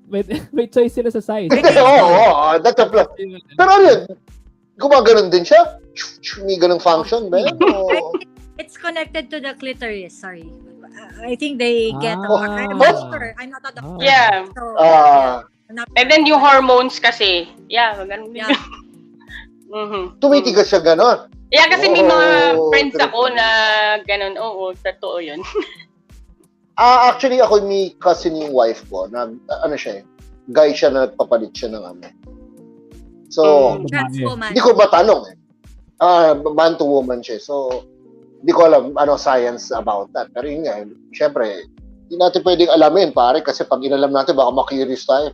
May choice sila sa size. Oo, that's a plus. Pero ano yun? Gumaganon din siya? May ganung function ba? It's connected to the clitoris, sorry. I think they get I'm Ah. not sure. I'm not a doctor. Yeah. So, I'm not And then yung hormones kasi, ganun din. Yeah. Tumitigas siya ganon. Yeah, kasi may mga Oh, friends correct. ako na ganun. Oo, totoo yun. Actually, ako may cousin yung wife ko. Ano siya eh. Guy siya na nagpapalit siya ng ano. So, trans woman. hindi ko matanong eh. Man to woman siya. So, hindi ko alam ano science about that. Pero yun nga, syempre, hindi natin pwedeng alamin, pare, kasi pag inalam natin, baka makurious tayo.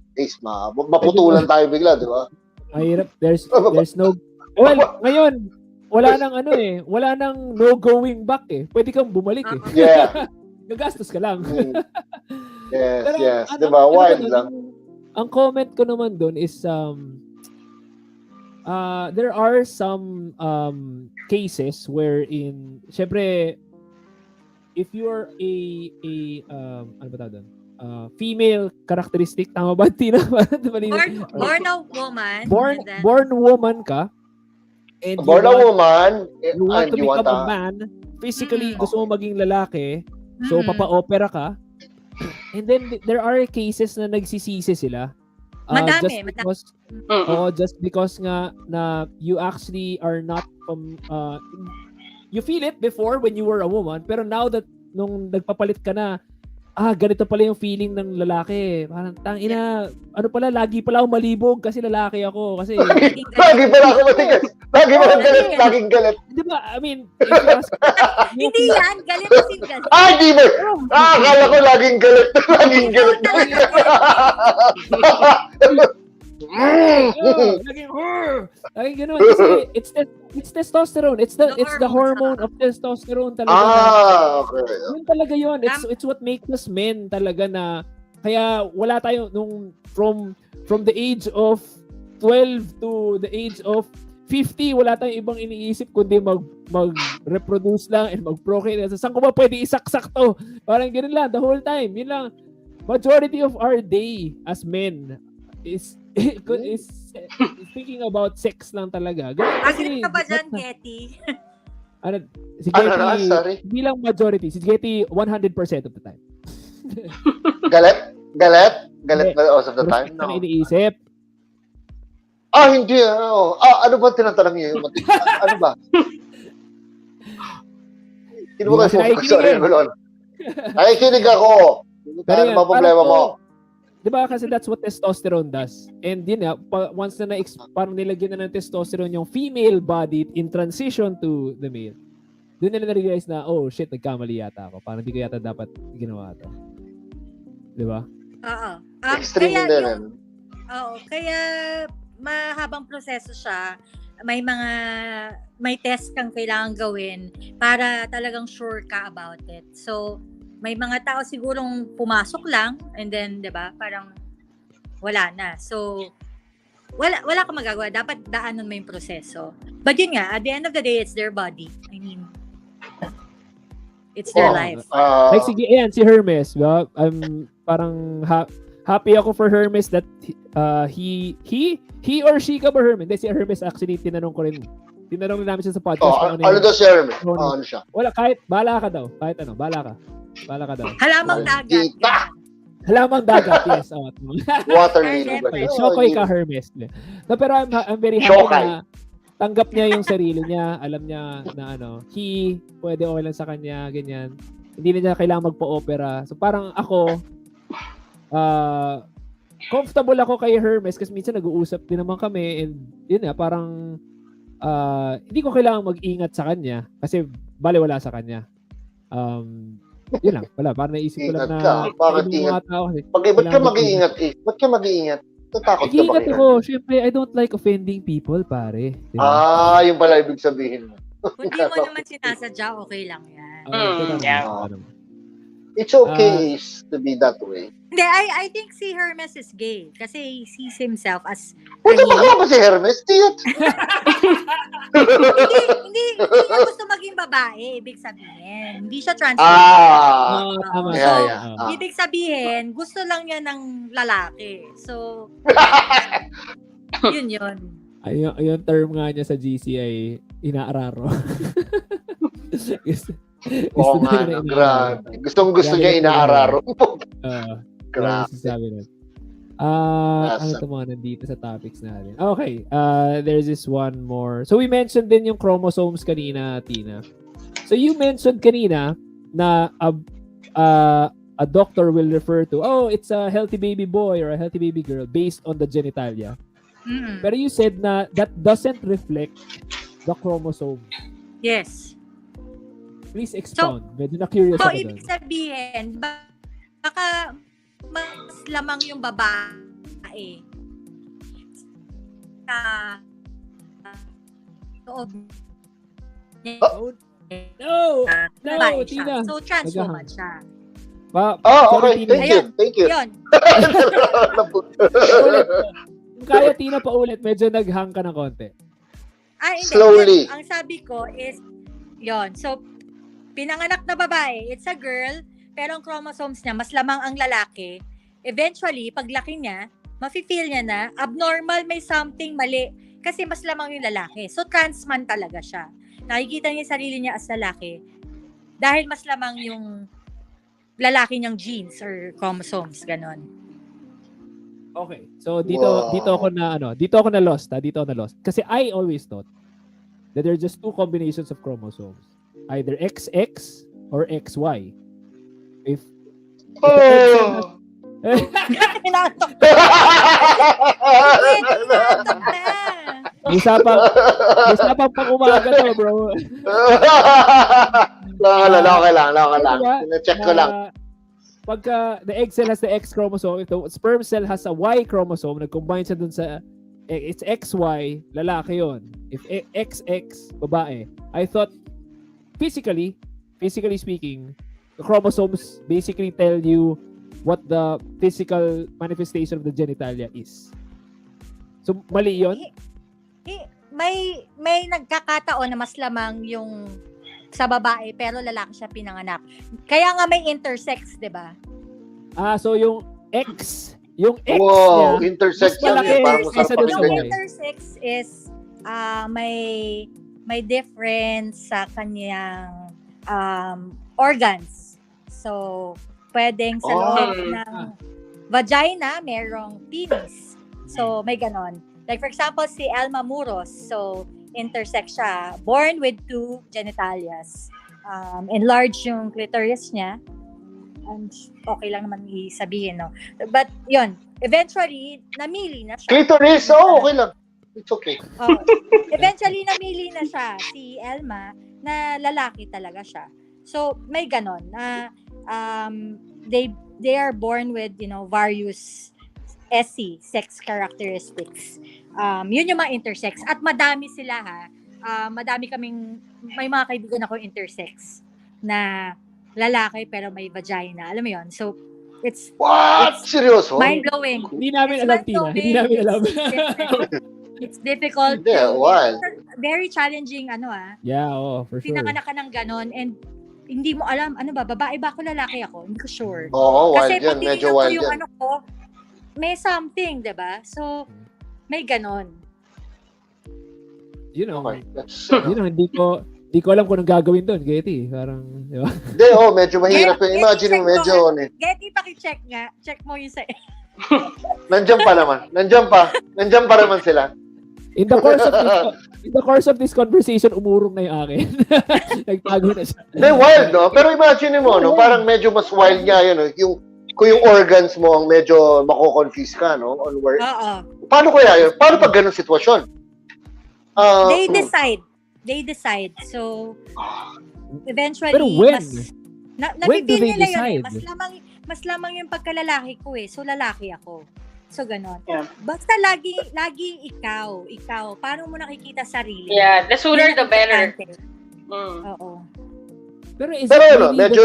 Maputulan tayo bigla, di ba? Mahirap. There's no... Well, ngayon, wala nang no going back eh. Pwede kang bumalik eh. Yeah. Gagastos ka lang. Yes, Pero, yes. Di ba? Wild lang. Ang comment ko naman doon is there are some cases wherein syempre if you're ano ba tawag doon? Female characteristic, tama ba, Tina? Born a woman. Born and then, woman ka, and Born a woman, you want and to you want become a man, physically gusto mo maging lalaki, so Mm. papa-opera ka, and then there are cases na nagsisisi sila. Madami. Just because nga na you actually are not you feel it before when you were a woman, pero now that nung nagpapalit ka na, ganito pala yung feeling ng lalaki. Parang tangina, ano pala, lagi pala ako malibog kasi lalaki ako. Kasi Lagi pala ako matigas. Laging galit. di ba, I mean, if you ask, Hindi yan. Galit kasi galit. Di ba? Akala ko laging galit. Laging galit. laging ganun. Kasi it's testosterone. It's the hormone of testosterone talaga. Okay. Yun talaga yun. It's what makes us men talaga na kaya wala tayo nung from the age of 12 to the age of 50, wala tayong ibang iniisip kundi mag-reproduce lang and mag-procreate. Saan ko ba pwede isaksak to? Parang ganun lang, the whole time. Yun lang. Majority of our day as men is thinking about sex lang talaga. Agree ka ba dyan, Getty? Si Getty, Sorry. bilang majority, si Getty 100% of the time. Galit most of the time. No. Iniisip. Hindi. Ano ba tinatanong niyo? Ano ba? Hindi mo kasi focus. Sorry, Lolo. Nakikinig ako. Ano ba problema mo? Diba kasi that's what testosterone does. And yun nga, once na parang nilagyan na ng testosterone yung female body in transition to the male, doon nila na-realize na, oh shit, nagkamali yata ako. Parang hindi ko yata dapat ginawa ito. Diba? Oo. Extreme din. Kaya mahabang proseso siya. May test kang kailangan gawin para talagang sure ka about it. So, may mga tao sigurong pumasok lang and then, 'di ba? Parang wala na. So, wala kang magagawa. Dapat daanan mo yung proseso. But yun nga, at the end of the day, it's their body. I mean, it's their life. Like sige, ayan, si Hermes, diba? I'm parang happy ako for Hermes that he or she ka ba Hermes? Hindi, si Hermes actually tinanong namin siya sa podcast. Ano daw si Hermes? Ano siya? Wala, bahala ka daw. Kahit ano, bahala ka daw. Halamang dagat. Halamang dagat, yes. Water lily. Shokoy ka, Hermes. No, pero I'm very happy na tanggap niya yung sarili niya. Alam niya na pwede okay lang sa kanya, ganyan. Hindi na niya kailangan magpa-opera. So parang ako, comfortable ako kay Hermes kasi minsan nag-uusap din naman kami and yun nga, parang hindi ko kailangan mag-ingat sa kanya kasi wala sa kanya. Yun lang, parang naisip ko lang na bakit ingat? Ba't ka mag-iingat? Ba't ka mag-iingat? Tatakot ka ba? Mag-iingat ako. Siyempre, I don't like offending people, pare. Diba? Yung pala ibig sabihin mo. Kung di mo naman sinasadya, okay lang yan. It's okay to be that way. Hindi, I think si Hermes is gay kasi he sees himself as Punta ba si Hermes? hindi niya gusto maging babae, ibig sabihin. Hindi siya transgender. Tama. Ibig sabihin, gusto lang niya ng lalaki. So, yun. Yung term nga niya sa GC ay inaararo. Oo nga, grabe. Gusto niya inaararo. Grabe. Ano ito mga nandito sa topics natin? Okay, there's this one more. So we mentioned din yung chromosomes kanina, Tina. So you mentioned kanina na a doctor will refer to, it's a healthy baby boy or a healthy baby girl based on the genitalia. Mm-mm. Pero you said na that doesn't reflect the chromosome. Yes. Please expound. Medyo na-curious ako doon. Ibig sabihin, baka mas lamang yung babae sa loob niya. No, Tina. So, trans woman siya. Okay. Thank you. Yun. Kung kaya, Tina, paulit. Medyo naghang ka ng konti. Hindi. Slowly. Ang sabi ko is, yun. So, pinanganak na babae, it's a girl, pero ang chromosomes niya, mas lamang ang lalaki. Eventually, paglaki niya, mafe-feel niya na abnormal, may something mali, kasi mas lamang yung lalaki. So, trans man talaga siya. Nakikita niya yung sarili niya as lalaki dahil mas lamang yung lalaki niyang genes or chromosomes, ganon. Okay. So, dito ako na lost. Kasi I always thought that there are just two combinations of chromosomes. Either XX or XY. If Pinatok Usapang pang umaga to, bro. Okay lang. Check ko lang. Pagka the egg cell has the X chromosome, if the sperm cell has a Y chromosome, nag-combine siya dun sa it's XY, lalaki yon. If XX, babae. I thought physically speaking, the chromosomes basically tell you what the physical manifestation of the genitalia is. So, mali yun? may nagkakataon na mas lamang yung sa babae pero lalaki siya pinanganak. Kaya nga may intersex, 'di ba? So yung X Wow, niya, intersex mas malaki yan. Parang kaysa masarap dun sa Yung Y. intersex is may difference sa kanyang organs. So, pwedeng sa loob ng vagina, merong penis. So, may ganon. Like for example, si Elma Muros. So, intersex siya. Born with 2 genitalias. Enlarge yung clitoris niya. And okay lang naman isabihin, no? But, yun. Eventually, namili na siya. Clitoris, okay lang. It's okay. Eventually, namili na siya, si Elma, na lalaki talaga siya. So, may ganon. They are born with, various SC, sex characteristics. Yun yung mga intersex. At madami sila, ha. May mga kaibigan ako intersex na lalaki pero may vagina. Alam mo yun? So, it's Seryoso? mind-blowing. Hindi namin alam, Tina. Hindi namin alam. It's difficult. Very challenging, Yeah, for sure. Pinanganak ka ng ganon and hindi mo alam, babae ba ako, lalaki ako? Hindi ko sure. Wild Kasi yan. Medyo wild yung yan. ko, may something, diba? So, may ganon. Okay. Hindi ko alam kung anong gagawin doon, Getty. Parang, di ba? Hindi, medyo mahirap. Imagine mo, medyo, Getty, pakicheck nga. Check mo yung sa... Nandiyan pa naman. Nandiyan pa naman sila. In the course of this conversation, umurong na yung akin. Nagtago na siya. Hindi, wild, no? Pero imagine mo, no? Parang medyo mas wild nga yun, no? Kung yung organs mo ang medyo mako-confuse ka, no? On where... Paano kaya yun? Paano pag ganun sitwasyon? They decide. So, eventually, pero when? When do they decide? decide? Mas lamang yung pagkalalaki ko eh. So, lalaki ako. So, ganon. Yeah. Basta laging ikaw. Paano mo nakikita sarili? Yeah, the sooner the better. Oo. Pero medyo...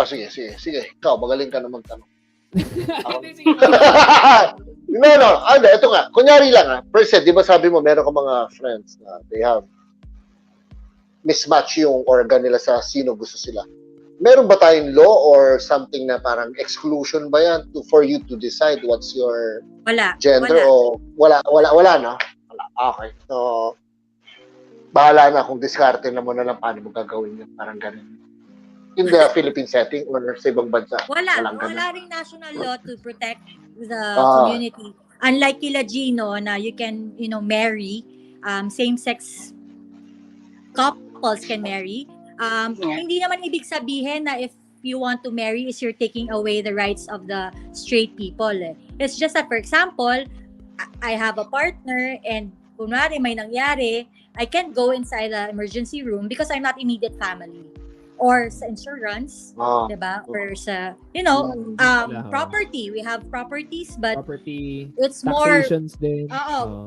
sige. Ikaw, magaling ka na magtanong. No. Ito nga. Kunyari lang, Percent, di ba sabi mo, meron ka mga friends na they have mismatch yung organ nila sa sino gusto sila. Meron ba tayong law or something na parang exclusion ba yan for you to decide what's your gender? Wala. O wala na? Wala. Okay. So, bahala na kung diskarte na mo na lang paano mo gagawin yun. Parang ganun. In the Philippine setting or sa ibang bansa? Wala ring national law to protect the community. Unlike kila Geeno na you can, marry, same-sex couples can marry. Hindi naman ibig sabihin na if you want to marry is you're taking away the rights of the straight people. It's just that, for example, I have a partner and kunwari may nangyari, I can't go inside the emergency room because I'm not immediate family. Or sa insurance, diba? Or sa, property. We have properties, but it's more... Din.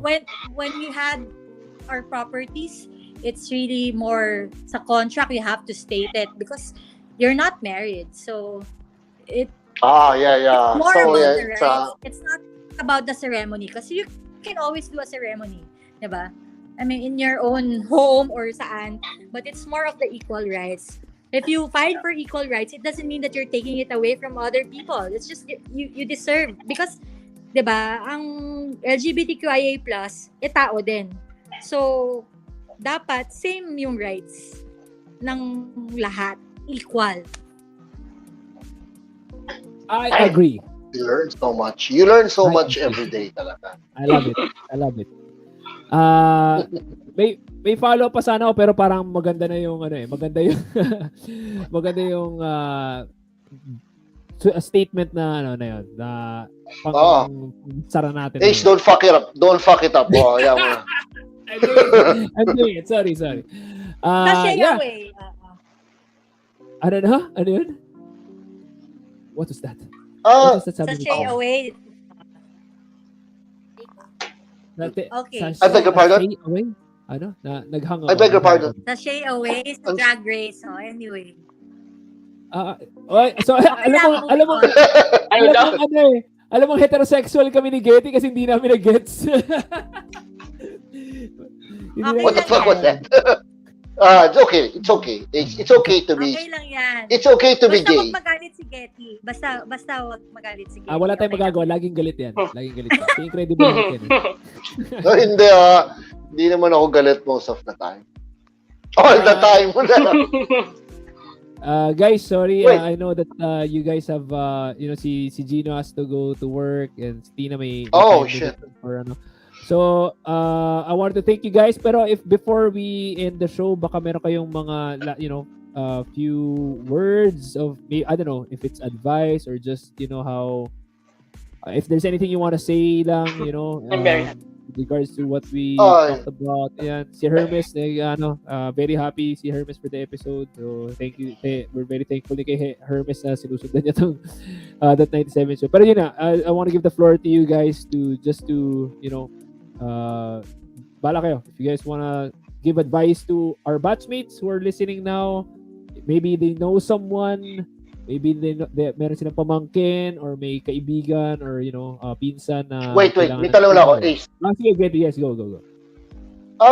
When we had our properties, it's really more sa contract, you have to state it because you're not married. So, it's more about the rights. It's not about the ceremony kasi you can always do a ceremony, diba? I mean, in your own home or saan, but it's more of the equal rights. If you fight for equal rights, it doesn't mean that you're taking it away from other people. It's just you deserve. Because, diba, ang LGBTQIA+, tao din. So, dapat same yung rights ng lahat. Equal. I agree. You learn so much. You learn so much every day talaga. I love it. May follow pa sana ako pero parang maganda na yung maganda yung statement na yun na sara natin. Ace, don't fuck it up. Yeah. I'm doing it. Sorry. Away. Ano yun? What was that? Sashay away. Okay. I beg your pardon? Away? Naghang I beg your pardon. Sashay away sa Drag Race. So, anyway. So, alam mo, heterosexual kami ni Getty kasi hindi namin na-gets. Okay What the lang fuck yan. was that? It's okay. It's okay. It's okay to be. Okay lang yan. It's okay to be Basta gay. wag magalit si Getty. Basta wag magalit si Getty. Wala tayong Okay lang. magagawa. Laging galit yan. Laging galit yan. Incredible Hulk yan. No, hindi Hindi naman ako galit most of the time. All the time. Guys, sorry. Wait. I know that you guys have, si Geeno has to go to work and si Tina may Oh, time shit. for ano. So, I wanted to thank you guys. Pero if before we end the show, baka meron kayong mga, few words of, I don't know, if it's advice or just, how, if there's anything you want to say lang, I'm very with regards to what we talked about. Yan. Si Hermes, very happy si Hermes for the episode. So, thank you. We're very thankful kay Hermes na sinusundan niya itong that 97 show. Pero yun na, I want to give the floor to you guys to bala kayo. If you guys want to give advice to our batchmates who are listening now, maybe they know someone, maybe they meron silang pamangkin or may kaibigan or pinsan na Wait, may tanong lang ako, Ace. Sige, Getty, yes, go.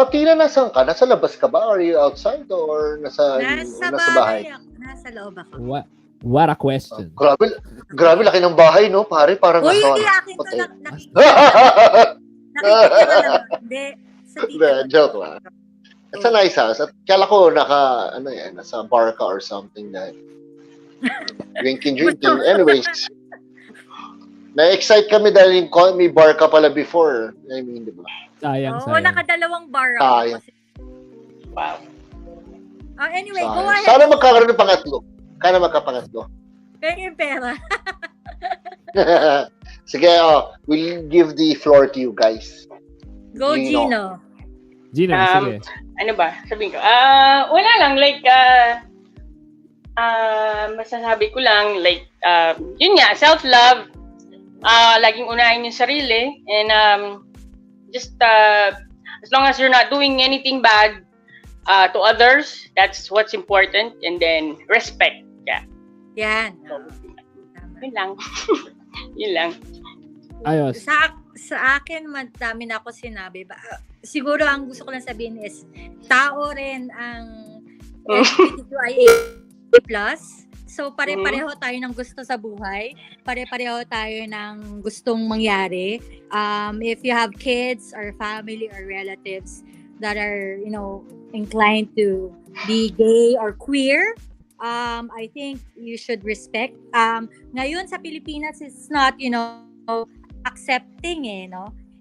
Tina, nasan ka? Nasa labas ka ba? Are you outside or nasa bahay? Nasa loob ako. What a question. Grabe laki ng bahay, no? Pare, parang Uy, nasa- hindi akin to. Okay. Nakikita ko lang. Hindi. Sa tita ko. Joke lang. It's a nice house. At kala ko nasa bar ka or something na drinking. Anyways, na-excite kami dahil may bar ka pala before. I mean, di ba? Sayang. Oo, nakadalawang bar ako. Sayang. Wow. Anyway, go ahead. Sana magkakaroon ng pangatlo. Sana magkapangatlo. Pengin pera. Sige, we'll give the floor to you guys. Go, Geeno. Geeno, sige. Ano ba? Sabihin ko. Wala lang. Masasabi ko lang, yun nga, self-love. Laging unahin yung sarili. And just, as long as you're not doing anything bad to others, that's what's important. And then, respect. Yeah. Yan. Yun lang. Yun lang. Ayos. Sa akin, madami na ako sinabi. Siguro ang gusto ko lang sabihin is, tao rin ang LGBTQIA+. So, pare-pareho tayo ng gusto sa buhay. Pare-pareho tayo ng gustong mangyari. If you have kids or family or relatives that are, inclined to be gay or queer, I think you should respect. Ngayon sa Pilipinas, it's not, accepting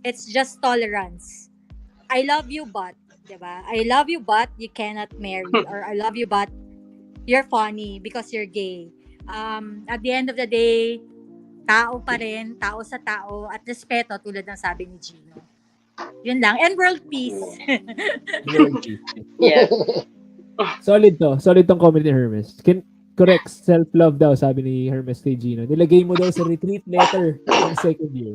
it's just tolerance. I love you but, diba? I love you but you cannot marry, or I love you but you're funny because you're gay. At the end of the day, tao pa rin, tao sa tao, at respeto tulad ng sabi ni Geeno. Yun lang. And world peace. Yeah. Solid tong comment ni Hermes. Correct, self-love daw, sabi ni Hermes kay Geeno. Nilagay mo daw sa retreat letter ng second year.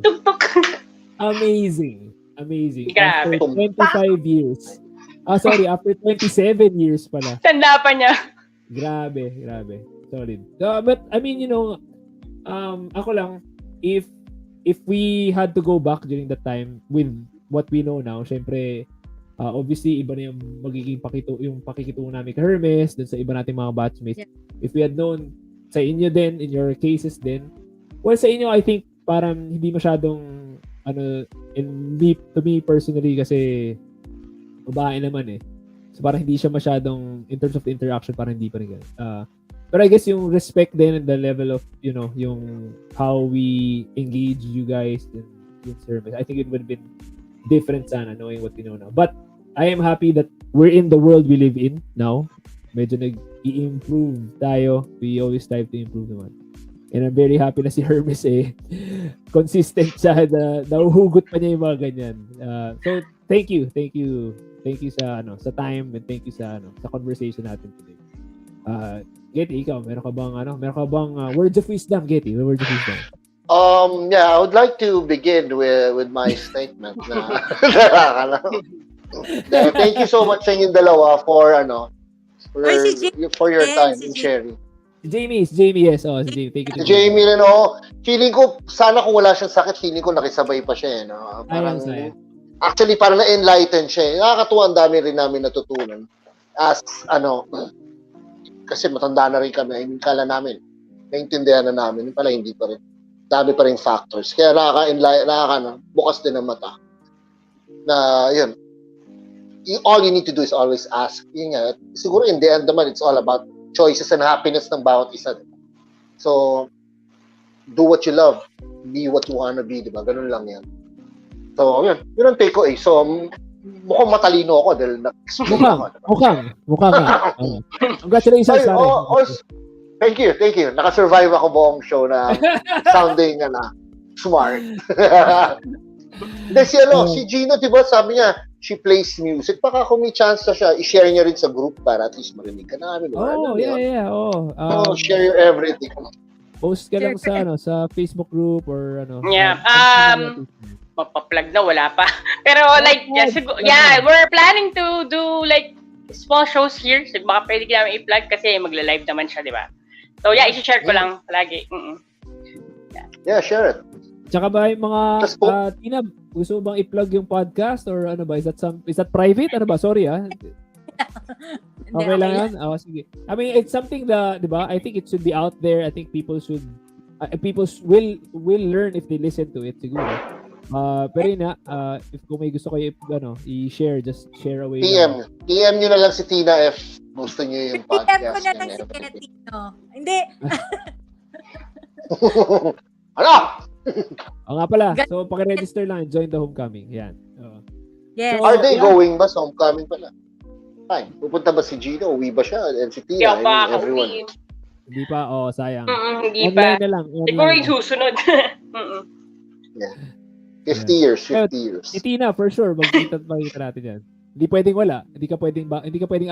Amazing. Grabe. After 25 years. After 27 years pala. Tanda pa niya. Grabe. Solid. But, I mean, ako lang, if we had to go back during that time with what we know now, syempre, obviously, iba na yung magiging pakikitungo namin kay Hermes, dun sa iba nating mga batchmates. Yeah. If we had known sa inyo din, in your cases din, well, sa inyo, I think, parang hindi masyadong, to me personally, kasi, babae naman eh. So, parang hindi siya masyadong, in terms of the interaction, parang hindi pa rin ganun. But I guess yung respect din and the level of, yung how we engage you guys in service, I think it would have been different sana knowing what we know now. But I am happy that we're in the world we live in now. Medyo nag-i-improve tayo. We always strive to improve naman. And I'm very happy na si Hermes consistent siya na nahuhugot pa niya yung mga ganyan. So thank you sa time, and thank you sa conversation natin today. Getty, ikaw, meron ka bang words of wisdom, Getty? Words of wisdom. I would like to begin with my statement na thank you so much sa inyong dalawa for your time in sharing. Si Jaymie, yes. Si Jaymie, thank you. Si Jaymie feeling ko sana kung wala siyang sakit, feeling ko nakisabay pa siya, no? Parang Actually, parang na-enlighten siya. Nakakatuwa, ang dami rin namin natutunan. As, kasi matanda na rin kami. I mean, kala namin, naintindihan na namin. Pala, hindi pa rin. Dami pa rin factors. Kaya bukas din ang mata. Na, yun. All you need to do is always ask. Yun nga, siguro in the end naman, it's all about choices and happiness ng bawat isa. So, do what you love. Be what you wanna be, diba? Ganun lang yan. So, yun ang take ko eh. So, mukhang matalino ako dahil na-explain ako. Mukhang nga. Congratulations, Sari. Thank you. Nakasurvive ako buong show na sounding smart. Si Geeno, diba, sabi niya, she plays music. Baka kung may chance na siya, i-share niya rin sa group para at least marinig ka namin. Share your everything. Post ka lang sa Facebook group or Yeah. Mapaplug na, wala pa. Pero we're planning to do like small shows here. So baka pwede namin i-plug kasi magla-live naman siya, di ba? So i-share ko lang palagi. Yeah, share it. Tsaka ba yung mga Tina, gusto mo bang i-plug yung podcast or ano ba? Is that private? Ano ba? Sorry Okay lang yan? Sige. I mean, it's something that, di ba? I think it should be out there. I think people will learn if they listen to it siguro. Pero yun if kung may gusto kayo i-share, just share away. PM nyo na lang si Tina if gusto nyo yung podcast. PM ko na lang si Getty, Hindi. Ano? Nga pala. So, paki-register lang and join the homecoming. Yan. Yes. So, are they going ba sa homecoming pala? Fine. Pupunta ba si Geeno? Uwi ba siya? And si Tina? Everyone. Hindi pa. Sayang. Hindi online pa. Na lang. Siguro yung susunod. Yeah. 50 years. Si Tina, for sure, magkita natin yan. Hindi pwedeng wala. Hindi ka pwedeng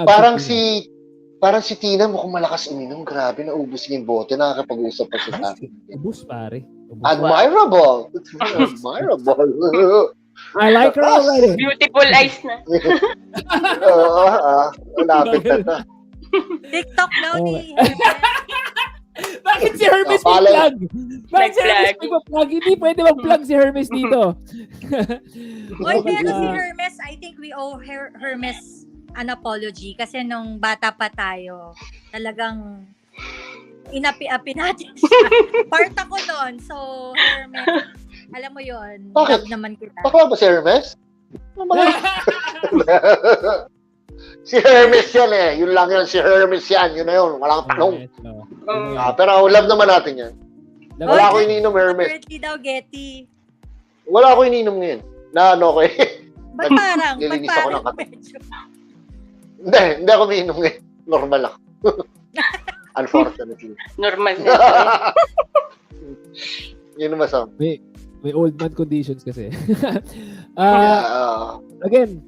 absent. Parang si Tina mukhang malakas uminom. Grabe, naubos yung bote. Nakakapag-usap pa siya sa akin. Ubus, pare. Admirable. Admirable. I like her already. Beautiful eyes na. Lapit na. TikTok daw ni Bakit si Hermes mag-plug? Bakit si Hermes mag-plug? Hindi pwede mag-plug si Hermes dito. Pero si Hermes, I think we owe Hermes an apology kasi nung bata pa tayo, talagang inapi-api natin siya. Part ako doon. So, Hermes, alam mo yun. Bakit? Love naman kita. Bakla ba si Hermes? Si Hermes yan eh. Yun lang yun. Si Hermes yan. Yun na yun. Walang tanong. Pero love naman natin yan. Wala ko ininom Hermes. Currently daw, Getty. Wala ko ininom ngayon. Na ano ko eh. Ba't parang? Nilinis ako ng kato. Hindi ako ininom ngayon. Normal ako. Unfortunately. Normal na. Yun naman sa may old man conditions kasi. Again,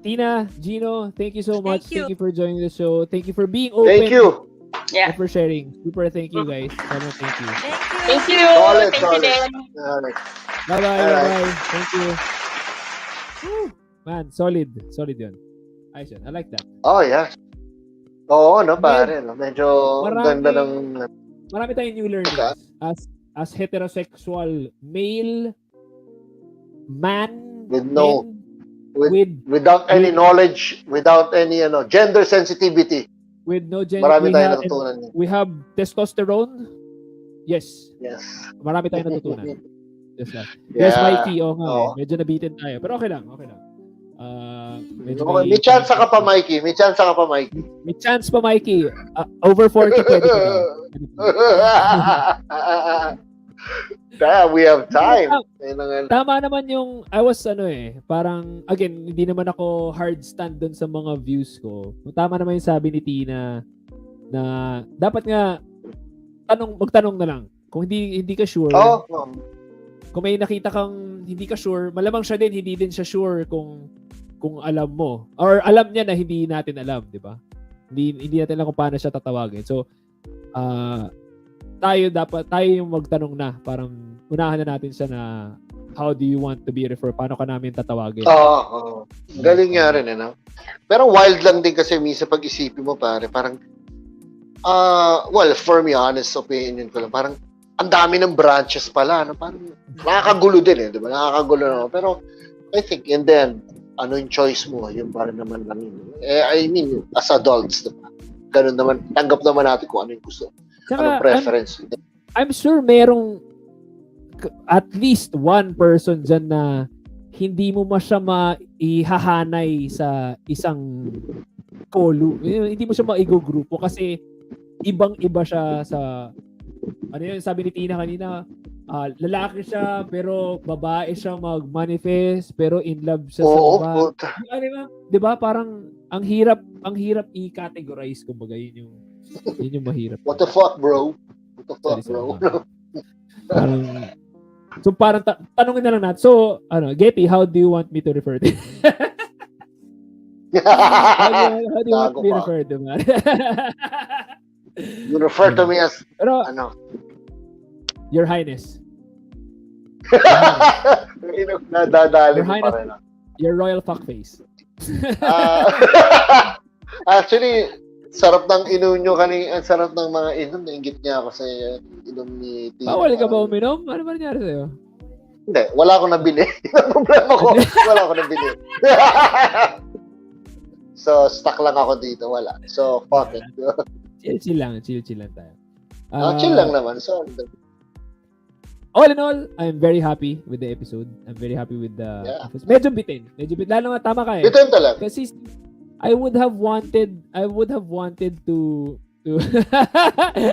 Tina, Geeno, thank you so much. Thank you for joining the show. Thank you for being open. Thank you. Yeah. For sharing. Super thank you, guys. Thank you. Thank you. Solid. Bye-bye. Thank you. Woo. Man, solid yun. Ayos yun. I like that. Oh, yeah. Oo, pare. Medyo ganda ng... Marami tayong new learnings. As heterosexual male man without any knowledge, without any gender sensitivity. With no gender. Marami tayong natutunan. We have testosterone. Yes. Marami tayong natutunan. Yes, Mikey. Medyo nabitin tayo. Pero okay lang. May chance ka pa, Mikey. May chance pa, Mikey. Over 40 pwede ka We have time. Tama naman yung I was parang again, hindi naman ako hard stand dun sa mga views ko. Tama naman yung sabi ni Tina na dapat nga magtanong na lang. Kung hindi ka sure. Kung may nakita kang hindi ka sure, malamang siya din hindi din siya sure kung alam mo or alam niya na hindi natin alam, di ba? Hindi natin alam kung paano siya tatawagin. So tayo yung magtanong na, parang unahan na natin siya na how do you want to be referred? Paano ka namin tatawagin? Galing nga rin, Pero wild lang din kasi minsan pag-isipin mo, pare, parang for me, honest opinion ko lang, parang ang dami ng branches pala, parang nakakagulo din, di ba? Nakakagulo na. Pero I think, and then, ano yung choice mo, yung parang naman lang yun. I mean, as adults, diba? Ganun naman, tanggap naman natin kung ano yung gusto. Anong preference. I'm sure merong at least one person dyan na hindi mo siya maihahanay sa isang hindi mo siya maigugrupo kasi ibang-iba siya sa ano yun, sabi ni Tina kanina, lalaki siya pero babae siya mag-manifest pero in love siya sa babae. Ano ba? 'Di ba? Parang ang hirap i-categorize kumbaga yun yung mahirap. What the fuck, bro? What the fuck, bro? Parang tanungin na lang natin. So, Getty, how do you want me to refer to you? how do you want me to refer to man? You refer to me as Your Highness. Nadadali Your mo Highness, pa rin. Your royal fuckface. Actually, sarap ng inom nyo kanina. Ang sarap ng mga inom. Nainggit niya ako sa inom ni Tina. Bawal ka ba uminom? Ano ba nangyari sa'yo? Hindi. Wala akong nabili. Yung problema ko, wala akong nabili. So, stuck lang ako dito. Wala. So, fuck it. Chill lang tayo. Chill lang naman. So, all in all, I'm very happy with the episode. I'm very happy with the episode. Medyo bitin. Lalo nga tama ka eh. bitin talaga. Kasi I would have wanted to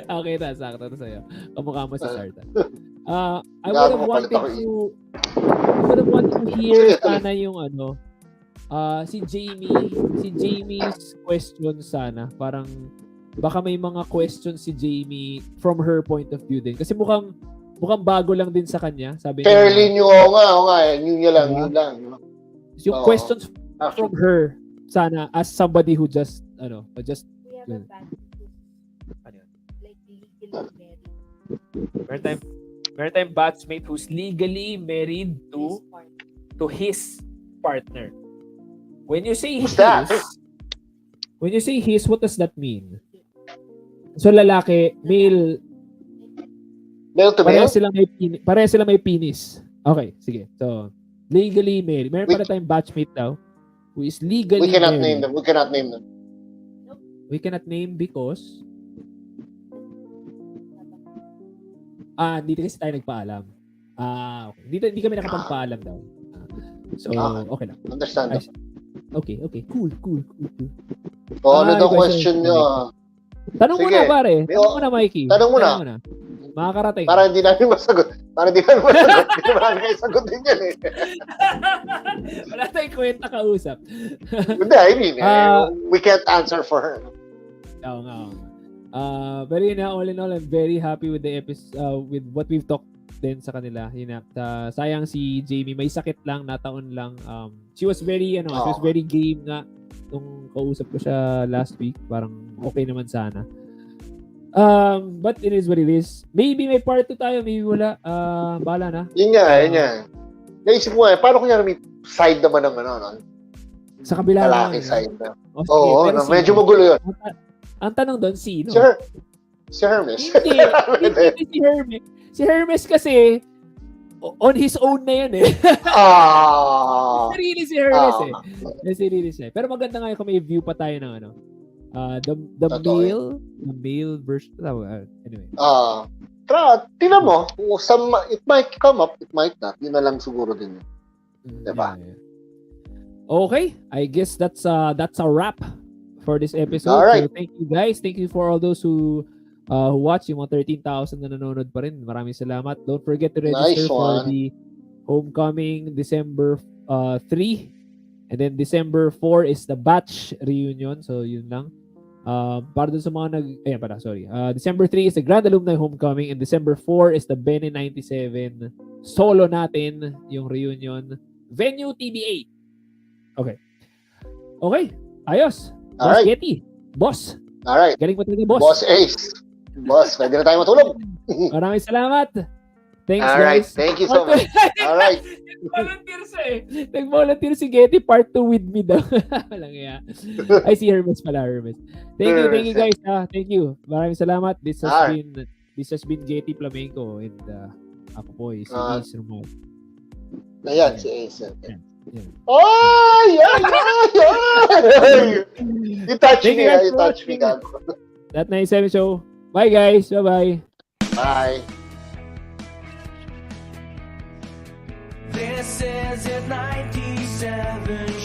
okay, sakto na sa'yo. Kamukha mo si Sarta. I would have wanted to hear sana yung si Jamie's question sana. Parang baka may mga questions si Jamie from her point of view din. Kasi mukhang bago lang din sa kanya. Sabi niya. Fairly new. Oo nga. New lang. Yung questions from her sana as somebody who just We have a band like legally married. Meron tayong batchmate who's legally married to his partner. When you say Who's that? what does that mean? So lalaki, male to male? Pareha silang may penis. Okay, sige. So, legally married. Meron pala tayong batchmate daw who is legally We cannot married. name them. We cannot name them. We cannot name because dito kasi tayo nagpaalam. Okay. Hindi kami nakapagpaalam daw. So, okay lang. Understand. Okay. Cool. Ano daw question nyo? Tanong mo na, pare. Tanong mo na, Mikey. Tanong mo na. Makakarating. Para hindi namin masagot. Hindi naman kayo sagutin yan eh. Wala tayong kwenta kausap. Hindi, I mean, we can't answer for her. Oo nga. Pero yun na, all in all, I'm very happy with the episode, with what we've talked din sa kanila. Yun na, sayang si Jamie, may sakit lang, nataon lang. She was very game nga nung kausap ko siya last week. Parang okay naman sana. But it is what it is. Maybe may part 2 tayo, maybe wala. Bahala na. Yun nga. Naisip mo paano kunya may side naman ng sa kabila lalaki side na. Oo, medyo magulo yun. Ang tanong doon, sino? Si Hermes. Hindi si Hermes. Si Hermes kasi on his own na yan eh. Sarili si Hermes eh. Sarili siya. Pero maganda nga kung may view pa tayo ng the male version. Anyway. Tingnan mo. It might come up, it might not. Yun na lang siguro din. Diba? Yeah. Okay. I guess that's a wrap for this episode. Alright. So thank you guys. Thank you for all those who watch. Yung mga 13,000 na nanonood pa rin. Maraming salamat. Don't forget to register for the Homecoming December 3. And then December 4 is the batch reunion. So yun lang. Para dun sa mga December 3 is the Grand Alumni Homecoming and December 4 is the Bene 97 solo natin, yung reunion. Venue TBA. Okay. Ayos. Boss Getty. Boss. Alright. Galing mo talaga, boss. Boss Ace. Boss, pwede na tayo matulog. Maraming salamat. Thanks, Alright. guys. Thank you so much. Alright. Nag-volunteer si Getty part 2 with me daw. Walang iya. Ay, si Hermes pala, Hermes. Thank you guys. Thank you. Maraming salamat. This has been Getty Plamengco and ako po is Ace Romero. Ayan, si Ace. Ay! You touch Thank me, you guys you for touch me, watching. gago. That 97 Show. Bye guys. Bye-bye. Bye. This is a 97